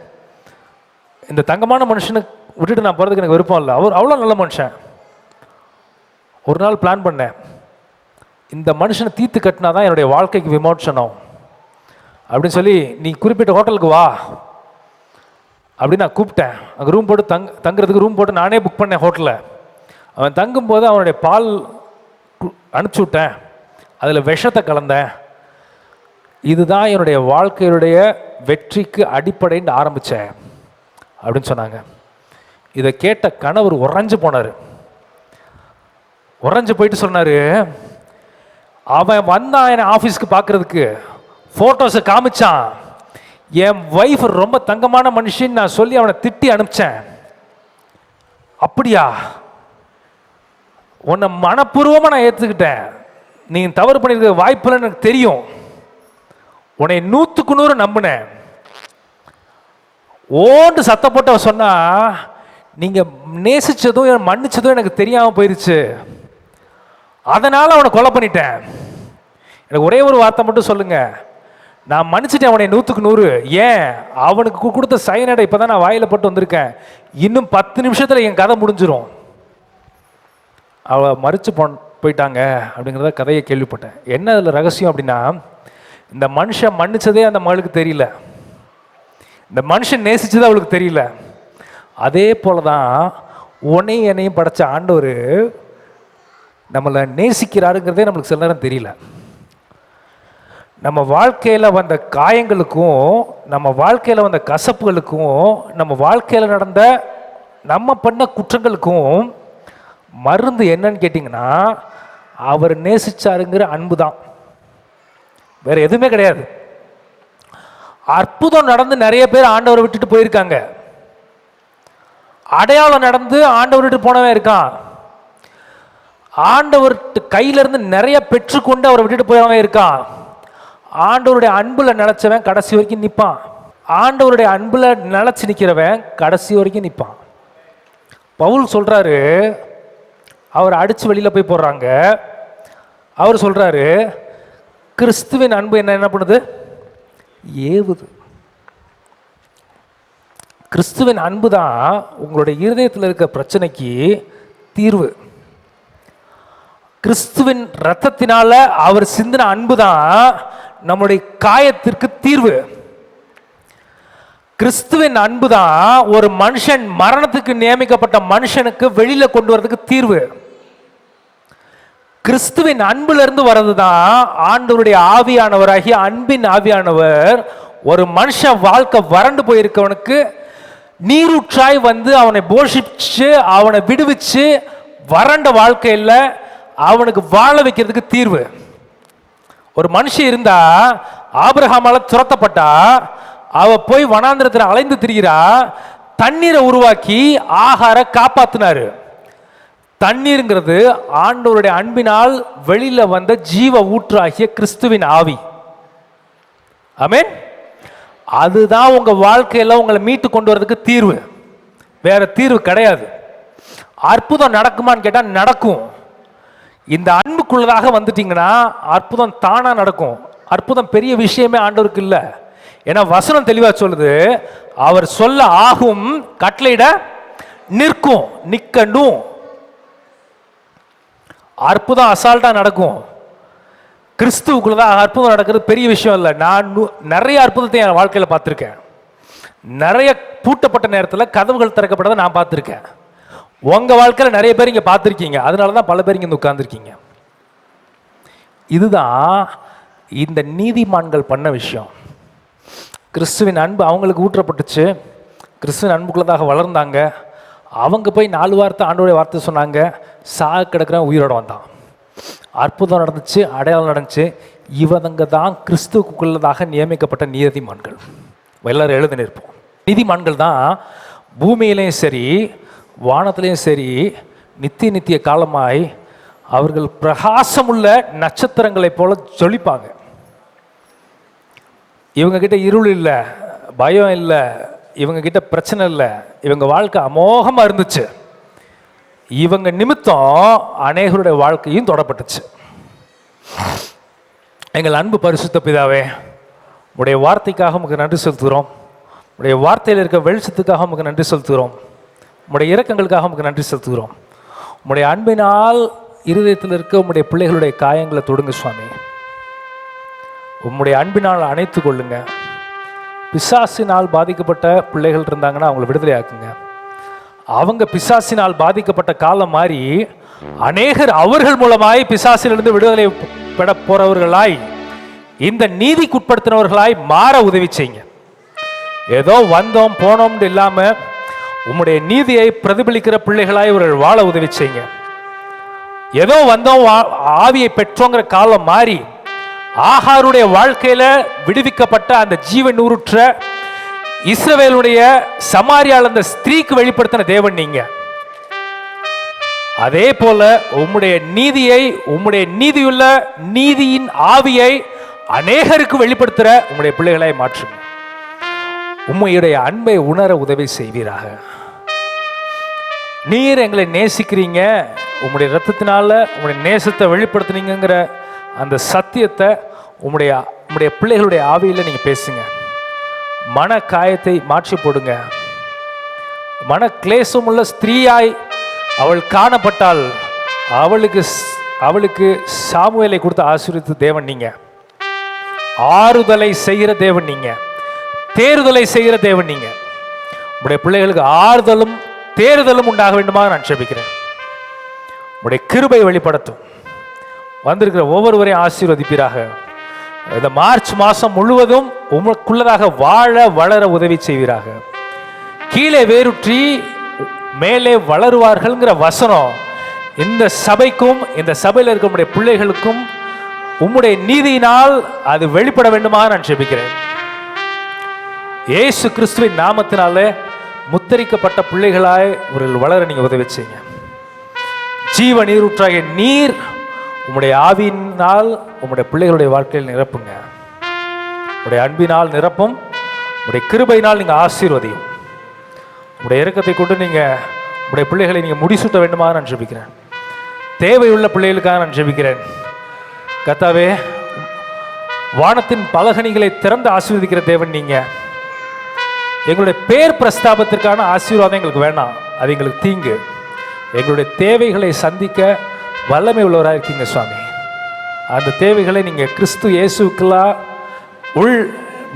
இந்த தங்கமான மனுஷனை விட்டுட்டு நான் போகிறதுக்கு எனக்கு விருப்பம் இல்லை. அவர் அவ்வளோ நல்ல மனுஷன். ஒரு நாள் பிளான் பண்ணேன், இந்த மனுஷனை தீர்த்து கட்டினா தான் என்னுடைய வாழ்க்கைக்கு விமோசனம் அப்படின்னு சொல்லி, நீ குறிப்பிட்ட ஹோட்டலுக்கு வா அப்படின்னு நான் கூப்பிட்டேன். அங்கே ரூம் போட்டு தங்குறதுக்கு ரூம் போட்டு நானே புக் பண்ணேன் ஹோட்டலில். அவன் தங்கும்போது அவனுடைய பால் அனுப்பிச்சி விட்டேன், அதில் விஷத்தை கலந்தேன். இதுதான் என்னுடைய வாழ்க்கையுடைய வெற்றிக்கு அடிப்படைன்னு ஆரம்பித்தேன் அப்படின்னு சொன்னாங்க. இதை கேட்ட கணவர் உறைஞ்சு போனார். உறைஞ்சு போயிட்டு சொன்னார், அவன் வந்தான் என்னை ஆஃபீஸ்க்கு பார்க்குறதுக்கு, ஃபோட்டோஸை காமிச்சான், என் ஒய்ஃப் ரொம்ப தங்கமான மனுஷின்னு நான் சொல்லி அவனை திட்டி அனுப்பிச்சேன். அப்படியா, உன்னை மனப்பூர்வமாக நான் ஏற்றுக்கிட்டேன், நீ தவறு பண்ணியிருக்க வாய்ப்புலன்னு எனக்கு தெரியும், உன்னை 100க்கு 100 நம்பினேன். ஓண்டு சத்த போட்டு சொன்னா, நீங்கள் நேசித்ததும் மன்னிச்சதும் எனக்கு தெரியாமல் போயிடுச்சு, அதனால் அவனை கொலை பண்ணிட்டேன். எனக்கு ஒரே ஒரு வார்த்தை மட்டும் சொல்லுங்க, நான் மன்னிச்சிட்டேன் அவனை 100க்கு 100. ஏன், அவனுக்கு கொடுத்த சைனடை இப்போ தான் நான் வாயில் போட்டு வந்திருக்கேன், இன்னும் 10 நிமிஷத்தில் என் கதை முடிஞ்சிடும். அவள் மறித்து போயிட்டாங்க அப்படிங்கிறத கதையை கேள்விப்பட்டேன். என்ன அதில் ரகசியம் அப்படின்னா, இந்த மனுஷன் மன்னிச்சதே அந்த மகளுக்கு தெரியல. இந்த மனுஷன் நேசிச்சது அவளுக்கு தெரியல. அதே போல தான் உன்னையும் என்னையும் படைச்ச ஆண்டவர் நம்மளை நேசிக்கிறாருங்கிறதே நம்மளுக்கு சில நேரம் தெரியல. நம்ம வாழ்க்கையில் வந்த காயங்களுக்கும், நம்ம வாழ்க்கையில் வந்த கசப்புகளுக்கும், நம்ம வாழ்க்கையில் நடந்த நம்ம பண்ண குற்றங்களுக்கும் மருந்து என்னன்னு கேட்டிங்கன்னா, அவர் நேசிச்சாருங்கிற அன்பு தான், வேற எதுவுமே கிடையாது. அற்புதம் நடந்து நிறைய பேர் ஆண்டவரை விட்டுட்டு போயிருக்காங்க. அடையாளம் நடந்து ஆண்டவர் விட்டு போனவன் இருக்கான். ஆண்டவர் கையிலிருந்து நிறைய பெற்றுக்கொண்டு அவரை விட்டுட்டு போயவன் இருக்கான். ஆண்டவருடைய அன்புல நினைச்சவன் கடைசி வரைக்கும் நிற்பான். ஆண்டவருடைய அன்புல நிலைச்சு நிற்கிறவன் கடைசி வரைக்கும் நிற்பான். பவுல் சொல்றாரு, அவர் அடிச்சு வெளியில போய் போடுறாங்க. அவர் சொல்றாரு, கிறிஸ்துவின் அன்பு என்ன பண்ணுது? ஏவுது. கிறிஸ்துவின் அன்பு தான் உங்களுடைய இருதயத்தில் இருக்க பிரச்சனைக்கு தீர்வு. கிறிஸ்துவின் இரத்தத்தினால அவர் சிந்தின அன்பு தான் நம்முடைய காயத்திற்கு தீர்வு. கிறிஸ்துவின் அன்பு தான் ஒரு மனுஷன் மரணத்துக்கு நியமிக்கப்பட்ட மனுஷனுக்கு வெளியில கொண்டு வரதுக்கு தீர்வு. கிறிஸ்துவின் அன்புல இருந்து வர்றது தான் ஆண்டவருடைய ஆவியானவராகிய அன்பின் ஆவியானவர் ஒரு மனுஷன் வாழ்க்கை வறண்டு போயிருக்கவனுக்கு நீரூற்றாய் வந்து அவனை போஷிச்சு அவனை விடுவிச்சு வறண்ட வாழ்க்கையில் அவனுக்கு வாழ வைக்கிறதுக்கு தீர்வு. ஒரு மனுஷன் இருந்தா, ஆபிரகாமால துரத்தப்பட்டா, அவ போய் வனாந்திரத்தில் அலைந்து திரிகிறா, தண்ணீரை உருவாக்கி ஆகார காப்பாத்தினாரு. தண்ணீருங்கிறது ஆண்டவருடைய அன்பினால் வெளியில வந்த ஜீவ ஊற்றாகிய கிறிஸ்துவின் ஆவி. ஆமென். அதுதான் உங்க வாழ்க்கையில உங்களை மீட்டு கொண்டு வரதுக்கு தீர்வு, வேற தீர்வு கிடையாது. அற்புதம் நடக்குமான்னு கேட்டா நடக்கும். இந்த அன்புக்குள்ளதாக வந்துட்டீங்கன்னா அற்புதம் தானா நடக்கும். அற்புதம் பெரிய விஷயமே ஆண்டவருக்கு இல்லை. ஏன்னா வசனம் தெளிவா சொல்லுது, அவர் சொல்ல ஆகும், கட்டளையிட நிற்கும், நிக்கணும். அற்புதம் அசால்ட்டா நடக்கும். கிறிஸ்துவுக்குள்ளதான் அற்புதம் நடக்கிறது பெரிய விஷயம் இல்லை. நான் நிறைய அற்புதத்தை என் வாழ்க்கையில் பார்த்துருக்கேன். நிறைய பூட்டப்பட்ட நேரத்தில் கதவுகள் திறக்கப்பட்டதை நான் பார்த்துருக்கேன். உங்க வாழ்க்கையில் நிறைய பேர் இங்கே பார்த்துருக்கீங்க. அதனால தான் பல பேர் இங்கே உட்கார்ந்துருக்கீங்க. இதுதான் இந்த நீதிமான்கள் பண்ண விஷயம். கிறிஸ்துவின் அன்பு அவங்களுக்கு ஊற்றப்பட்டுச்சு. கிறிஸ்துவின் அன்புக்குள்ளதாக வளர்ந்தாங்க. அவங்க போய் 4 வார்த்தை ஆண்டவருடைய வார்த்தை சொன்னாங்க. சாக கிடக்கிறவன் உயிரோட வந்தான். அற்புதம் நடந்துச்சு, அடையாளம் நடந்துச்சு. இவங்க தான் கிறிஸ்துவுக்குள்ளதாக நியமிக்கப்பட்ட நீதிமான்கள். எல்லாரும் எழுதி நிற்போம். நீதிமான்கள் தான் பூமியிலையும் சரி வானத்திலையும் சரி நித்திய காலமாய் அவர்கள் பிரகாசமுள்ள நட்சத்திரங்களைப் போல ஜொலிப்பாங்க. இவங்க கிட்ட இருள் இல்லை, பயம் இல்லை, இவங்க கிட்ட பிரச்சனை இல்லை. இவங்க வாழ்க்கை அமோகமாக இருந்துச்சு. இவங்க நிமித்தம் அநேகருடைய வாழ்க்கையும் தொடப்பட்டுச்சு. எங்கள் அன்பு பரிசுத்த பிதாவே, உடைய வார்த்தைக்காக உமக்கு நன்றி செலுத்துகிறோம். உடைய வார்த்தையில் இருக்க வெளிச்சத்துக்காக உமக்கு நன்றி செலுத்துகிறோம். உடைய இரக்கங்களுக்காக உமக்கு நன்றி செலுத்துகிறோம். உடைய அன்பினால் இருதயத்தில் இருக்க உம்முடைய பிள்ளைகளுடைய காயங்களை தொடுங்க சுவாமி. உம்முடைய அன்பினால் அணைத்து கொள்ளுங்க. பிசாசினால் பாதிக்கப்பட்ட பிள்ளைகள் இருந்தாங்கன்னா அவங்களை விடுதலை ஆக்குங்க. அவங்க பிசாசினால் பாதிக்கப்பட்ட காலம் மாறி அநேகர் அவர்கள் மூலமாய் பிசாசிலிருந்து விடுதலை பெற போறவர்களாய் இந்த நீதிக்குட்படுத்தினவர்களாய் மாற உதவி செய்யுங்க. ஏதோ வந்தோம் போனோம்னு இல்லாம உம்முடைய நீதியை பிரதிபலிக்கிற பிள்ளைகளாய் இவர்கள் வாழ உதவி செய்யுங்க. ஏதோ வந்தோம் ஆவியை பெற்றோங்கிற காலம் மாறி ஆகாருடைய வாழ்க்கையில விடுவிக்கப்பட்ட அந்த ஜீவன் ஊருற்ற இஸ்ரவேலுடைய சமாரியால் அந்த ஸ்திரீக்கு வெளிப்படுத்தின தேவன் நீங்க. அதே போல உம்முடைய நீதியை, உம்முடைய நீதியுள்ள நீதியின் ஆவியை அநேகருக்கு வெளிப்படுத்துற உம்முடைய பிள்ளைகளை மாற்றுங்க. உம்முடைய அன்பை உணர உதவி செய்வீராக. நீர் எங்களை நேசிக்கிறீங்க, உம்முடைய இரத்தத்தினால உம்முடைய நேசத்தை வெளிப்படுத்துனீங்கிற அந்த சத்தியத்தை உம்முடைய பிள்ளைகளுடைய ஆவியில் நீங்க பேசுங்க. மன காயத்தை மாற்றி போடுங்க. மன கிளேசம் உள்ள ஸ்திரீயாய் அவள் காணப்பட்டால் அவளுக்கு சாமுவேலை கொடுத்து ஆசீர்வதித்த தேவன் நீங்க. ஆறுதலை செய்கிற தேவன் நீங்க. தேறுதலை செய்கிற தேவன் நீங்க. உங்களுடைய பிள்ளைகளுக்கு ஆறுதலும் தேறுதலும் உண்டாக வேண்டுமா நான் ஜெபிக்கிறேன். உங்களுடைய கிருபை வெளிப்படுத்தும். வந்திருக்கிற ஒவ்வொருவரையும் ஆசீர்வதிப்பீராக. இந்த மார்ச் மாதம் முழுவதும் உமக்குள்ளதாக வாழ வளர உதவி செய்வீராக. கீழே வேருற்றி மேலே வளருவார்கள்ங்கிற வசனம் இந்த சபைக்கும் இந்த சபையில் இருக்கிற பிள்ளைகளுக்கும் உம்முடைய நீதியினால் அது வெளிப்பட வேண்டுமா நான் ஜெபிக்கிறேன். இயேசு கிறிஸ்துவின் நாமத்தினாலே முத்தரிக்கப்பட்ட பிள்ளைகளாய் ஒரு வளர நீங்க உதவி செய்யுங்க. ஜீவ நீரூற்றாகிய நீர் உம்முடைய ஆவியினால் உம்முடைய பிள்ளைகளுடைய வாழ்க்கையில் நிரப்புங்க. உடைய அன்பினால் நிரப்பும். உடைய கிருபையினால் நீங்க ஆசீர்வதியும். உடைய இரக்கத்தை கொண்டு நீங்க உடைய பிள்ளைகளை நீங்க முடிசூட்ட வேண்டுமா நான் ஜெபிக்கிறேன். தேவையுள்ள பிள்ளைகளுக்காக நான் ஜெபிக்கிறேன். கர்த்தாவே, வானத்தின் பலகணிகளை திறந்து ஆசீர்வதிக்கிற தேவன் நீங்க. எங்களுடைய பேர் பிரஸ்தாபத்திற்கான ஆசீர்வாதம் எங்களுக்கு வேண்டாம், அது எங்களுக்கு தீங்கு. எங்களுடைய தேவைகளை சந்திக்க வல்லமை உள்ளவராக இருக்கீங்க சுவாமி. அந்த தேவைகளை நீங்கள் கிறிஸ்து இயேசுக்கெல்லாம் உள்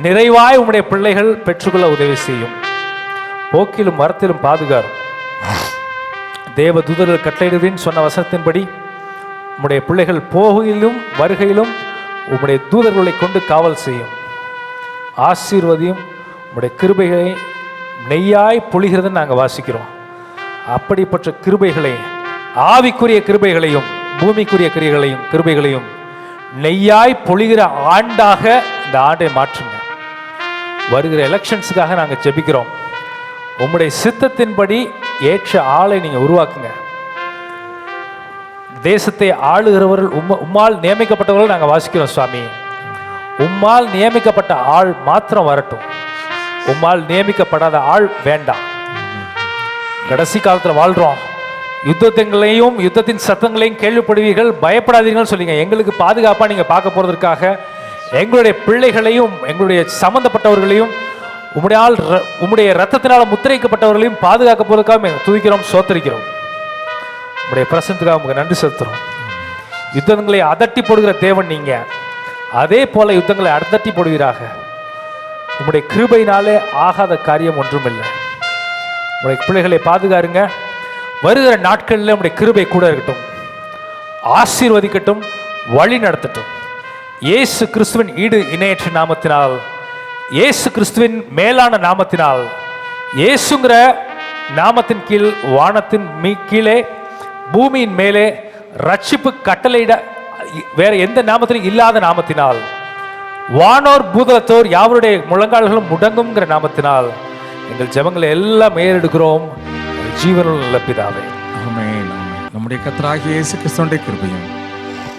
நிறைவாய் உங்களுடைய பிள்ளைகள் பெற்றுக்கொள்ள உதவி செய்யும். போக்கிலும் மரத்திலும் பாதுகாரும். தேவ தூதர்கள் கட்டளையிடுவேன் சொன்ன வசனத்தின்படி உம்முடைய பிள்ளைகள் போகையிலும் வருகையிலும் உம்முடைய தூதர்களை கொண்டு காவல் செய்யும். ஆசீர்வதியும். உம்முடைய கிருபைகளை நெய்யாய் பொழிகிறதுன்னு நாங்கள் வாசிக்கிறோம். அப்படிப்பட்ட கிருபைகளை, ஆவிக்குரிய கிருபைகளையும் பூமிக்குரிய கிருபைகளையும் நெய்யாய் பொழிகிற ஆண்டாக இந்த ஆண்டை மாற்றுங்க. வருகிற எலெக்ஷன்ஸுக்காக நாங்கள் ஜெபிக்கிறோம். உம்முடைய சித்தத்தின்படி ஏற்ற ஆளை நீங்கள் உருவாக்குங்க. தேசத்தை ஆளுகிறவர்கள் உம்மால் நியமிக்கப்பட்டவர்கள் நாங்கள் வாசிக்கிறோம் சுவாமி. உம்மால் நியமிக்கப்பட்ட ஆள் மாத்திரம் வரட்டும். உம்மால் நியமிக்கப்படாத ஆள் வேண்டாம். கடைசி காலத்தில் வாழ்கிறோம். யுத்தங்களையும் யுத்தத்தின் சத்தங்களையும் கேள்விப்படுவீர்கள், பயப்படாதீர்கள் சொல்லிங்க. எங்களுக்கு பாதுகாப்பாக நீங்கள் பார்க்க போகிறதுக்காக எங்களுடைய பிள்ளைகளையும் எங்களுடைய சம்பந்தப்பட்டவர்களையும் உம்முடைய ரத்தத்தினால் முத்திரைக்கப்பட்டவர்களையும் பாதுகாக்க போவதற்காக துதிக்கிறோம், சோத்தரிக்கிறோம். உம்முடைய பிரசனத்துக்காக உங்களுக்கு நன்றி செலுத்துறோம். யுத்தங்களை அதட்டி போடுகிற தேவன் நீங்க. அதே போல யுத்தங்களை அதட்டி போடுவீராக. உம்முடைய கிருபையினாலே ஆகாத காரியம் ஒன்றுமில்லை. உங்களுடைய பிள்ளைகளை பாதுகாருங்க. வருகிற நாட்களில் உங்களுடைய கிருபை கூட இருக்கட்டும். ஆசீர்வதிக்கட்டும், வழி நடத்தட்டும். இயேசு கிறிஸ்துவின் ஈடு இணையற்ற நாமத்தினால், இயேசு கிறிஸ்துவின் மேலான நாமத்தினால், இயேசுங்கிற நாமத்தின் கீழ் வானத்தின் கீழே பூமியின் மேலே ரட்சிப்பு கட்டளையிட வேற எந்த நாமத்திலும் இல்லாத நாமத்தினால், வானோர் பூதலத்தோர் யாவருடைய முழங்கால்களும் முடங்குங்கிற நாமத்தினால் எங்கள் ஜெபங்களை எல்லாம் ஏறெடுக்கிறோம். ஜீவனுள்ள நல்ல பிதாவே, ஆமென். நம்முடைய கர்த்தராகிய இயேசு கிறிஸ்துவின் கிருபையும்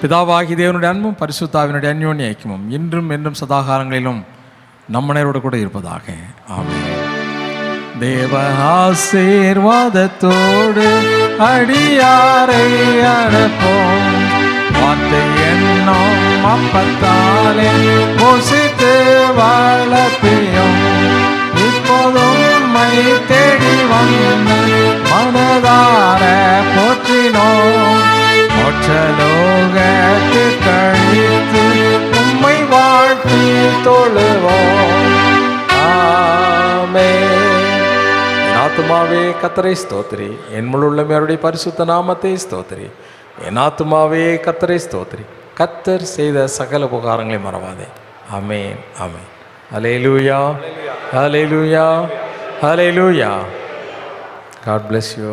பிதாவாகிய தேவனுடைய அன்பும் பரிசுத்தாவினுடைய அந்யோன்ய ஐக்கியமும் இன்றும் என்றும் சதாகாலங்களிலும் நம்மனரோடு கூட இருப்பதாக. ஆமென். தேவ ஆசீர்வாதத்தோடு அடியாரை அனுப்போம். வார்த்தை என்னும் அப்பத்தாலே போஷித்து வளர்ப்பியும். இப்போதும் மை தேடி வந்து மனதார போற்றினோம். மோட்சலோகத்து கழித்து உம்மை வாழ்த்தி தொழுவோம். ஆமென். என் ஆத்துமாவே கர்த்தரை ஸ்தோத்திரி, என் முழு உள்ளமே அவருடைய பரிசுத்த நாமத்தை ஸ்தோத்திரி. என் ஆத்துமாவே கர்த்தரை ஸ்தோத்திரி, கர்த்தர் செய்த சகல உபகாரங்களை மறவாதே. ஆமென், ஆமென். ஹல்லேலூயா, ஹல்லேலூயா, ஹல்லேலூயா. God bless you.